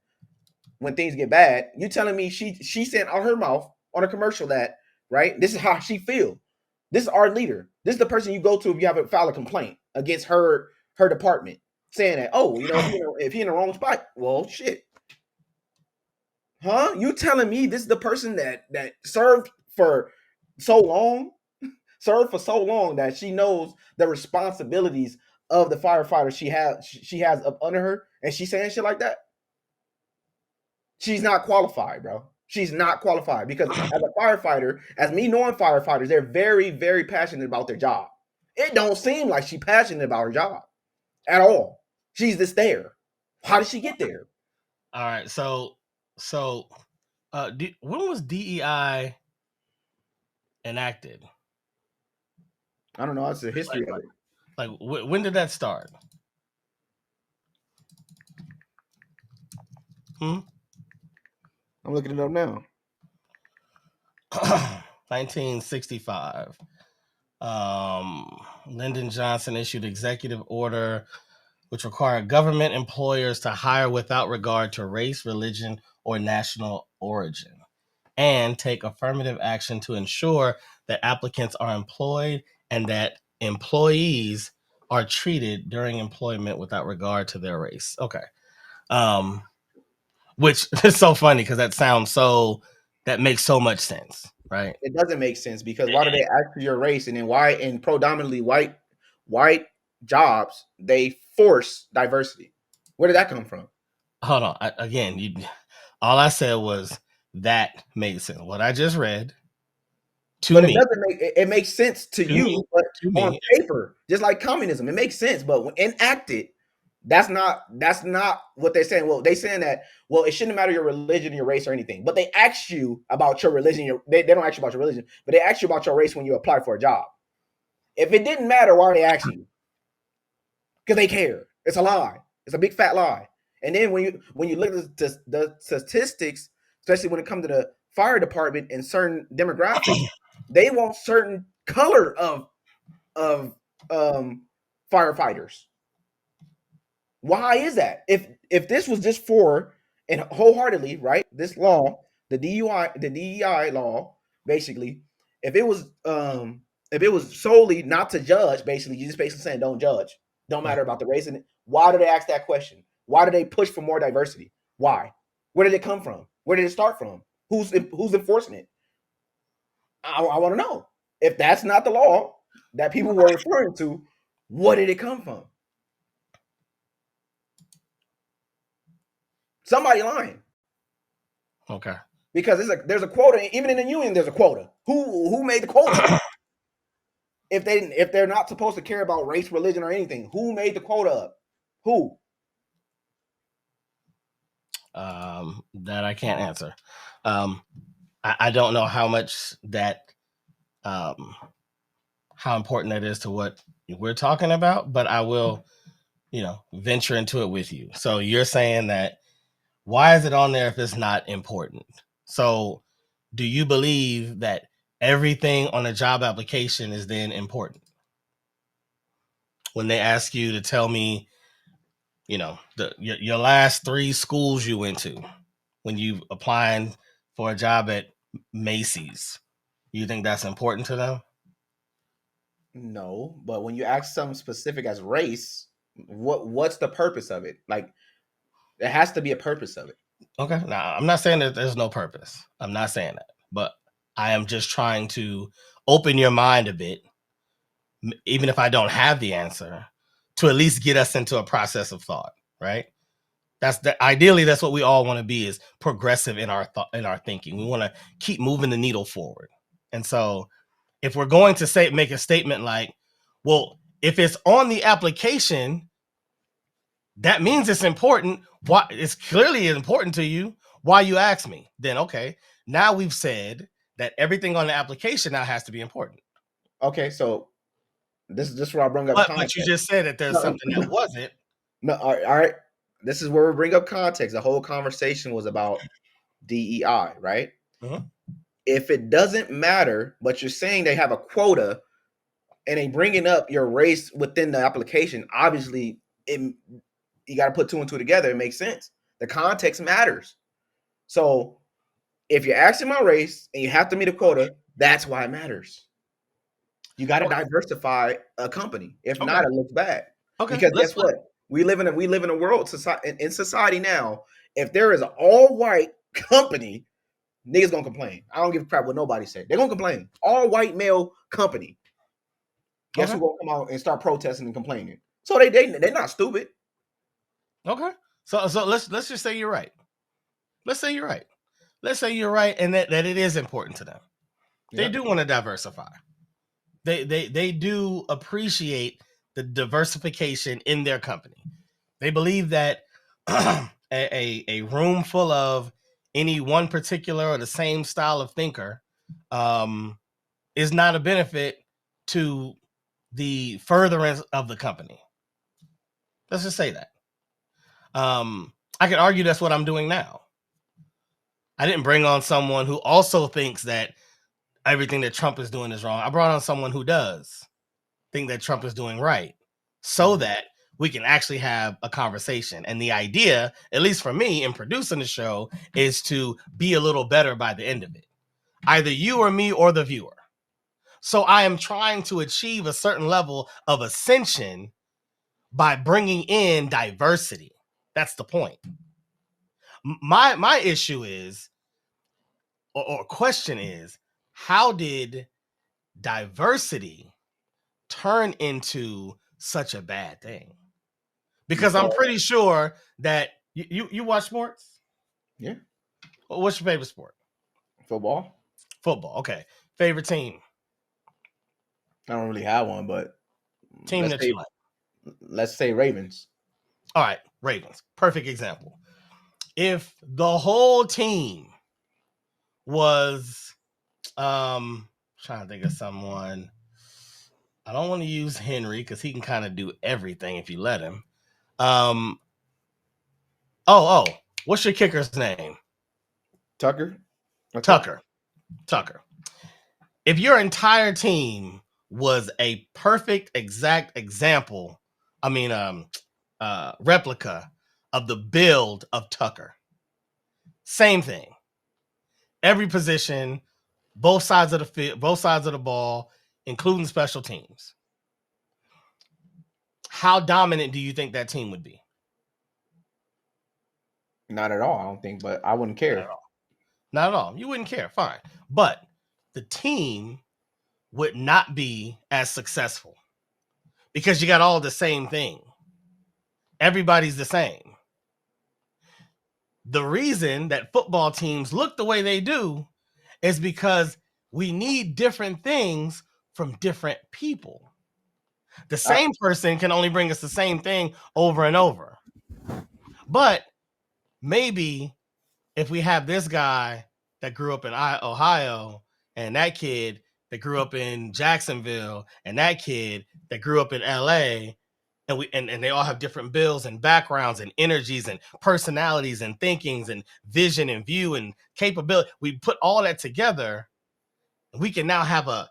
Speaker 2: when things get bad. You telling me she sent out her mouth on a commercial that right? This is how she feel. This is our leader. This is the person you go to if you have to file a complaint against her department, saying that if he in the wrong spot, well shit. Huh? You telling me this is the person that for so long, served for so long that she knows the responsibilities of the firefighter she has up under her, and she's saying shit like that? She's not qualified, bro. She's not qualified because as a firefighter, as me knowing firefighters, they're very, very passionate about their job. It don't seem like she's passionate about her job at all. She's just there. How did she get there?
Speaker 1: All right. So, when was DEI enacted?
Speaker 2: I don't know. That's the
Speaker 1: Like,
Speaker 2: history of it.
Speaker 1: when did that start? Hmm?
Speaker 2: I'm looking it up now.
Speaker 1: 1965. Lyndon Johnson issued executive order which required government employers to hire without regard to race, religion, or national origin, and take affirmative action to ensure that applicants are employed and that employees are treated during employment without regard to their race. Okay. Um, which is so funny because that makes so much sense, right?
Speaker 2: It doesn't make sense because why do they ask for your race, and then why in predominantly white jobs they force diversity? Where did that come from?
Speaker 1: Hold on. All I said was that made sense. What I just read to
Speaker 2: But it
Speaker 1: me,
Speaker 2: doesn't make it makes sense to
Speaker 1: to me,
Speaker 2: you, but
Speaker 1: to
Speaker 2: on
Speaker 1: me,
Speaker 2: paper, just like communism, it makes sense. But when enacted, that's not what they're saying. Well, they saying that well, it shouldn't matter your religion, your race, or anything. But they ask you about your religion. They don't ask you about your religion, but they ask you about your race when you apply for a job. If it didn't matter, why are they asking you? Because they care. It's a lie. It's a big fat lie. And then when you look at the statistics, especially when it comes to the fire department and certain demographics, they want certain color of firefighters. Why is that? If this was just for and wholeheartedly right, this law, the DEI law, basically, if it was solely not to judge, basically, you just basically saying don't judge, don't matter about the race. And why do they ask that question? Why do they push for more diversity? Why? Where did it come from? Where did it start from? Who's enforcing it? I want to know. If that's not the law that people were referring to, what did it come from? Somebody lying.
Speaker 1: okay.
Speaker 2: Because there's a quota. Even in the union, there's a quota. Who made the quota? If they're not supposed to care about race, religion, or anything, who made the quota up? Who?
Speaker 1: That I can't answer. Um, I don't know how much um, how important that is to what we're talking about, but I will, venture into it with you. So you're saying that why is it on there if it's not important? So do you believe that everything on a job application is then important? When they ask you to tell me You know, your last 3 schools you went to when you applying for a job at Macy's. You think that's important to them?
Speaker 2: No, but when you ask something specific as race, what's the purpose of it? Like, there has to be a purpose of it.
Speaker 1: Okay. Now, I'm not saying that there's no purpose. I'm not saying that. But I am just trying to open your mind a bit, even if I don't have the answer, to at least get us into a process of thought, right? Ideally that's what we all want to be, is progressive in our thought, in our thinking. We want to keep moving the needle forward. And so if we're going to make a statement like, well, if it's on the application, that means it's important. Why? It's clearly important to you. Why you ask me? Then okay, now we've said that everything on the application now has to be important.
Speaker 2: Okay, so this is just where I bring up
Speaker 1: But you
Speaker 2: context.
Speaker 1: just said that there's
Speaker 2: No,
Speaker 1: something that wasn't.
Speaker 2: no, all right. This is where we bring up context. The whole conversation was about DEI, right?
Speaker 1: Mhm.
Speaker 2: If it doesn't matter, but you're saying they have a quota and they bringing up your race within the application, obviously it, you got to put 2 and 2 together. It makes sense. The context matters. So if you're asking my race and you have to meet a quota, that's why it matters. You got to
Speaker 1: Okay.
Speaker 2: diversify a company. If
Speaker 1: Okay.
Speaker 2: not, it looks bad.
Speaker 1: Okay.
Speaker 2: Because guess what? We live in a world society in society now. If there is an all white company, niggas gonna complain. I don't give a crap what nobody say. They're gonna complain. All white male company. Guess
Speaker 1: Okay.
Speaker 2: who gonna come out and start protesting and complaining? So they're not stupid.
Speaker 1: Okay. So let's just say you're right. Let's say you're right. Let's say you're right, and that it is important to them. They
Speaker 2: Yep.
Speaker 1: do want to diversify. They do appreciate the diversification in their company. They believe that a room full of any one particular or the same style of thinker is not a benefit to the furtherance of the company. Let's just say that. I could argue that's what I'm doing now. I didn't bring on someone who also thinks that everything that Trump is doing is wrong. I brought on someone who does think that Trump is doing right, so that we can actually have a conversation. And the idea, at least for me in producing the show, is to be a little better by the end of it. Either you or me or the viewer. So I am trying to achieve a certain level of ascension by bringing in diversity. That's the point. My issue is, or question is, how did diversity turn into such a bad thing? Because I'm pretty sure that you watch sports.
Speaker 2: Yeah.
Speaker 1: What's your favorite sport?
Speaker 2: Football.
Speaker 1: Football. Okay. Favorite team?
Speaker 2: I don't really have one, but
Speaker 1: Team
Speaker 2: let's
Speaker 1: that
Speaker 2: say
Speaker 1: you like?
Speaker 2: Ravens.
Speaker 1: All right, Ravens. Perfect example. If the whole team was trying to think of someone. I don't want to use Henry because he can kind of do everything if you let him. Um oh, what's your kicker's name?
Speaker 2: Tucker.
Speaker 1: Tucker. If your entire team was a perfect exact example, I mean replica of the build of Tucker. Same thing. Every position, both sides of the field, both sides of the ball, including special teams. How dominant do you think that team would be?
Speaker 2: Not at all, I don't think, but I wouldn't care.
Speaker 1: Not at all. You wouldn't care. Fine. But the team would not be as successful because you got all the same thing. Everybody's the same. The reason that football teams look the way they do is because we need different things from different people. The
Speaker 2: I,
Speaker 1: same person can only bring us the same thing over and over. But maybe if we have this guy that grew up in Ohio and that kid that grew up in Jacksonville and that kid that grew up in LA, and they all have different builds and backgrounds and energies and personalities and thinkings and vision and view and capability. We put all that together, and we can now have a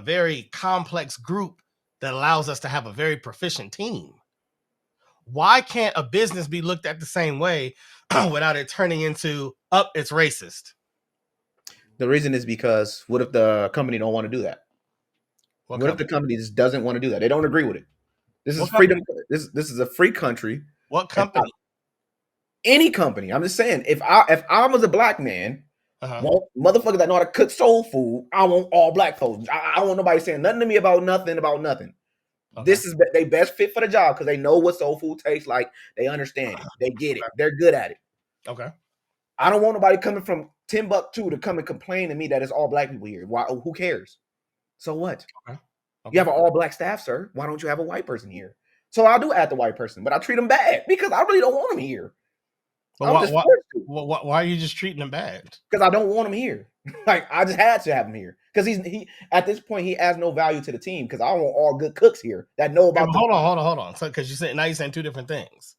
Speaker 1: very complex group that allows us to have a very proficient team. Why can't a business be looked at the same way without it turning into it's racist?
Speaker 2: The reason is because what if the company don't want to do that?
Speaker 1: What
Speaker 2: What if the
Speaker 1: company?
Speaker 2: company just doesn't want to do that? They don't agree with it. This is
Speaker 1: What
Speaker 2: freedom.
Speaker 1: company?
Speaker 2: This is a free country.
Speaker 1: What
Speaker 2: And
Speaker 1: company?
Speaker 2: any company. I'm just saying, if I was a black man,
Speaker 1: Uh-huh.
Speaker 2: want motherfuckers that know how to cook soul food, I want all black folks. I don't want nobody saying nothing to me about nothing.
Speaker 1: Okay.
Speaker 2: This is they best fit for the job because they know what soul food tastes like. They understand it. They get it. They're good at it.
Speaker 1: Okay.
Speaker 2: I don't want nobody coming from Timbuktu to come and complain to me that it's all black people here. Why? Who cares? So what?
Speaker 1: Okay.
Speaker 2: You
Speaker 1: Okay.
Speaker 2: have an all black staff, sir. Why don't you have a white person here? So I do add the white person, but I treat them bad because I really don't want them here.
Speaker 1: But
Speaker 2: I'm
Speaker 1: why,
Speaker 2: just
Speaker 1: why,
Speaker 2: forced to
Speaker 1: why are you just treating them bad?
Speaker 2: because I don't want him here. Like I just had to have him here because he at this point he adds no value to the team because I want all good cooks here that know
Speaker 1: Yeah,
Speaker 2: about
Speaker 1: but
Speaker 2: the.
Speaker 1: hold on. So, because you're saying two different things.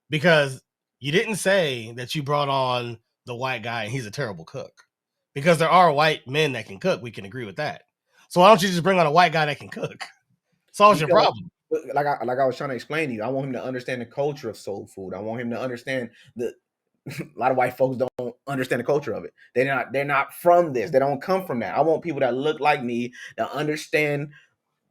Speaker 1: Because you didn't say that you brought on the white guy and he's a terrible cook. Because there are white men that can cook. We can agree with that. So why don't you just bring on a white guy that can cook? Solves your
Speaker 2: Because
Speaker 1: problem.
Speaker 2: like I was trying to explain to you, I want him to understand the culture of soul food. I want him to understand the a lot of white folks don't understand the culture of it. They're not from this. They don't come from that. I want people that look like me that understand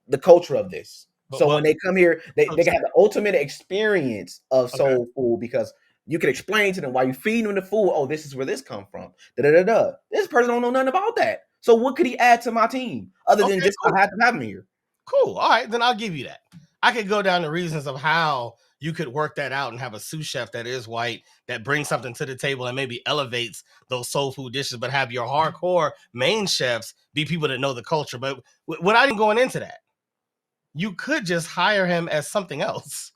Speaker 2: the culture of this.
Speaker 1: But
Speaker 2: So when
Speaker 1: what?
Speaker 2: they come here,
Speaker 1: So,
Speaker 2: they can have the ultimate experience of
Speaker 1: okay.
Speaker 2: soul food because you can explain to them why you feed them the food. Oh, this is where this come from. Da da da da. This person don't know nothing about that. So what could he add to my team other than
Speaker 1: Okay,
Speaker 2: just
Speaker 1: cool.
Speaker 2: I have to have him here?
Speaker 1: Cool. All right, then I'll give you that. I could go down the reasons of how you could work that out and have a sous chef that is white that brings something to the table and maybe elevates those soul food dishes, but have your hardcore main chefs be people that know the culture. But without even going into that, you could just hire him as something else.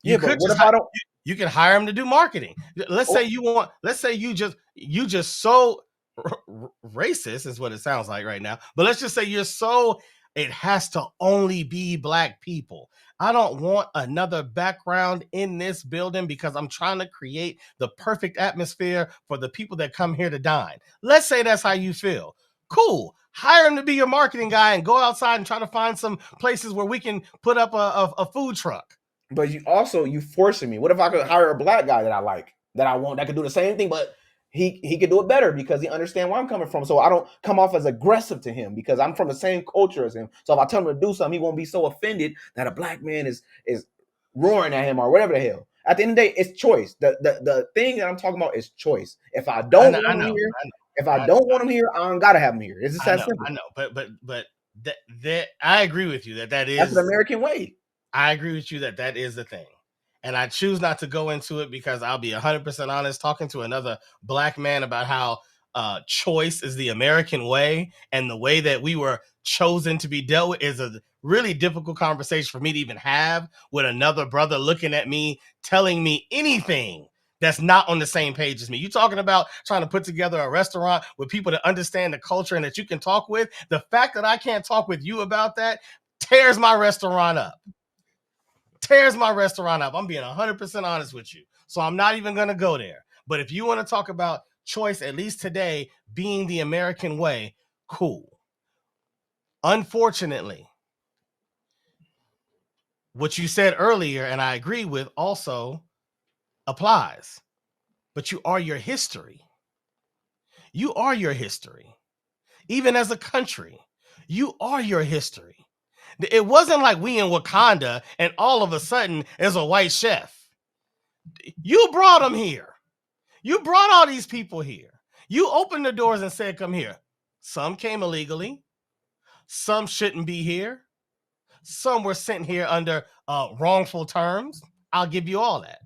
Speaker 1: You
Speaker 2: Yeah, but
Speaker 1: could
Speaker 2: what
Speaker 1: just
Speaker 2: if I don't?
Speaker 1: you can hire him to do marketing. Let's say you just so racist is what it sounds like right now. But let's just say you're so it has to only be black people. I don't want another background in this building because I'm trying to create the perfect atmosphere for the people that come here to dine. Let's say that's how you feel. Cool. Hire him to be your marketing guy and go outside and try to find some places where we can put up a food truck.
Speaker 2: But you forcing me. What if I could hire a black guy that I like, that I want, that could do the same thing, but he could do it better because he understands where I'm coming from. So I don't come off as aggressive to him because I'm from the same culture as him. So if I tell him to do something, he won't be so offended that a black man is roaring at him or whatever the hell. At the end of the day, it's choice. The thing that I'm talking about is choice. If I
Speaker 1: I
Speaker 2: don't
Speaker 1: know, I
Speaker 2: want him
Speaker 1: know,
Speaker 2: here,
Speaker 1: I know,
Speaker 2: if I
Speaker 1: I,
Speaker 2: don't want him here, I don't gotta have him here. It's just that simple.
Speaker 1: I know, but that I agree with you that
Speaker 2: That's an
Speaker 1: is
Speaker 2: American way.
Speaker 1: I agree with you that is the thing. And I choose not to go into it because I'll be 100% honest talking to another black man about how choice is the American way and the way that we were chosen to be dealt with is a really difficult conversation for me to even have with another brother looking at me, telling me anything that's not on the same page as me. You talking about trying to put together a restaurant with people that understand the culture and that you can talk with. The fact that I can't talk with you about that tears my restaurant up. Tears my restaurant up. I'm being 100% honest with you. So I'm not even going to go there. But if you want to talk about choice, at least today, being the American way, cool. Unfortunately, what you said earlier, and I agree with, also applies. But you are your history. You are your history. Even as a country, you are your history. It wasn't like we in Wakanda and all of a sudden there's a white chef. You brought them here. You brought all these people here. You opened the doors and said, come here. Some came illegally. Some shouldn't be here. Some were sent here under wrongful terms. I'll give you all that.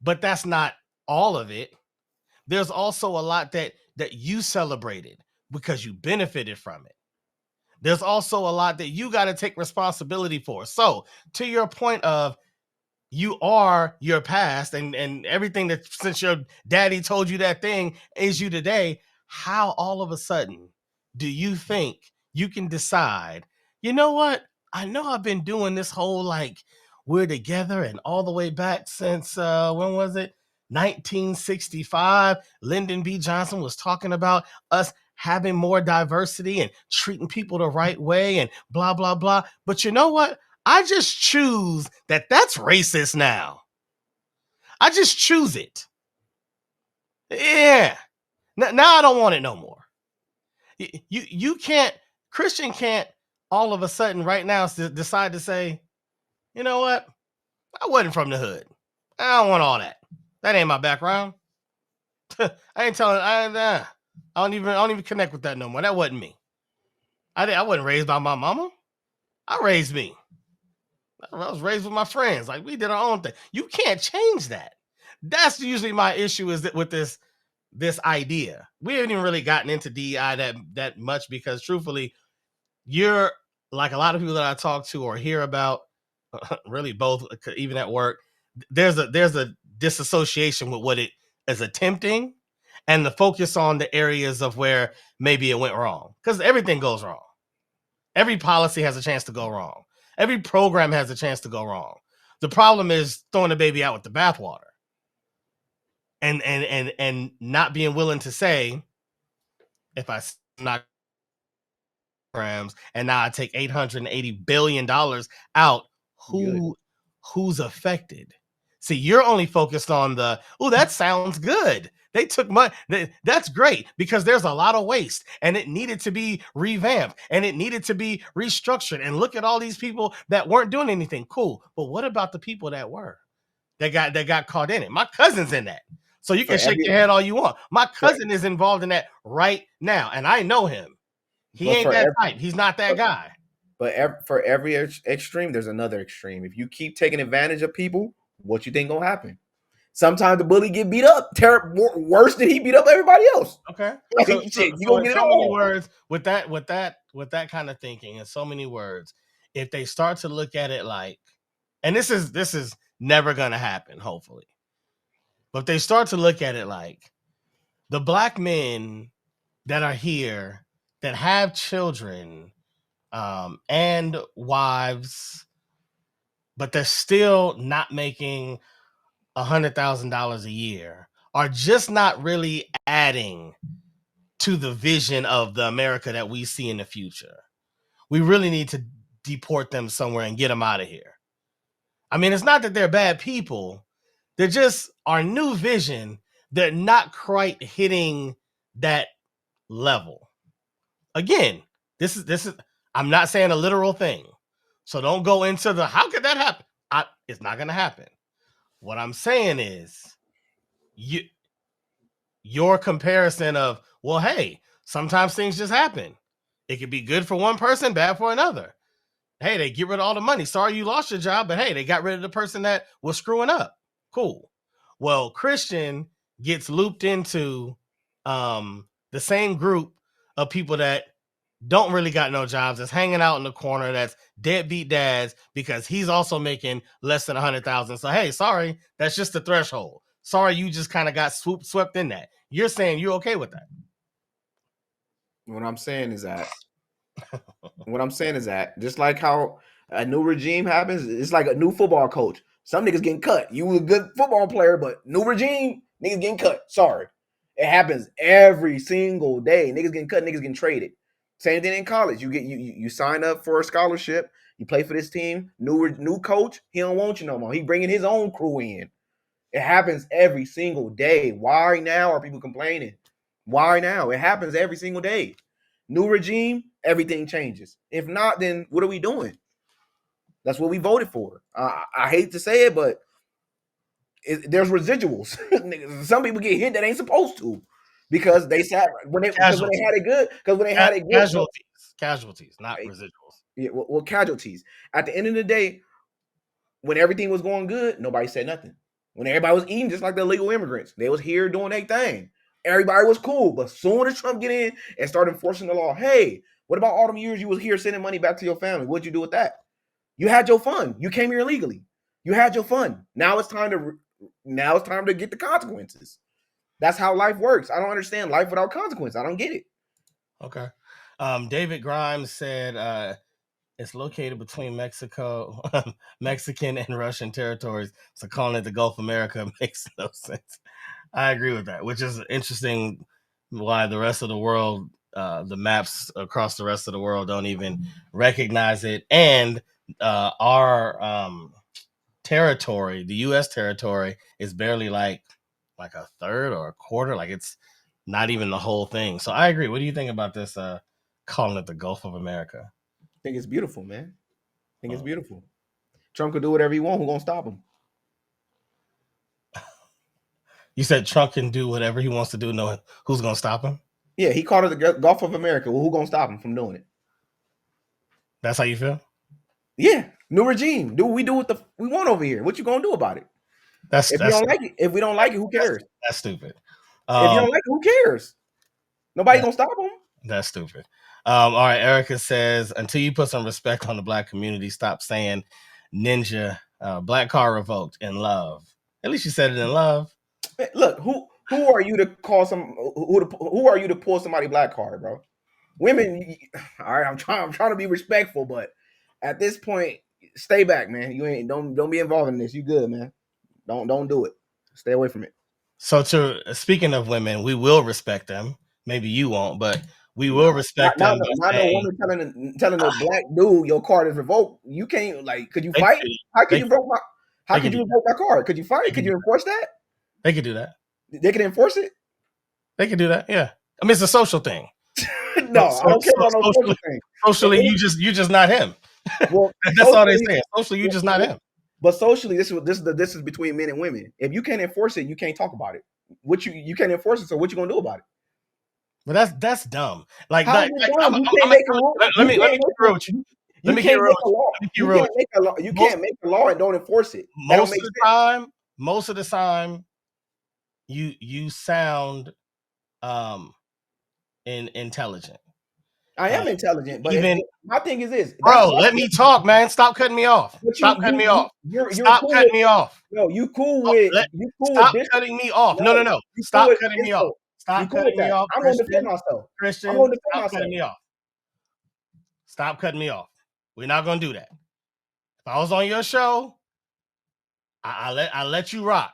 Speaker 1: But that's not all of it. There's also a lot that you celebrated because you benefited from it. There's also a lot that you got to take responsibility for. So, to your point of you are your past and everything that since your daddy told you that thing is you today, how all of a sudden do you think you can decide, you know what, I know I've been doing this whole like we're together and all the way back since when was it, 1965, Lyndon B Johnson was talking about us having more diversity and treating people the right way and blah blah blah, but you know what, I just choose that that's racist now. I just choose it. Yeah. Now I don't want it no more. You can't, Christian can't all of a sudden right now decide to say, you know what? I wasn't from the hood. I don't want all that. That ain't my background. I ain't telling. I don't even connect with that no more. That wasn't me. I wasn't raised by my mama. I raised me. I was raised with my friends. Like, we did our own thing. You can't change that. That's usually my issue is that with this idea. We haven't even really gotten into DEI that much because truthfully, you're like a lot of people that I talk to or hear about, really both, even at work. There's a disassociation with what it is attempting, and the focus on the areas of where maybe it went wrong, because everything goes wrong. Every policy has a chance to go wrong. Every program has a chance to go wrong. The problem is throwing the baby out with the bathwater, and not being willing to say, if I not programs and now I take $880 billion out, who's affected? See, you're only focused on the, oh, that sounds good. They took money. That's great because there's a lot of waste and it needed to be revamped and it needed to be restructured. And look at all these people that weren't doing anything. Cool. But what about the people that were? That got caught in it? My cousin's in that. So you can shake your head all you want. My cousin is involved in that right now, and I know him. He ain't that type. He's not that guy.
Speaker 2: But for every extreme, there's another extreme. If you keep taking advantage of people, what you think gonna happen? Sometimes the bully get beat up, worse than he beat up everybody else.
Speaker 1: Okay.
Speaker 2: Like,
Speaker 1: So
Speaker 2: you gonna get
Speaker 1: so many words with that kind of thinking, and so many words. If they start to look at it like, and this is never gonna happen, hopefully, but if they start to look at it like the black men that are here that have children and wives, but they're still not making $100,000 a year, are just not really adding to the vision of the America that we see in the future. We really need to deport them somewhere and get them out of here. I mean, it's not that they're bad people. They're just our new vision. They're not quite hitting that level. Again, this is I'm not saying a literal thing. So don't go into the how could that happen? It's not going to happen. What I'm saying is your comparison of, well, hey, sometimes things just happen. It could be good for one person, bad for another. Hey, they get rid of all the money. Sorry you lost your job, but hey, they got rid of the person that was screwing up. Cool. Well, Christian gets looped into the same group of people that don't really got no jobs, that's hanging out in the corner, that's deadbeat dads because he's also making less than 100,000. So hey, sorry, that's just the threshold. Sorry, you just kind of got swept in that. You're saying you're okay with that.
Speaker 2: What I'm saying is that just like how a new regime happens, it's like a new football coach. Some niggas getting cut. You was a good football player, but new regime, niggas getting cut. Sorry. It happens every single day. Niggas getting cut, niggas getting traded. Same thing in college. You sign up for a scholarship, you play for this team, new coach, he don't want you no more. He bringing his own crew in. It happens every single day. Why now are people complaining? Why now? It happens every single day. New regime, everything changes. If not, then what are we doing? That's what we voted for. I hate to say it, but there's residuals. Some people get hit that ain't supposed to because they sat when they had it good. Because when they had it good,
Speaker 1: casualties, not residuals.
Speaker 2: Yeah, well, casualties. At the end of the day, when everything was going good, nobody said nothing. When everybody was eating, just like the illegal immigrants, they was here doing their thing. Everybody was cool. But soon as Trump get in and start enforcing the law, hey, what about all them years you was here sending money back to your family? What'd you do with that? You had your fun. You came here illegally. You had your fun. Now it's time to get the consequences. That's how life works. I don't understand life without consequence. I don't get it.
Speaker 1: Okay. David Grimes said it's located between Mexican and Russian territories. So calling it the Gulf of America makes no sense. I agree with that, which is interesting why the rest of the world, the maps across the rest of the world don't even recognize it. And our territory, the U.S. territory, is barely like a third or a quarter. Like it's not even the whole thing. So I agree. What do you think about this? Calling it the Gulf of America.
Speaker 2: I think it's beautiful, man. I think it's
Speaker 1: Hmm.
Speaker 2: beautiful. Trump could do whatever he wants. Who's gonna stop him?
Speaker 1: You said Trump can do whatever he wants to do. No, who's gonna stop him?
Speaker 2: Yeah, he called it the Gulf of America. Well, who's gonna stop him from doing it?
Speaker 1: That's how you feel?
Speaker 2: Yeah, new regime. Do what we want over here? What you gonna do about it?
Speaker 1: That's
Speaker 2: If you
Speaker 1: that's
Speaker 2: don't like it, if we don't like it, who
Speaker 1: that's,
Speaker 2: cares?
Speaker 1: that's stupid.
Speaker 2: If you
Speaker 1: Um,
Speaker 2: don't like it, who cares? Nobody
Speaker 1: that,
Speaker 2: gonna stop him.
Speaker 1: that's stupid. All right, Erica says, until you put some respect on the black community, stop saying ninja. Black card revoked in love. At least you said it in love.
Speaker 2: Look, who are you to call who are you to pull somebody black card, bro? Women, all right, I'm trying to be respectful, but at this point, stay back, man. You ain't don't be involved in this. You good, man. Don't do it. Stay away from it.
Speaker 1: So, speaking of women, we will respect them. Maybe you won't, but we will
Speaker 2: Nah,
Speaker 1: respect them by
Speaker 2: no
Speaker 1: saying
Speaker 2: woman telling a black dude your card is revoked. You can't could you
Speaker 1: they
Speaker 2: fight?
Speaker 1: could,
Speaker 2: How could
Speaker 1: they,
Speaker 2: you revoke my how
Speaker 1: they
Speaker 2: could
Speaker 1: could
Speaker 2: you
Speaker 1: do
Speaker 2: revoke my card? Could you
Speaker 1: they
Speaker 2: fight?
Speaker 1: could
Speaker 2: Could
Speaker 1: do
Speaker 2: you enforce that?
Speaker 1: they could do that.
Speaker 2: They can enforce it?
Speaker 1: They could do that. Yeah, I mean it's a social thing.
Speaker 2: No, I don't care about no social
Speaker 1: Socially,
Speaker 2: thing.
Speaker 1: socially, you just not him.
Speaker 2: Well,
Speaker 1: That's all they
Speaker 2: socially,
Speaker 1: say. Socially, you just not him.
Speaker 2: but socially, this is between men and women. If you can't enforce it, you can't talk about it. What you can't enforce it, so what you gonna do about it?
Speaker 1: But that's dumb. Like
Speaker 2: How is
Speaker 1: that.
Speaker 2: it dumb? You can't make a rule.
Speaker 1: Let
Speaker 2: You
Speaker 1: me
Speaker 2: can't
Speaker 1: keep it
Speaker 2: make
Speaker 1: real
Speaker 2: a
Speaker 1: with you. Let
Speaker 2: you
Speaker 1: me keep it
Speaker 2: can't
Speaker 1: real
Speaker 2: make
Speaker 1: with
Speaker 2: a
Speaker 1: you.
Speaker 2: law.
Speaker 1: Let me keep it
Speaker 2: You
Speaker 1: real with
Speaker 2: can't make a law. You
Speaker 1: you.
Speaker 2: can't make a law and don't enforce it. That don't
Speaker 1: Most
Speaker 2: make
Speaker 1: of the
Speaker 2: sense.
Speaker 1: time, you sound um intelligent.
Speaker 2: I
Speaker 1: Uh,
Speaker 2: am intelligent, but
Speaker 1: even
Speaker 2: my thing is this. That's
Speaker 1: bro,
Speaker 2: why.
Speaker 1: let me talk, man. Stop cutting me off.
Speaker 2: But
Speaker 1: Stop cutting me off.
Speaker 2: you're
Speaker 1: Stop
Speaker 2: cool
Speaker 1: cutting
Speaker 2: with
Speaker 1: me off.
Speaker 2: no.
Speaker 1: Oh,
Speaker 2: You cool with
Speaker 1: stop
Speaker 2: this.
Speaker 1: cutting me off. No, no,
Speaker 2: No,
Speaker 1: no.
Speaker 2: you cool
Speaker 1: Stop
Speaker 2: with
Speaker 1: cutting me off.
Speaker 2: insult. You
Speaker 1: Stop
Speaker 2: cool with
Speaker 1: cutting me
Speaker 2: that.
Speaker 1: off,
Speaker 2: I'm gonna defend
Speaker 1: Christian.
Speaker 2: myself. I'm
Speaker 1: Christian,
Speaker 2: gonna defend
Speaker 1: stop
Speaker 2: myself.
Speaker 1: cutting me off. Stop cutting me off. We're not gonna do that. If I was on your show, I let you rock.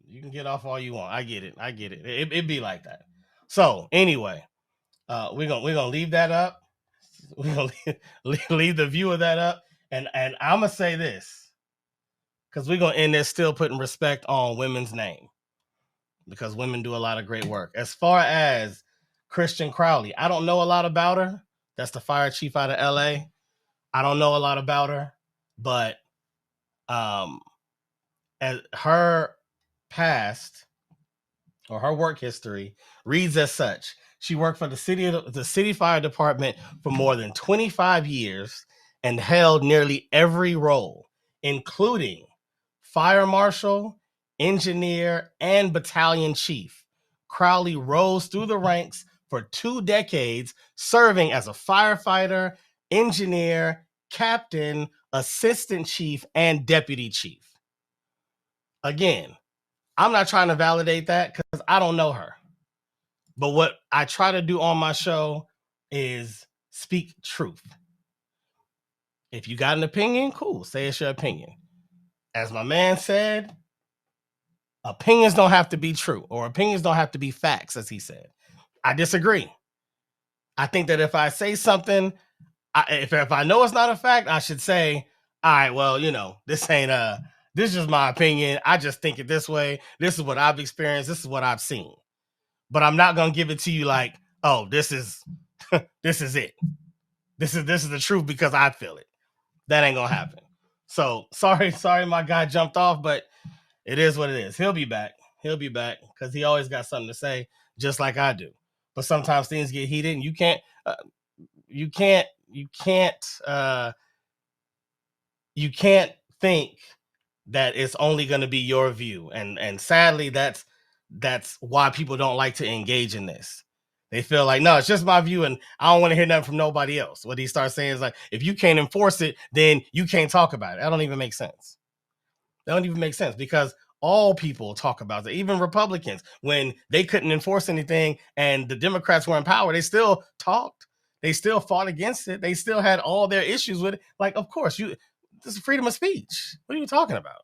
Speaker 1: You can get off all you want. I get it. I get it. It be like that. So anyway, we're gonna leave that up. We're gonna leave the view of that up. And I'm gonna say this because we're gonna end this still putting respect on women's name because women do a lot of great work. As far as Christian Crowley, I don't know a lot about her. That's the fire chief out of LA. I don't know a lot about her, but um, as her past or her work history reads as such. She worked for the city fire department for more than 25 years and held nearly every role, including fire marshal, engineer, and battalion chief. Crowley rose through the ranks for 2 decades, serving as a firefighter, engineer, captain, assistant chief, and deputy chief. Again, I'm not trying to validate that because I don't know her. But what I try to do on my show is speak truth. If you got an opinion, cool, say it's your opinion. As my man said, opinions don't have to be true or opinions don't have to be facts, as he said. I disagree. I think that if I say something, if I know it's not a fact, I should say, all right, well, this ain't this is just my opinion. I just think it this way. This is what I've experienced. This is what I've seen. But I'm not gonna give it to you like, oh, this is this is it. This is the truth because I feel it. That ain't gonna happen. So sorry, my guy jumped off, but it is what it is. He'll be back. He'll be back because he always got something to say, just like I do. But sometimes things get heated, and you can't think that it's only going to be your view, and sadly, that's why people don't like to engage in this. They feel like, no, it's just my view, and I don't want to hear nothing from nobody else. What he starts saying is like, if you can't enforce it, then you can't talk about it. That don't even make sense. That don't even make sense because all people talk about it. Even Republicans, when they couldn't enforce anything and the Democrats were in power, they still talked. They still fought against it. They still had all their issues with it. Like, of course, this is freedom of speech. What are you talking about?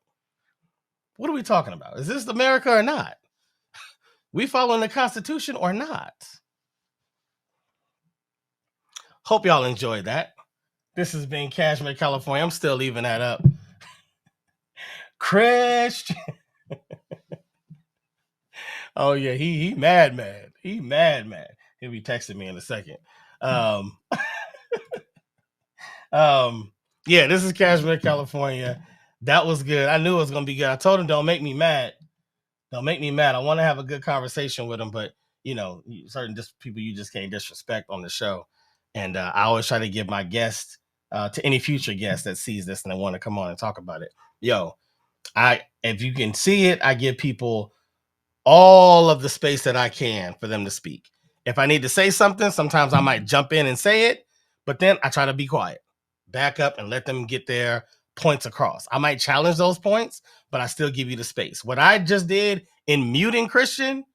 Speaker 1: What are we talking about? Is this America or not? We following the Constitution or not? Hope y'all enjoyed that. This has been Cashmere, California. I'm still leaving that up. Christian. Oh yeah, he mad. He mad. He'll be texting me in a second. Um, yeah, this is Cashmere, California. That was good. I knew it was gonna be good. I told him, don't make me mad. Don't make me mad. I want to have a good conversation with him, but certain people you just can't disrespect on the show. And I always try to give my guests to any future guest that sees this and they want to come on and talk about it. Yo, if you can see it, I give people all of the space that I can for them to speak. If I need to say something, sometimes I might jump in and say it, but then I try to be quiet, back up and let them get their points across. I might challenge those points, but I still give you the space. What I just did in muting Christian,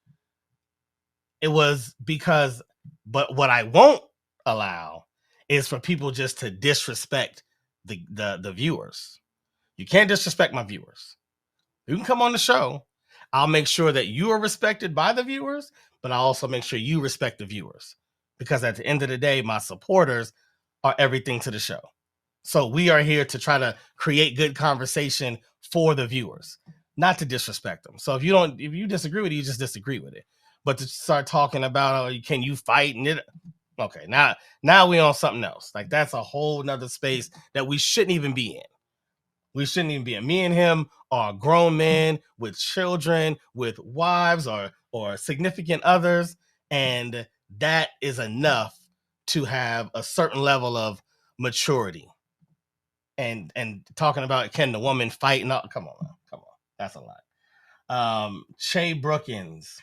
Speaker 1: it was because, but what I won't allow is for people just to disrespect the viewers. You can't disrespect my viewers. You can come on the show. I'll make sure that you are respected by the viewers, but I'll also make sure you respect the viewers. Because at the end of the day, my supporters are everything to the show. So we are here to try to create good conversation for the viewers, not to disrespect them. So if you disagree with it, you just disagree with it. But to start talking about, can you fight? And it, okay, now we on something else. Like that's a whole nother space that we shouldn't even be in. We shouldn't even be in. Me and him are grown men with children, with wives or significant others, and that is enough to have a certain level of maturity. And talking about, can the woman fight? No, come on, that's a lot. Che Brookins.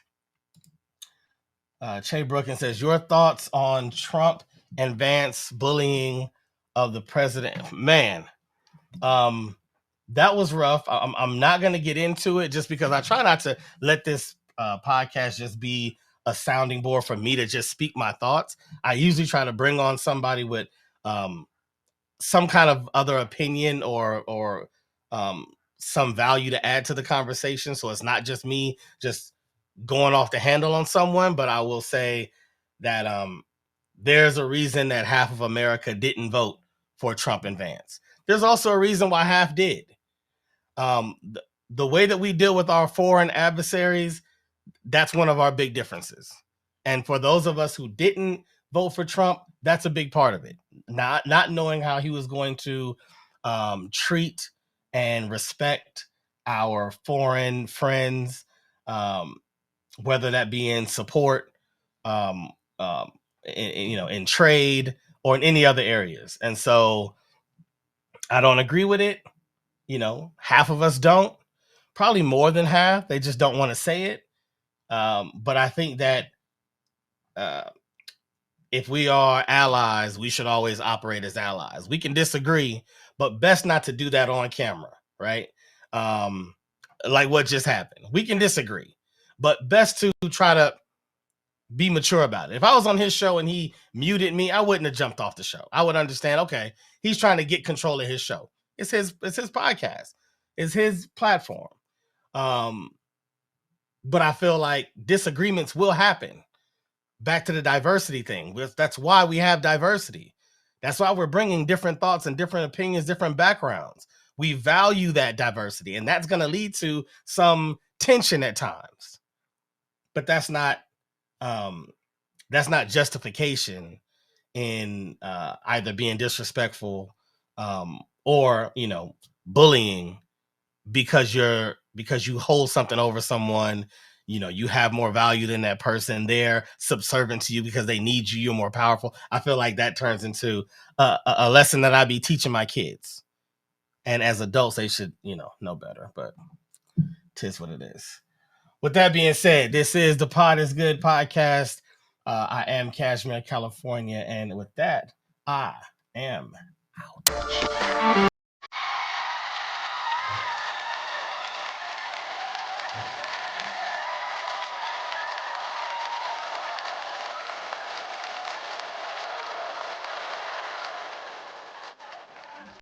Speaker 1: Che Brookins says, your thoughts on Trump and Vance bullying of the president. Man, that was rough. I'm not going to get into it just because I try not to let this podcast just be a sounding board for me to just speak my thoughts. I usually try to bring on somebody with some kind of other opinion or some value to add to the conversation. So it's not just me just going off the handle on someone, but I will say that there's a reason that half of America didn't vote for Trump and Vance. There's also a reason why half did. The way that we deal with our foreign adversaries, that's one of our big differences. And for those of us who didn't vote for Trump, that's a big part of it. Not knowing how he was going to treat and respect our foreign friends, whether that be in support, um, in trade or in any other areas. And so I don't agree with it. Half of us don't, probably more than half. They just don't want to say it. But I think that if we are allies, we should always operate as allies. We can disagree, but best not to do that on camera, right? Like what just happened. We can disagree, but best to try to be mature about it. If I was on his show and he muted me, I wouldn't have jumped off the show. I would understand, okay, he's trying to get control of his show. It's his podcast. It's his platform. But I feel like disagreements will happen. Back to the diversity thing. That's why we have diversity. That's why we're bringing different thoughts and different opinions, different backgrounds. We value that diversity, and that's going to lead to some tension at times. But that's not justification in either being disrespectful or bullying because you hold something over someone. You have more value than that person. They're subservient to you because they need you. You're more powerful. I feel like that turns into a lesson that I be teaching my kids. And as adults, they should, know better. But 'tis what it is. With that being said, this is the Pod is Good podcast. I am Cashmere, California. And with that, I am out.